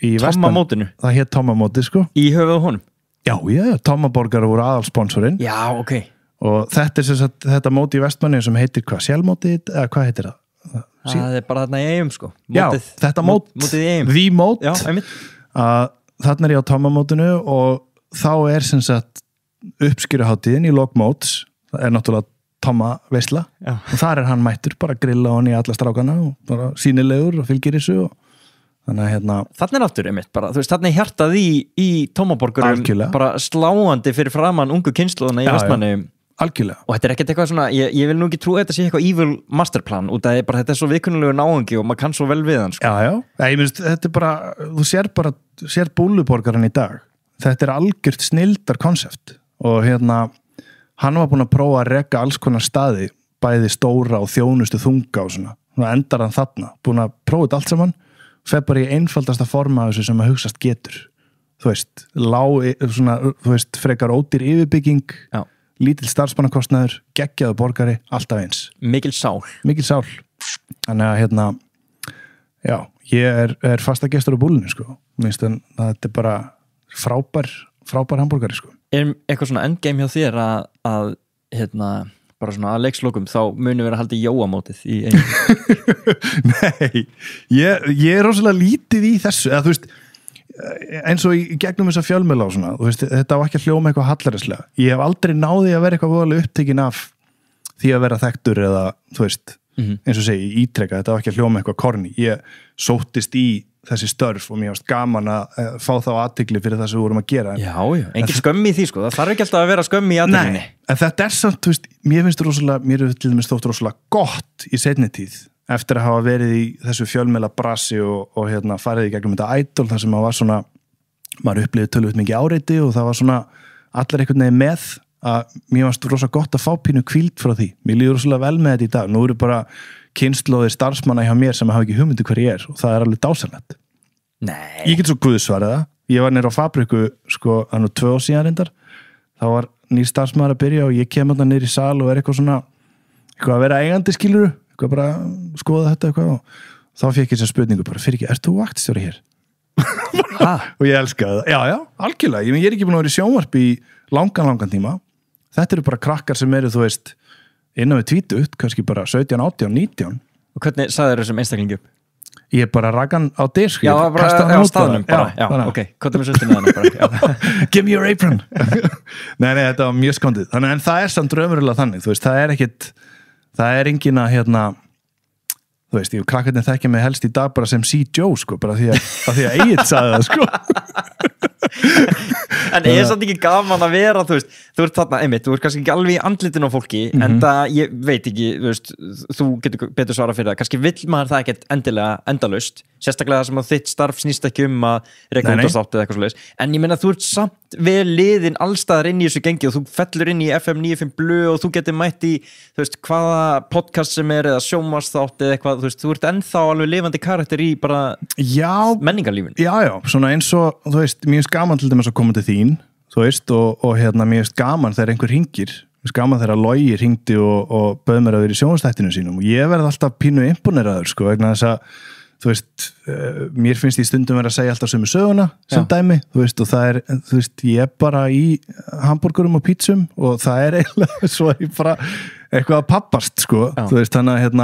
í Tommamótinu? Það hét Tommamóti sko Í höfuð honum? Já, Tommaborgar voru aðalsponsorinn Já, ok og þetta þetta móti í Vestmanni sem heitir hvað, Sjálfmótið, eða hvað heitir það? Það bara þarna í eigum sko mótið, Já, þetta mótið í eigum The mót Já, einmitt Þarna ég á Tommamótinu og þá sem sagt uppskýruháttíðin í lok móts það náttúrulega Tomma veisla og þar hann mættur, bara grilla hann í alla strákana og bara sýnilegur og fylgir þessu og þannig að Þarna aftur einmitt bara, þú veist, þarna hjartað í Tommaborgurum bara sláandi fyrir framann ungu kynslóðuna í Vestmanni algjörlega. Og þetta ekkert eitthvað svona, ég vil nú ekki trúa þetta sé eitthvað evil masterplan, út af þetta svo viðkunnulegur náungi og maður kann svo vel við hann sko. Já, ég minnst, þetta bara þú sér búluborgaran í dag, þetta algjört snildar konsept og hann var búinn að prófa að reka alls konar staði, bæði stóra og þjónustu þunga og svona endar hann þarna, búinn að prófa þetta allt saman, fer bara í einfaldasta forma af þessu sem að hugsast getur, þú veist, frekar ódýr yfirbygging, lítill starfsmannakostnaður, geggjaður borgari, alltaf eins. Mikil sál. Þannig að já, ég er fasta gestur á búlunni, sko. Minnst en þetta bara frábær hamborgari, sko. Eitthvað svona endgame hjá þér að bara svona að leikslokum þá muni vera haldið jóamótið í einu? Nei, ég rosalega lítið í þessu, eða þú veist, eins og í gegnum þessa fjölmiðla og svona, þú veist, þetta var ekki að hljóma eitthvað hallarislega. Ég hef aldrei náði að vera eitthvað voðalega upptekinn af því að vera þekktur eða, þú veist, eins og segi, ítreka, þetta var ekki að hljóma eitthvað korni. Ég sóttist í þessi störf og mér varst gaman að fá þá athygli fyrir það sem við vorum að gera. Já, engin skömmi í því sko, það þarf ekki alltaf að vera skömmi í athyglinni. Nei, en þetta samt, þú veist, mér er til dæmis þótt rosalega gott í seinni tíð eftir að hafa verið í þessu fjölmiðla brasi og farið í gegnum þetta Idol þar sem maður upplifði tölvöld mikið áreiti og það var svona allir einhvern veginn með að mér varst rosalega gott að fá pínu hvíld frá því. Mér líður rosalega vel með þetta í dag. Nú eru bara kynslóðir starfsmanna hjá mér sem hafa ekki hugmyndu hver ég og það alveg dásanlegt. Nei. Ég get svo guðsvarið það. Ég var nýr á fabriku sko, 2 ár síðan reyndar. Það var nýr starfsmaður að byrja og ég kem nýr í sal og eitthvað svona eitthvað að vera eigandi skiluru, eitthvað bara skoða þetta eitthvað og þá fékk ég sem spurningu bara, fyrir ekki, ert þú vaktstjóri hér? Og ég elskaði það. Já, algjörlega. Ég er ekki búin að vera í sjónvarp í langan tíma. Þetta eru bara krakkar sem eru, þú veist, innan við 20, kannski bara 17, 18, 19. Og hvernig sagði þér þessum einstaklingi upp? Ég bara ragan á disk. Já, bara á staðnum bara. Já, ok, hvað með söstunni þannig bara? Give me your apron. Nei, þetta var mjög skondið. Þannig, en það samt raunverulega þannig, þú veist, það er engin að þú veist, krakkarnir þekkja mig helst í dag bara sem C-Joe, sko, bara því að Egill sagði það, sko. En samt ekki gaman að vera, þú veist, þú ert þarna einmitt, þú ert kannski ekki alveg í andlitinu á fólki, en það, ég veit ekki, þú veist, þú getur betur svara fyrir það, kannski vill maður það ekkert endilega endalaust, sérstaklega það sem að þitt starf snýst ekki að reka útvarpsþátt eða eitthvað svoleiðis, en ég meina þú ert samt vel liðin allstaðar inn í þessu gengi og þú fellur inn í FM 95 Blö og þú getur mætt í, þú veist, hvaða podcast sem eða sjónvarpsþátt eða eitthvað, þú veist, þú ert ennþá alveg lifandi karakter í bara menningarlífinu. Já, svona eins og, þú veist, mér finnst gaman til dæmis að koma til þín, þú veist, og mér finnst gaman þegar einhver hringir, mér finnst gaman þegar Logi hringdi og bauð mér að vera í sjónvarpsþættinu sínum og ég verð alltaf pínu imponeraður, sko, vegna þess að þú veist, mér finnst í stundum verið að segja alltaf sömu söguna sem dæmi, þú veist, og það er, þú veist, ég er bara í hamborgurum og pítsum og það er eiginlega svo ég bara eitthvað að pappast, sko, þú veist, þannig að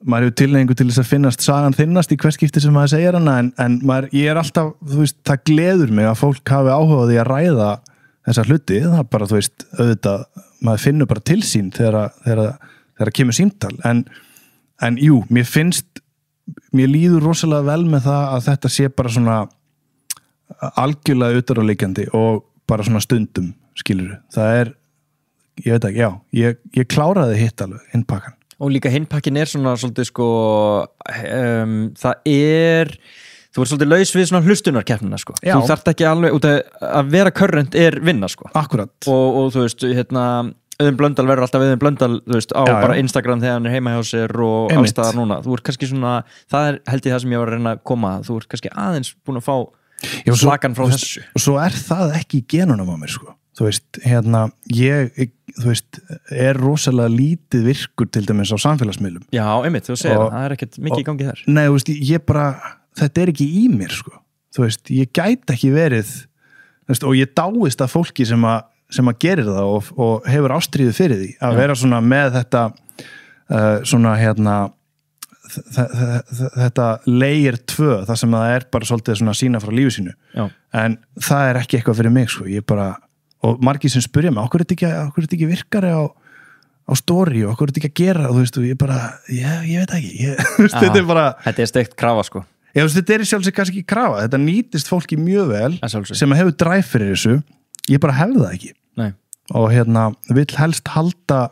maður hefur tilneyingu til þess að finnast sagan þinnast í hvers skipti sem maður segir hana, en ég er alltaf, þú veist, það gleður mig að fólk hafi áhuga á því að ræða þessa hluti, það er bara, þú veist, auðvitað, maður finnur bara til sín þegar kemur símtal, en jú, mér líður rosalega vel með það að þetta sé bara svona algjörlega utaráliggjandi og bara svona stundum, skilur það er, ég veit ekki, já ég kláraði hitt alveg, innpakkan og líka hinpakkin svona svolítið sko það þú ert svolítið laus við svona hlustunarkeppnina sko, já. Þú þarft ekki alveg út að vera current vinna sko akkurat og þú veist, Auðun Blöndal verður alltaf Auðun Blöndal, þú veist, á bara Instagram þegar hann er heima hjá sér og allstaðar núna. Þú ert kannski svona, það held ég það sem ég var að reyna að koma að, þú ert kannski aðeins búin að fá slakan frá þessu. Og svo er það ekki í genunum á mér, sko. Þú veist, ég, þú veist, er rosalega lítið virkur til dæmis á samfélagsmiðlum. Já, einmitt, þú segir það er ekkert mikið í gangi þar. Nei, þú veist, ég bara, þetta er ekki í mér, sko. Þú veist, ég gæti ekki verið, þú veist, og ég dáist að fólki sem að gerir það og hefur ástríðu fyrir því að vera svona með þetta svona þetta layer 2 það sem það er bara svolítið svona sína frá lífi sínu en það er ekki eitthvað fyrir mig sko. Ég bara, og margir sem spyrja mig okkur er þetta ekki virkari á story og okkur er þetta ekki að gera og þú veist, og ég bara, ég veit ekki þetta er bara þetta er steikt krafa sko. Já, þetta er sjálfsög kannski ekki krafa, þetta nýtist fólki mjög vel sem hefur drive fyrir þessu, ég bara hefði það ekki. Nei. og vill helst halda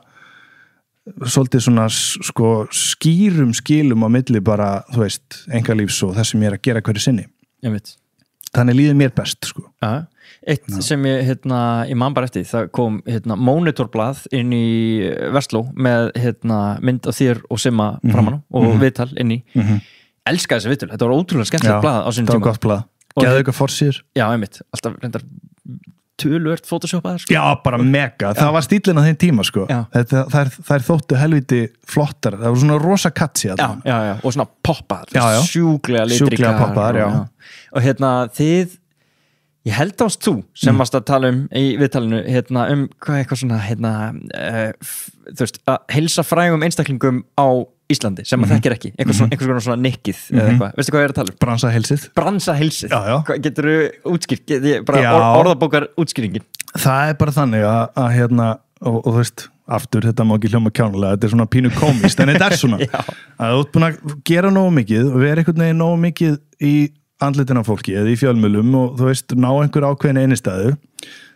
svolítið svona sko skýrum skilum á milli bara, þú veist, einkalífs og það sem ég að gera hverju sinni. Þannig líður mér best, sko. Ja. Eitt sem ég man bara eftir, það kom monitorblað inn í Vestló með mynd af þér og Simma framan á og viðtal inn í. Elskaði þessi viðtal, þetta var ótrúlega skemmtilegt blað á sínum tíma. Já, það var gott blað. Gæðu ykkur forsýður. Já, einmitt, alltaf reyndar töluvert photoshopaðar, sko. Já, bara mega, það var stílinn á þeim tíma, sko. Þær þóttu helviti flottar, það var svona rosa katsi já, og svona poppaðar, sjúklega litrika poppaðar, já. Og þið ég held ást þú sem varst að tala í viðtalinu hvað eitthvað svona þú veist, að heilsa frægum einstaklingum á Íslandi sem að þekkir ekki, einhvers svona nikkið eða eitthvað, veistu hvað ég að tala um? Bransaheilsið, getur þú útskýrt, bara orðabókar útskýringin? Það bara þannig að og þú veist, aftur þetta má ekki hljóma kjánulega, þetta svona pínu komist en þetta svona, að þú ert búin að gera nógu mikið og vera einhvern veginn nógu mikið í andlitin á fólki eða í fjölmjölum og þú veist, ná einhver ákveðin einistæðu,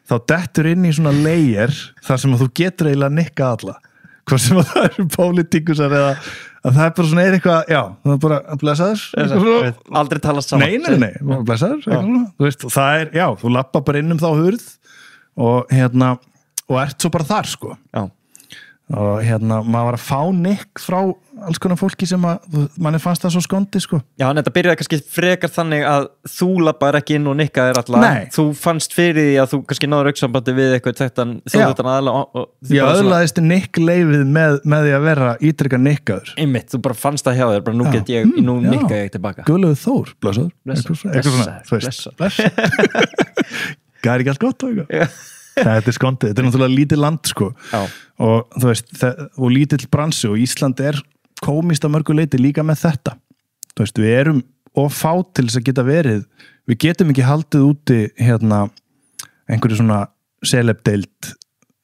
þá dettur inn í svona layer þar sem að þú getur eiginlega nikka alla, hvað sem að það eru pólitíkusar eða að það bara svona eitthvað, já, það er bara blessaður, aldrei talast saman nei, blessaður, þú veist, og það já, þú lappa bara inn þá hurð og og ert svo bara þar, sko já. Og maður var að fá nikk frá alls konar fólki sem að manni fannst það svo skondi, sko. Já, en þetta byrjaði kannski frekar þannig að þú labbaðir ekki inn og nikkaðir alla. Nei. Þú fannst fyrir því að þú kannski náður auksambandi við eitthvað þjóðutan aðla Já, öðlaðist nikkleifið með því að vera ítrekka nikkaður. Einmitt, þú bara fannst það hjá þér, bara nú nikka ég tilbaka. Guðlaugur Þór, blessaður. Það er ekki allt gott, þetta er skondið, þetta er náttúrulega lítið land, sko. Og þú veist, og lítill bransi og Ísland er komist að mörgu leiti líka með þetta. Þú veist, við erum of fá til þess að geta verið, við getum ekki haldið úti einhverju svona celebdeild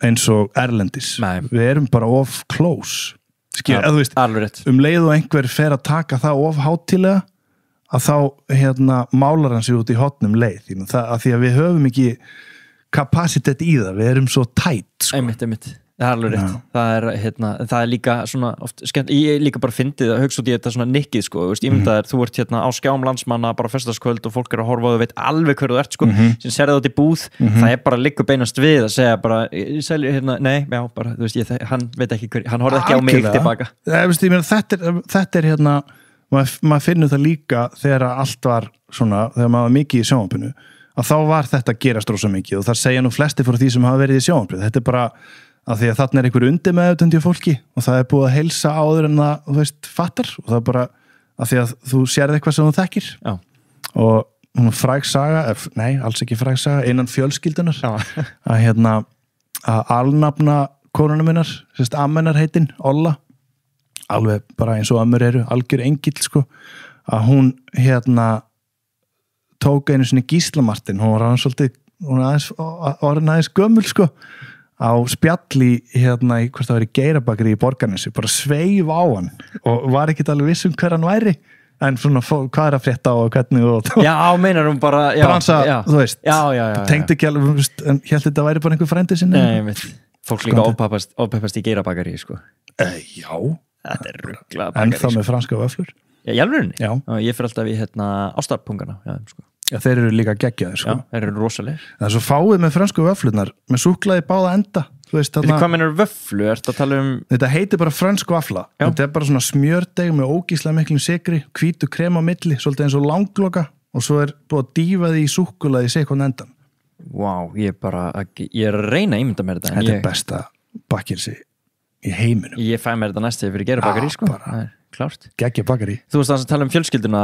eins og erlendis. Nei. Við erum bara of close. Þú veist, leið og einhver fer að taka það of hátílega að þá málar hann sig út í hotnum leið, að því að við höfum ekki kapasitet í það, við erum svo tætt, sko. Einmitt, það er alveg rétt. Það er líka svona oft skemmt, ég líka bara fyndið að hugsa út í þetta svona nikkið, sko, ég myndi að þú ert á skjám landsmanna bara föstudagskvöld og fólk er að horfa og þú veit alveg hver þú ert, sko, sem serði út í búð, það er bara liggur beinast við að segja bara, nei, já, bara, þú veist, hann veit ekki hver, hann horfði ekki á mig tilbaka. Þetta er maður finnur það líka þegar allt var svona, þegar maður var mikið í sjónvarpinu, að þá var þetta að gerast rosa mikið og það segja nú flesti fyrir því sem hafa verið í sjónvarpið. Þetta er bara að því að þarna er einhver undir meðutundi á fólki og það er búið að heilsa áður en það, þú veist, fattar og það er bara að því að þú sérð eitthvað sem þú þekkir. Já. Og hún fræg saga, nei, alls ekki fræg saga, innan fjölskyldunar að alnafna konunum minnar, ammenar heitin, Olla, alveg bara eins og ammur eru, algjör engill, sko, að hún tók einu sinni Gísla Martin, hún var aðeins gömul, sko, á spjalli í hvort það var í Geirabakari í Borgarnesi, bara sveif á hann og var ekkert alveg viss hver hann væri, en svona hvað er að frétta og hvernig og Já, meinar hún bara bransa, þú veist, tengdi ekki alveg, en hélt þetta væri bara einhver frændi sinni. Nei, fólk líka ofpeppast í Geirabakari, sko. Já, þetta er ruglað bakari. En þá með franska vöflur. Já, í alvörunni? Já. Ég fyrir alltaf í ástarpungana, sko. Já, þeir eru líka geggjaðir, sko. Já, þeir eru rosalegir. Það er svo fáið með fransku vöflurnar, með súkkulaði báða enda. Þú veist, hvað meinar vöflu? Ertu að tala um... Þetta heitir bara fransku vafla. Já. Þetta er bara svona smjördeg með ógíslega miklum sykri, hvítu krem á milli, svolítið eins og langloka og svo er búið að dýfa því í súkkulaði í sekund endan. Vá, ég er að reyna að ímynda mér þetta. Þetta er besta bakkirsi í heiminum. Ég fæ mér þetta næstu fyrir Geirabakari, sko. Klárt. Geggja bakari. Þú veist að tala um fjölskylduna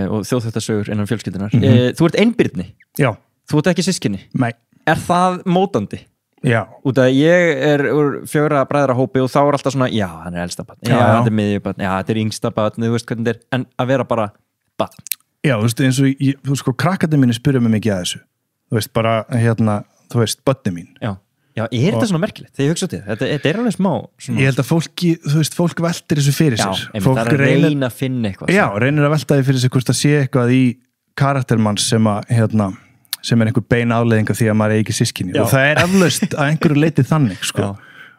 og þjóðþjóttasögur innan fjölskyldunar. Þú ert einbirni. Já. Þú ert ekki systkini. Nei. Er það mótandi? Já. Út að ég er úr 4 bræðrahópi og þá er alltaf svona, já, hann er elsta barn, já, þetta er miðjubarn, já, þetta er yngsta barn, þú veist hvernig þetta er, en að vera bara barn. Já, þú veist, eins og þú veist, krakkandi mínu spyrja mig mikið að þessu. Þú veist, bara, þú veist, börni mín. Já, þetta svona merkilegt, þegar ég hugsa út í þetta er alveg smá svona... Ég held að fólk veltir þessu fyrir sér. Já, það er að reyna að finna eitthvað. Já, reynir að velta því fyrir sér hvort það sé eitthvað í karaktermanns sem einhver bein afleiðing af því að maður ekki systkini og það eflaust að einhverju leiti þannig sko.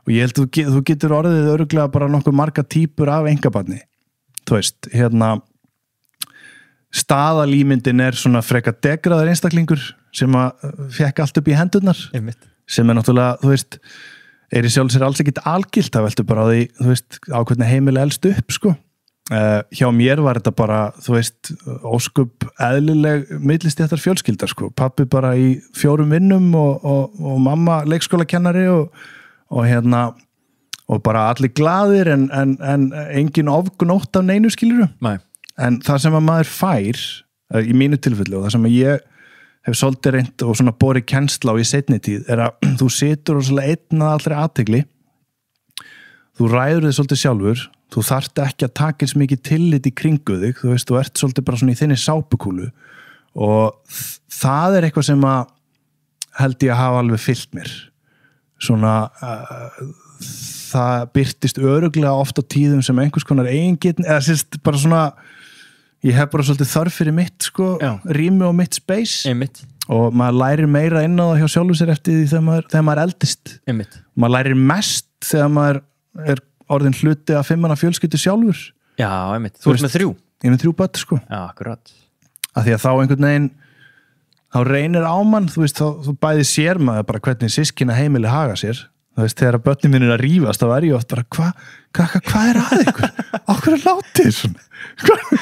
Og ég held að þú getur orðið örugglega bara nokkuð marga típur af engabarni þú veist, staðalímyndin svona frekar degraður einstaklingur sem að fekk allt upp í hendurnar sem náttúrulega, þú veist í sjálf sér alls ekkit algilt það veldur bara á því, þú veist, á hvernig heimili elst upp sko. Hjá mér var þetta bara, þú veist, óskup eðlileg millistéttar fjölskylda sko. Pabbi bara í 4 vinnum og mamma leikskólakennari og bara allir glaðir en engin ofgnótt af neinu skiluru. Nei. En það sem að maður fær í mínu tilfellu og það sem að ég hef svolítið reynt og svona borið kennsla á í seinni tíð að þú situr og svolítið einn að allri athygli þú ræður þig svolítið sjálfur þú þarft ekki að taka eins mikið tillit í kringu þig, þú veist, þú ert svolítið bara svona í þinni sápukúlu og það eitthvað sem að held ég að hafa alveg fyllt mér svona það birtist örugglega oft á tíðum sem einhvers konar eigingirni, eða sérst bara svona ég hef bara svolítið þörf fyrir mitt sko, rými og mitt space Einmitt. Og maður lærir meira inn á það hjá sjálfu sér eftir því þegar maður eldist Einmitt. Maður lærir mest þegar maður er orðin hluti af 5 manna fjölskyldu sjálfur Já, einmitt, þú ert með 3 Ég er með 3 börn sko Já, akkurat Af því að þá einhvern veginn þá reynir á mann, þú veist, þá bæði sér maður bara hvernig systkina heimili haga sér þú veist, þegar börnin minn að rífast þá ég oft bara, hvað að ykkur? Okkur látið svona?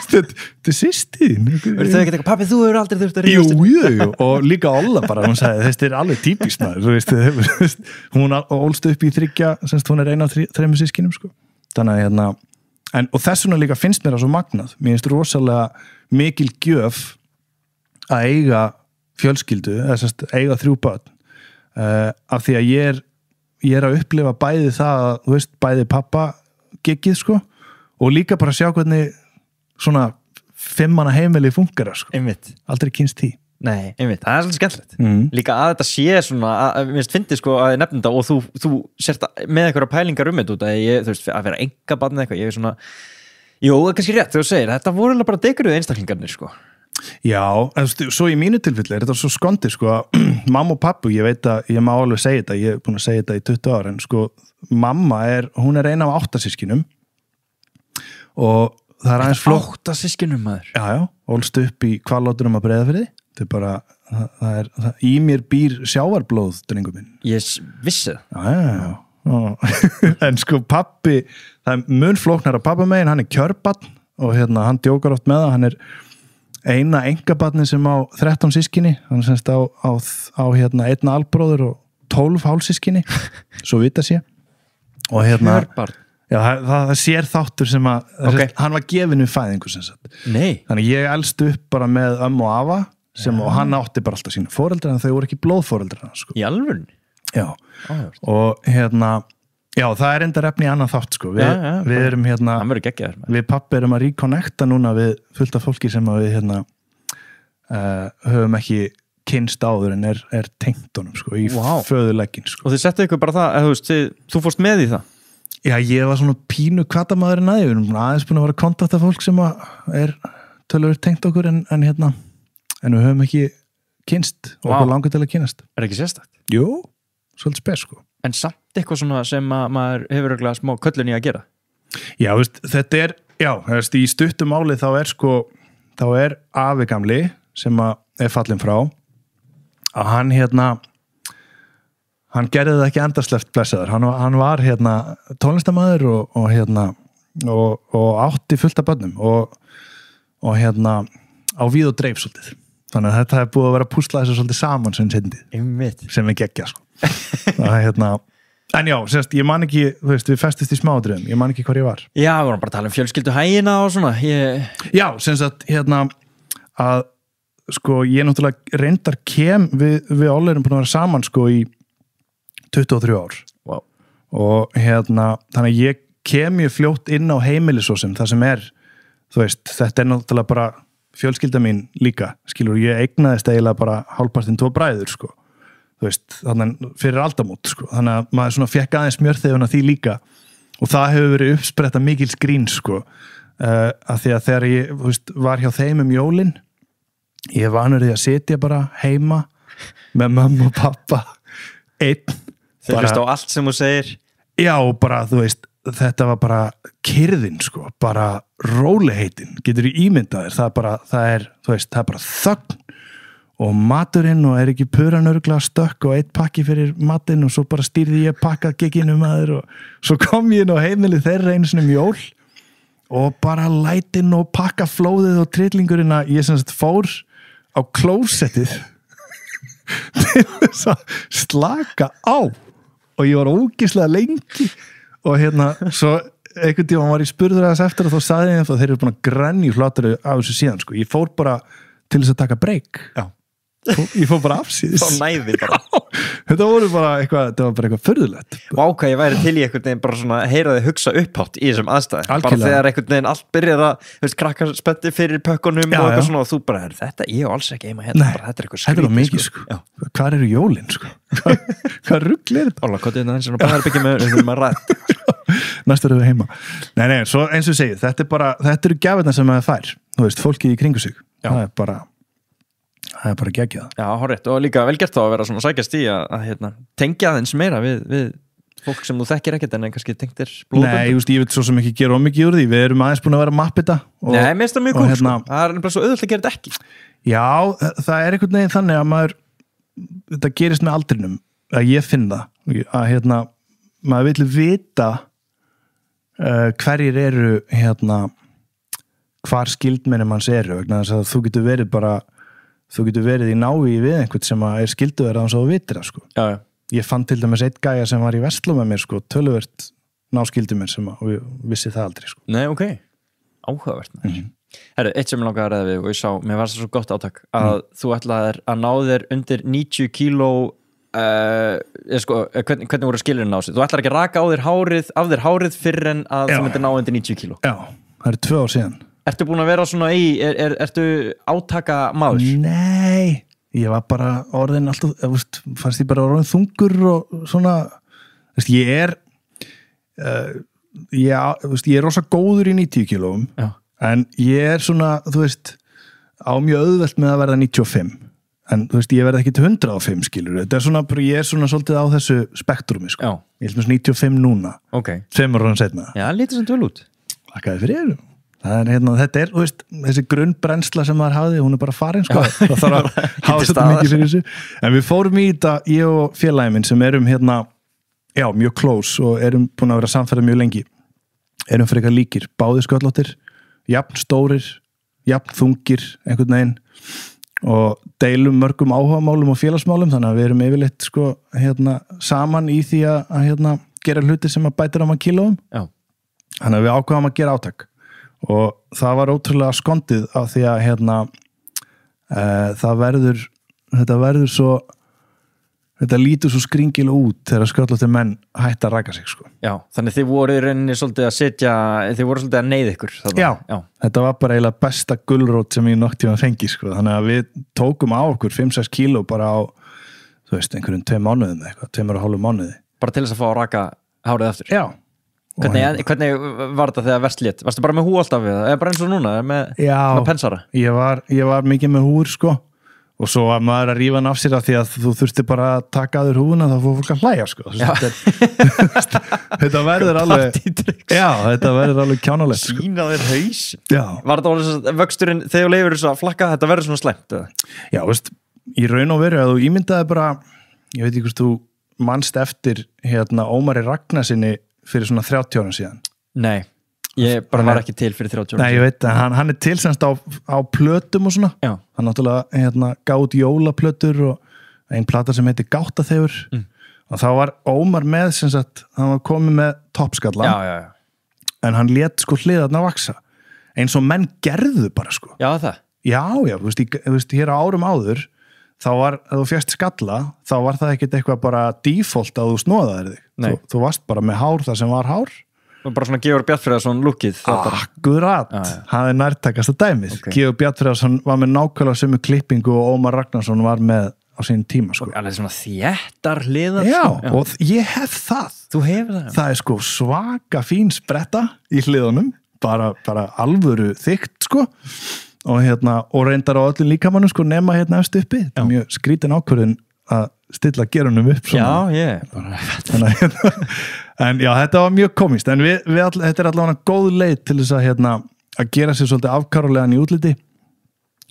Þetta systín Verður þau ekkert eitthvað, pappi, þú hefur aldrei þurft að rífast Jú, og líka Olla bara, hún sagði, þetta alveg típist maður, þú veist, hún ólst upp í 3, semst hún ein af 3 systkinum, sko. Þannig að og þess vegna líka finnst mér það svo magnað, mér finnst rosalega mikil gjöf að eiga fjölskyldu, eða semst eiga 3 börn, af því að ég er að upplifa bæði það, þú veist, bæði pappa giggið, sko, og líka bara sjá hvernig svona 5 manna heimili funkar, sko. Einmitt. Aldrei kynst því. Nei, einmitt, það svolítið skemmtilegt. Líka að þetta sé svona, mér finnst sko að ég nefnum þetta og þú sért með einhverja pælingar þetta, þú veist, að vera engabarn eða eitthvað, ég svona, jú, kannski rétt, þú segir, þetta voru bara deguruð einstaklingarnir, sko. Já, svo í mínu tilfelli þetta svo skondið, sko, mamma og pappu, ég veit að ég má alveg segja þetta, ég er búin að segja þetta í 20 ára, en sko, mamma hún er ein af 8 systkinum og það er aðeins 8 systkinum, maður? Já, ólst upp í Hvalláturum að Breiðafirði, þetta er bara, það í mér býr sjávarblóð, drengur minn. Ég vissi það. Já. En sko, pappi, það er mun flóknar að pappa megin, hann er kjörbarn og hann djókar oft með það, hann er eina engabarni sem á 13 systkini, hann semst á 1 albróður og 12 hálfsystkini, svo vita sé. Og Kjörbarn? Já, það sér þáttur sem að, hann var gefinn við fæðingu sem sagt. Nei. Þannig ég elst upp bara með og afa, og hann átti bara alltaf sína foreldrar, en þau voru ekki blóðforeldrar hans, sko. Í alvörunni? Já. Og já, það er enda efni í annan þátt, sko. Við erum hann verður geggjaður. Við pappi erum að reconnecta núna við fullt af fólki sem að við höfum ekki kynst áður en er tengt honum, sko, í föðuleggin, sko. Og þið settu ykkur bara það, þú fórst með í það? Já, ég var svona pínu kvatamaðurinn að ég, við erum aðeins búin að vera að kontakta fólk sem er tölur tengt okkur en við höfum ekki kynst og okkur langar til að kynast. Er ekki sérstakt? Jú, svolítið spes, sko. En samt eitthvað svona sem maður hefur örugglega smá köllun í að gera? Já, veist, þetta er, í stuttum máli þá er afi gamli sem er fallinn frá að hann gerði það ekki endasleft blessaður, hann var tónlistarmaður og átti fullt af börnum og á víð og dreif svolítið, þannig að þetta er búið að vera að púsla þessu svolítið saman sem er geggja, sko. En já, sérst, ég man ekki, þú veist, við festist í smáadröðum, ég man ekki hvar ég var. Já, við vorum bara að tala um fjölskylduhægina og svona. Já, sem sagt, að sko, ég náttúrulega reyndar við Olli erum búin að vera saman, sko, í 23 ár. Wow. Og þannig að ég kem mjög fljótt inn á heimilisósum, það sem er, þú veist, þetta er náttúrulega bara fjölskylda mín líka, skilur, ég eignaðist eiginlega bara hálfpartinn 2 bræður, sko. Þú veist, þannig fyrir aldamót, sko. Þannig að maður svona fekk aðeins smjörþefuna því líka og það hefur verið uppspretta mikil skrín, sko. Af því að þegar ég, þú veist, var hjá þeim jólin, ég vanur því að sitja bara heima með mamma og pappa einn Þeir hlusta á allt sem þú segir já, og bara, þú veist, þetta var bara kyrðin, sko, bara róliheitin, getur þú ímyndað þér það er bara þögn og maturinn og er ekki puran örgla stökk og eitt pakki fyrir matinn og svo bara stýrði ég pakkað gigginu maður og svo kom ég inn á heimili þeirra einu sinni jól og bara lætin og pakka flóðið og trillingurinn að ég sem sagt fór á klósettið til þess að slaka á og ég var ógeðslega lengi og svo einhvern tíma var ég spurður þess eftir og þá sagði ég að þeir eru búin að grenja hlátur af þessu síðan, sko, ég fór bara til þess að taka break ég fór bara afsíðis þá næði bara þetta var bara eitthvað furðulegt og ákvað ég væri til í einhvern veginn bara svona heyraði hugsa upphátt í þessum aðstæði bara þegar einhvern veginn allt byrjar að krakkar spetti fyrir pökkunum og eitthvað svona og þú bara, þetta ég og alls ekki heima hérna, bara, þetta er eitthvað skrítið mikið, sko. Hvar eru jólin, sko? Hvað rugl er þetta? Óla, hvað er þetta bara er byggja með rætt næst erum við heima nei, svo eins og segið, þetta eru gjafirnar sem maður fær, þú veist, fólkið í kringu sig það er bara geggjað. Já, horrið, og líka velgert þá að vera svona sækjast í að tengja aðeins meira við fólk sem þú þekkir ekkert en kannski tengtir blóðböndum. Nei, ég veit svo sem ekki gera mikið úr því, við erum aðeins búin að vera að mappa þetta. Nei, mér finnst það mjög cool, sko. Það er nefnilega svo auðvitað að gera þetta ekki. Já, það er einhvern veginn þannig að þetta gerist með aldrinum, að ég finn það, að maður vill vita hverjir eru hvar skildmenni manns eru, vegna þess að þú getur verið í návíi við einhvern sem er skilduður að þú vitir það, sko. Já. Ég fann til dæmis eitt gæja sem var í Vestló með mér, sko, töluvert náskildu mér og ég vissi það aldrei, sko. Nei, ok. Áhugavert með Herru, eitt sem ég langaði að ræða við og ég sá, mér var það svo gott átak að þú ætlaðir að ná þér undir 90 kíló hvernig voru skilurinn á sig? Þú ætlar ekki að raka af þér hárið fyrir en að þú myndir ná undir 90 kíló? Já, það er 2 ár síðan. Ertu búin að vera svona ertu átaka maður? Nei, ég var bara orðin alltaf, fannst ég bara orðin þungur og svona, ég er rosa góður í 90 kílóum, en ég er svona, þú veist, á mjög auðvelt með að verða 95, en þú veist, ég verða ekki til 105, skilur, þetta er svona, ég er svona svolítið á þessu spektrumi, sko. Ég er svona 95 núna, 5 ára setna. Já, lítið sem döl út. Þakkaði fyrir þér. Það er þetta er, þú veist, þessi grunnbrennsla sem maður hafði, hún er bara farin, sko. Það þarf að hafa þetta mikið fyrir þessu. En við fórum í þetta, ég og félagi minn sem erum mjög close og erum búin að vera samferða mjög lengi. Erum frekar líkir, báðir sköllóttir, jafn stórir, jafn þungir, einhvern veginn og deilum mörgum áhugamálum og félagsmálum, þannig að við erum yfirleitt, sko, saman í því að gera hluti sem að bætir á maður kílóum. Já. Þannig að við ákváðum að gera átak. Og það var ótrúlega skondið af því að þetta lítur svo skringilega út þegar sköllóttir menn hætta að ræka sig, sko. Já, þannig þið voru í rauninni svolítið þið voru svolítið að neyða ykkur. Já, þetta var bara eiginlega besta gulrót sem ég nokk tíma fengi, sko. Þannig að við tókum á okkur 5-6 kíló bara á, þú veist, einhverjum 2 mánuðum eitthvað, 2,5 mánuði. Bara til þess að fá að raka hárið aftur? Já. Hvernig var þetta þegar verst lét? Varstu bara með hú alltaf við það? Eða bara eins og núna? Með pensara? Ég var mikið með húr, sko. Og svo var maður að rífa hann af sér af því að þú þurfti bara að taka aður húuna þá fór fólk að hlæja, sko. Þetta verður alveg þetta verður alveg kjánalegt, sko. Sýna þér haus? Já. Var þetta alveg vöxturinn þegar þú leifur þess að flakka þetta verður svona slæmt? Já, veist, í raun og veru að þú ímyndaði bara, ég veit ekki hvort þú manst eftir Ómari Ragnarsinni fyrir svona 30 árum síðan. Nei, ég bara var ekki til fyrir 30 árum síðan. Nei, ég veit, hann er til semst á plötum og svona. Já. Hann náttúrulega gaf út jólaplötur og ein plata sem heitir Gáttaþefur. Og þá var Ómar með, semst hann var komið með toppskalla. Já. En hann lét sko hliðarnar vaksa. Eins og menn gerðu bara, sko. Já, það? Já, þú veist, hér á árum áður þá var, ef þú fjast skalla þá var það ekkert eitthvað bara default að þú snóðaðir þig, þú varst bara með hár það sem var hár og bara svona Georg Bjartfreðarsson lukkið akkurat, það er nærtækasta dæmið Georg Bjartfreðarsson var með nákvæmlega sömu klippingu og Ómar Ragnarsson var með á sín tíma, sko. Alveg svona þéttar hliðar, já, sko. Og ég hef það þú hefur það? Það er sko svaka fín spretta í hliðunum bara alvöru þykkt, sko og reyndar á öllum líkamannum sko nema efst uppi, þetta er mjög skrítin ákvörðun að stilla gerunum upp svona. En já, þetta var mjög komist en þetta er allavega góð leið til þess að gera sér svolítið afkárulegan í útliti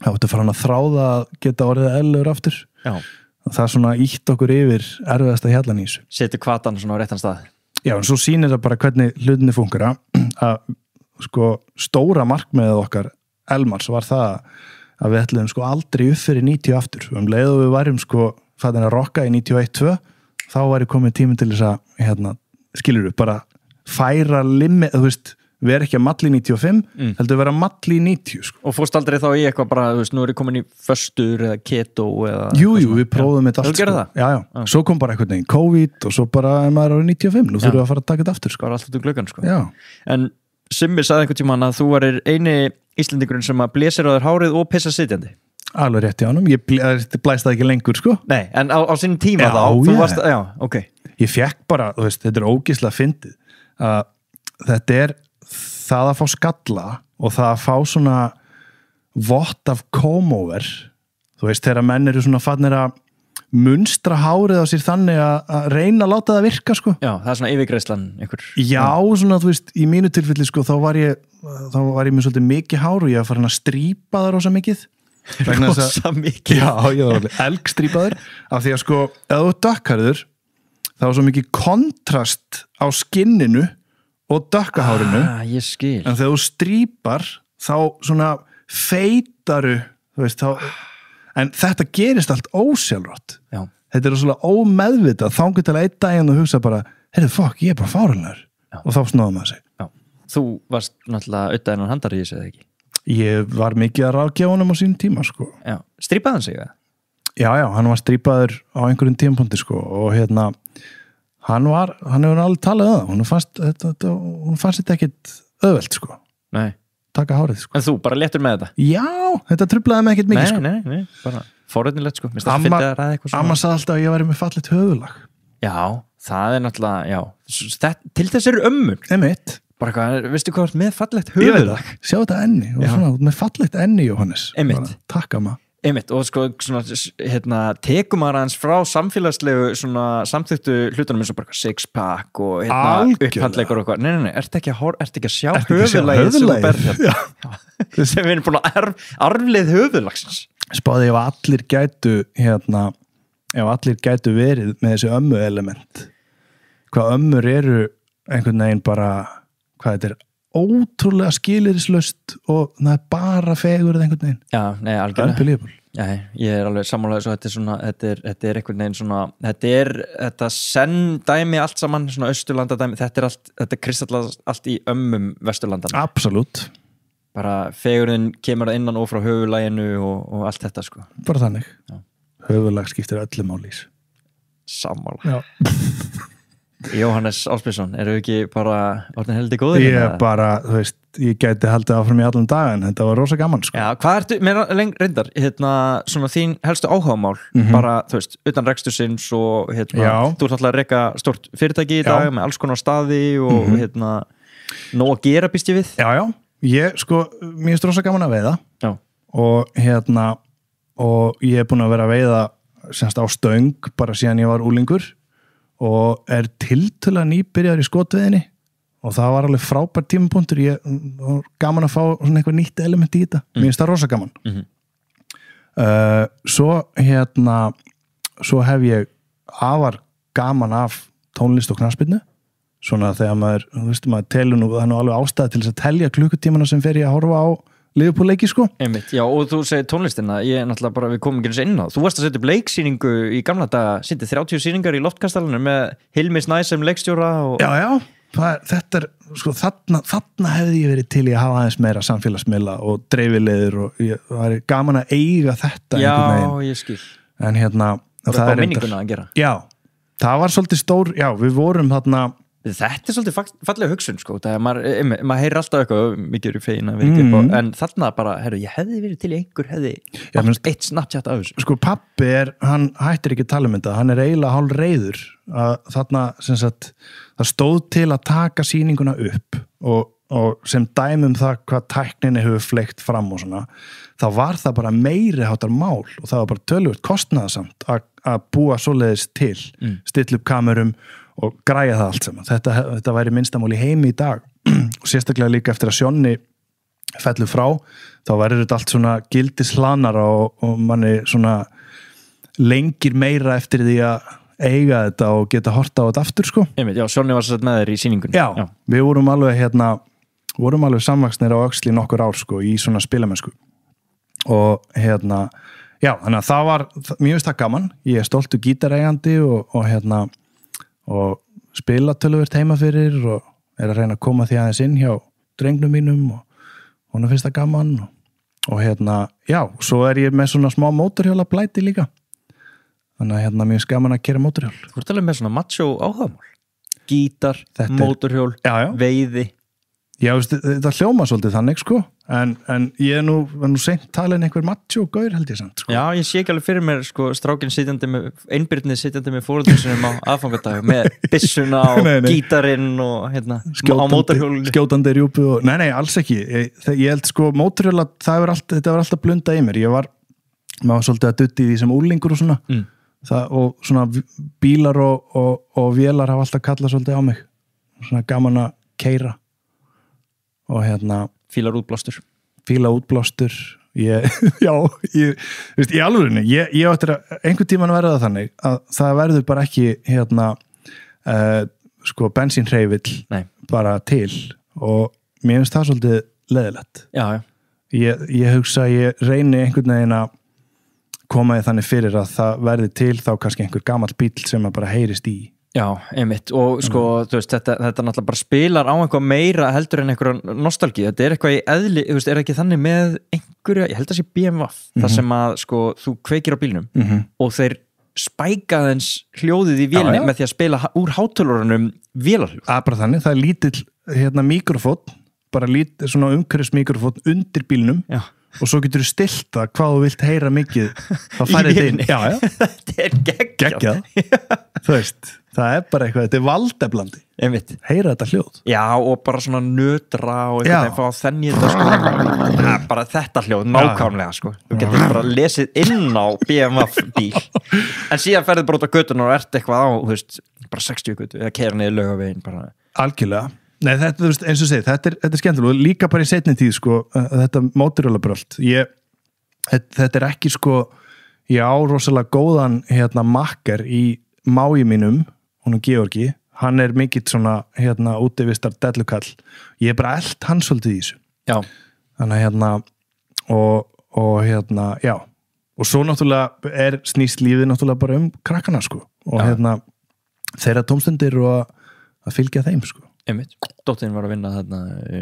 þá ættu fara hann að þráða að geta orðið eðlilegur aftur og það svona ítt okkur yfir erfiðasta hjallan í þessu. Setur hvatan svona á réttan stað. Já, en svo sýnir það bara hvernig hlutinni funkar að sko stóra markmiðið okkar Elmars var það að við ætluðum sko aldrei upp fyrir 90 aftur leið og við værum sko fæðin að rocka í 91-2 þá væri komið tíminn til þess að skilur við bara færa limmi, þú veist, við erum ekki að malli 95, heldur vera malli 90 sko. Og fórst aldrei þá í eitthvað bara, þú veist, nú er ég komin í föstur eða keto eða... Jú, við prófum þetta allt sko. Já. Svo kom bara eitthvað neginn COVID og svo bara maður árið 95, nú þurfum við að fara að taka þetta aftur sko. Bara alltaf glöggan sko. Já. En Simmi sagði einhvern tímann að þú varir eini Íslendingurinn sem að blésir á þér hárið og pissa sitjandi. Alveg rétt í honum, ég blæst það ekki lengur sko. Nei, en á sínum tíma ok. Ég fekk bara, þú veist, þetta er ógeðslega fyndið að þetta er það að fá skalla og það að fá svona vott af comb-over, þú veist, þegar menn eru svona fannir að munstra hárið á sér þannig að reyna að láta það virka sko. Já, það er svona yfirgreiðslan einhver. Já, svona, þú veist, í mínu tilfelli sko, þá var ég með svolítið mikið hár og ég var farin að strípa það rosa mikið. Rosa mikið? Já, ég var elgstrípaður af því að sko, ef þú dökkarður það var svo mikið kontrast á skinninu og dökkahárinu ég skil. En þegar þú strípar þá svona feitaru þú veist, en þetta gerist allt ósjálfrátt þetta er svona ómeðvitað þangað til að einn daginn og hugsa bara ég er bara fáránlegur og þá snóðum maður sig. Þú varst náttúrulega auðvitaðinn handar í þessu eða ekki? Ég var mikið að ráðgefa honum á sínum tíma sko. Strípaði hann sig eða? Já, hann var strípaður á einhverjum tímapunkti sko og hann hefur alveg talað hún fannst þetta ekkit auðvelt sko. Nei. Taka hárið sko. En þú bara léttur með þetta? Já, þetta truflaði mig ekkit mikið sko. Nei, bara forrétnilegt sko. Amma sagði alltaf að ég væri með fallit höfuðlag. Já, það er náttúrulega, til þess eru ömmur. Einmitt. Bara hvað, veistu hvað með fallegt höfuðlag? Sjá þetta enni, og svona, með fallegt enni, Jóhannes. Einmitt. Takk amma. Einmitt, og sko, svona, tekum maður hans frá samfélagslegu svona samþyktu hlutunum eins og bara six-pack og upphandleikur og eitthvað. Nei, ertu ekki að sjá höfuðlagið sem þú berð sem við erum búin að arfleið höfuðlagsins. Spáði ef allir gætu verið með þessi ömmu element. Hvað ömmur eru einhvern veginn bara, hvað þetta er ótrúlega skilyrðislaust og það er bara fegur eða einhvern veginn. Já, nei, algjörlega. Já, ég er alveg sammálaður svo þetta er einhvern veginn svona, þetta senn dæmi allt saman, svona austurlanda dæmi, þetta kristallast allt í ömmum vesturlandana. Absolutt. Bara fegurinn kemur að innan og frá höfuðlaginu og allt þetta sko. Bara þannig. Höfuðlag skiptir öllu máli. Sammála. Já. Jóhannes Ásbjörnsson, eru ekki bara orðin heldur góður? Ég bara, þú veist, ég gæti haldið áfram í allan dag en þetta var rosa gaman sko. Já, hvað ertu, mér reyndar svona þín helstu áhugamál bara, þú veist, utan rekstursins og þú ert alltaf að reka stórt fyrirtæki í dag með alls konar staði og nóg að gera býst ég við? Já, ég sko, mér finnst rosa gaman að veiða og ég er búin að vera að veiða semst á stöng bara síðan ég var úlingur og er tiltölulega nýbyrjaður í skotveðinni og það var alveg frábær tímapunktur ég var gaman að fá svona eitthvað nýtt element í þetta, mér finnst það rosa gaman svo hef ég afar gaman af tónlist og knattspyrnu svona þegar maður telur nú, það er nú alveg ástæða til þess að telja klukkutímana sem fer ég að horfa á Liverpool-leiki sko. Einmitt, já, og þú segir tónlistina, ég er náttúrulega bara, við komum ekki eins inn á. Þú varst að setja upp leiksýningu í gamla daga, setja 30 sýningar í Loftkastalinu með Hilmi Snæ sem leikstjóra og... Já, þetta er, sko, þarna hefði ég verið til í að hafa aðeins meira samfélagsmiðla og dreifileiður og það er gaman að eiga þetta einhvern veginn. Já, ég skil. En það er minninguna að gera. Já, það var svolítið stór, já, við vorum þarna Þetta er svolítið fallega hugsun sko, maður heyrir alltaf eitthvað mikið eru fegin að vera upp á, en þarna bara, ég hefði verið til einhver eitt Snapchat af þessu. Sko pabbi hann hættir ekki að tala um þetta, hann er eiginlega hálf reiður að þarna, sem sagt, það stóð til að taka sýninguna upp og og sem dæmum það hvað tækninni hefur fleikt fram og svona, þá var það bara meiri háttar mál og það var bara töluvert kostnaðasamt að búa svoleiðis til, stilla upp kamerum og græja það allt saman. Þetta væri minnstamál í heimi í dag og sérstaklega líka eftir að Sjónni fellur frá, þá verður þetta allt svona gildislanar og manni svona lengir meira eftir því að eiga þetta og geta horta á þetta aftur sko. Einmitt, já, Sjónni var satt með þér í sýningunni. Já, við vorum alveg samvaxnir á Öxl í nokkur ár sko, í svona spilamennsku og já, þannig að það var mjög finnst það gaman, ég er stoltur gítareigandi og spila töluvert heima fyrir og er að reyna að koma því aðeins inn hjá drengnum mínum og hún finnst það gaman og já, svo er ég með svona smá mótorhjóla blæti líka. Þannig að mér gaman að keyra mótorhjól. Þú ert alveg með svona macho áhugamál. Gítar, mótorhjól, veiði. Já, þetta hljóma svolítið þannig, sko. En ég er nú seint talin einhver macho gaur, held ég samt, sko. Já, ég sé ekki alveg fyrir mér, sko, strákinn einbyrnið sitjandi með foreldrum sinum á aðfangadag með byssuna og gítarinn og á mótorhjólinu. Skjótandi rjúpu og... Nei, alls ekki. Ég held, sko, mótorhjóla, þetta var alltaf blundað í mér. Maður var svolítið að dutti í því sem úlingur og svona. Og svona bílar og vélar hafa alltaf kallað svolítið á mig svona gaman að keyra og fíla útblástur í alvörinni ég ættir að einhvern tímann verða það þannig að það verður bara ekki sko bensínhreyfill bara til og mér finnst það svolítið leiðilegt. Ég hugsa að ég reyni einhvern veginn að koma því þannig fyrir að það verði til þá kannski einhver gamall bíll sem að bara heyrist í. Já, einmitt og sko, þú veist, þetta náttúrulega bara spilar á einhvað meira heldur en einhverja nostalgíu, þetta er eitthvað í eðli, þú veist, er ekki þannig með einhverja, ég held að sé BMW, það sem að sko, þú kveikir á bílnum og þeir spæka þens hljóðið í vélinni með því að spila úr hátölurunum vélarhljóð. Það er bara þannig, það er lítill mikrofón, bara lítill svona umhverfismikrofón undir bílnum. Já. Og svo getur þú stilt það hvað þú vilt heyra mikið þá færið þetta inn. Já. Þetta er geggjað. Þú veist, það er bara eitthvað, þetta er valdeflandi. Heyra þetta hljóð. Já, og bara svona nötra og eitthvað fá að þenni þetta sko. Bara þetta hljóð, nákvæmlega sko. Þú getur bara lesið inn á BMW bíl. En síðan ferðið bara út á götuna og ert eitthvað á, þú veist, bara 60 götu eða keyra niður Laugaveginn bara. Algjörlega. Nei, þetta, þú veist, eins og segið, þetta er skemmtilega og líka bara í seinni tíð, sko, þetta mótorhjólabröld. Þetta er ekki, sko, ég á rosalega góðan, makker í mági mínum, hún Georgi, hann er mikill svona, útivistar dellukall. Ég er bara elt hann svolítið í þessu. Já. Þannig já. Og svo náttúrulega snýst lífið náttúrulega bara krakkana, sko. Og þeirra tómstundir og að fylgja þeim, sko. Einmitt. Dóttin var að vinna þarna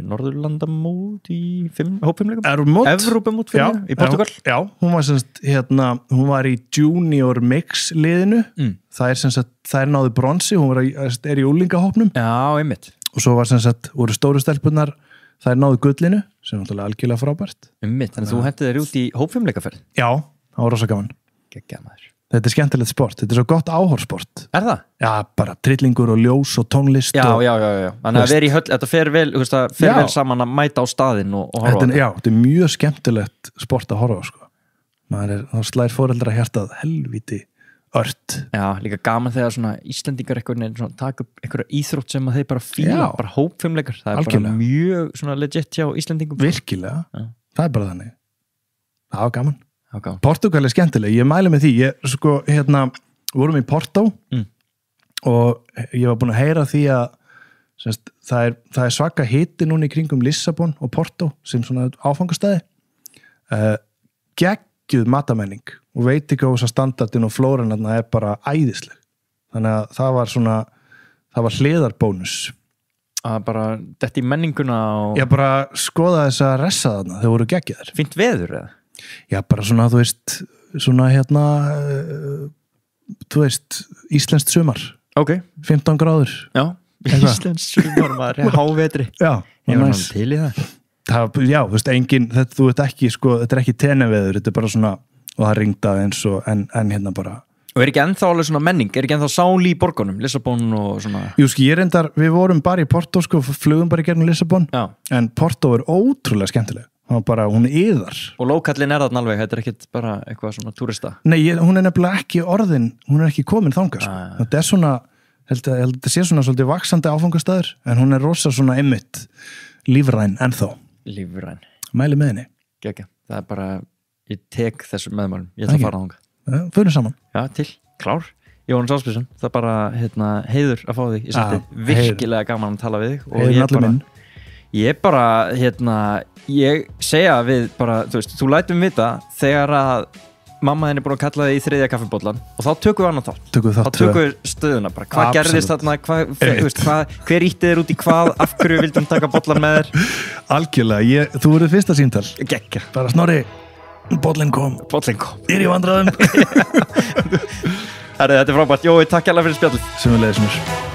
Norðurlandamót í hópfimleikum? Evrópumót í Portugal? Já, hún var semst, hún var í Junior Mix liðinu. Það er náðu bronsi, hún er í úlingahópnum. Já, einmitt. Og svo var semst, voru stóru stelpunar, það er náðu gullinu, sem er náttúrulega algjörlega frábært. Einmitt, þannig að þú hentið þér út í hópfimleikaferð? Já, það var rosa gaman. Geggjaður. Þetta er skemmtilegt sport, þetta er svo gott áhorfsport. Er það? Já, bara trillingur og ljós og tónlist. Já. Þannig að vera í höll, þetta fer vel saman að mæta á staðinn og horfa á þetta. Já, þetta er mjög skemmtilegt sport að horfa á, sko. Þá slær foreldra hjartað helvíti ört. Já, líka gaman þegar svona Íslendingar eitthvað taka upp einhverja íþrótt sem að þeir bara fíla, bara hópfimleikar. Það er bara mjög svona legit hjá Íslendingum. Virkilega, það er bara þannig. Það var gaman. Portugal er skemmtileg, ég mæli með því vorum í Porto og ég var búin að heyra því að það er svaka hiti núna í kringum Lissabon og Porto sem svona áfangastæði geggjuð matamenning og veitingahúsa standardin og flóran er bara æðisleg þannig að það var hliðarbónus að bara detta í menninguna og... Ég bara skoða þess að ressa þarna, þau voru geggjaðir. Fínt veður eða? Já, bara svona, þú veist, svona þú veist, íslenskt sumar. Ok. 15 gráður. Já, íslenskt sumar, maður, hávetri. Já. Ég var náttúrulega til í það. Já, þú veist, þú veit ekki, sko, þetta er ekki teneveður, þetta er bara svona, og það ringdaði eins og, en bara. Og ekki ennþá alveg svona menning, ekki ennþá sál í borgunum, Lissabon og svona Jú, ég reyndar, við vorum bara í Porto sko, flugum bara í gegnum Lissabon Já. en Porto ótrúlega skemmtileg hún yðar Og lókallin þarna alveg, þetta ekkit bara eitthvað svona túrista Nei, hún nefnilega ekki orðin hún ekki komin þangað sko. Þetta svona, held að þetta sé svona svolítið vaxandi áfangastæður en hún rosa svona einmitt lífræn ennþá Lífræn Mæli með henni Gekka, það bara, ég tek þessu meðmælum, ég ætla að fara þangað Förum saman Já, til, klár Jóhannes Ásbjörnsson, það er bara heiður að fá þig í sætti virkilega gaman að tala við þig og ég bara ég segja við bara, þú lætum vita þegar að mamma henni búin að kalla þig í 3. kaffibollan og þá tökum við annan þá tökum við stöðuna bara, hvað gerðist þarna hver ítti þér út í hvað af hverju vildum taka bollan með þér Algjörlega, þú verður fyrsta síntal Gekka bara Snorri Bollin kom Ég í vandræðum Þetta er frábært, Jói, takk hérlega fyrir spjallið Sem við leiðisum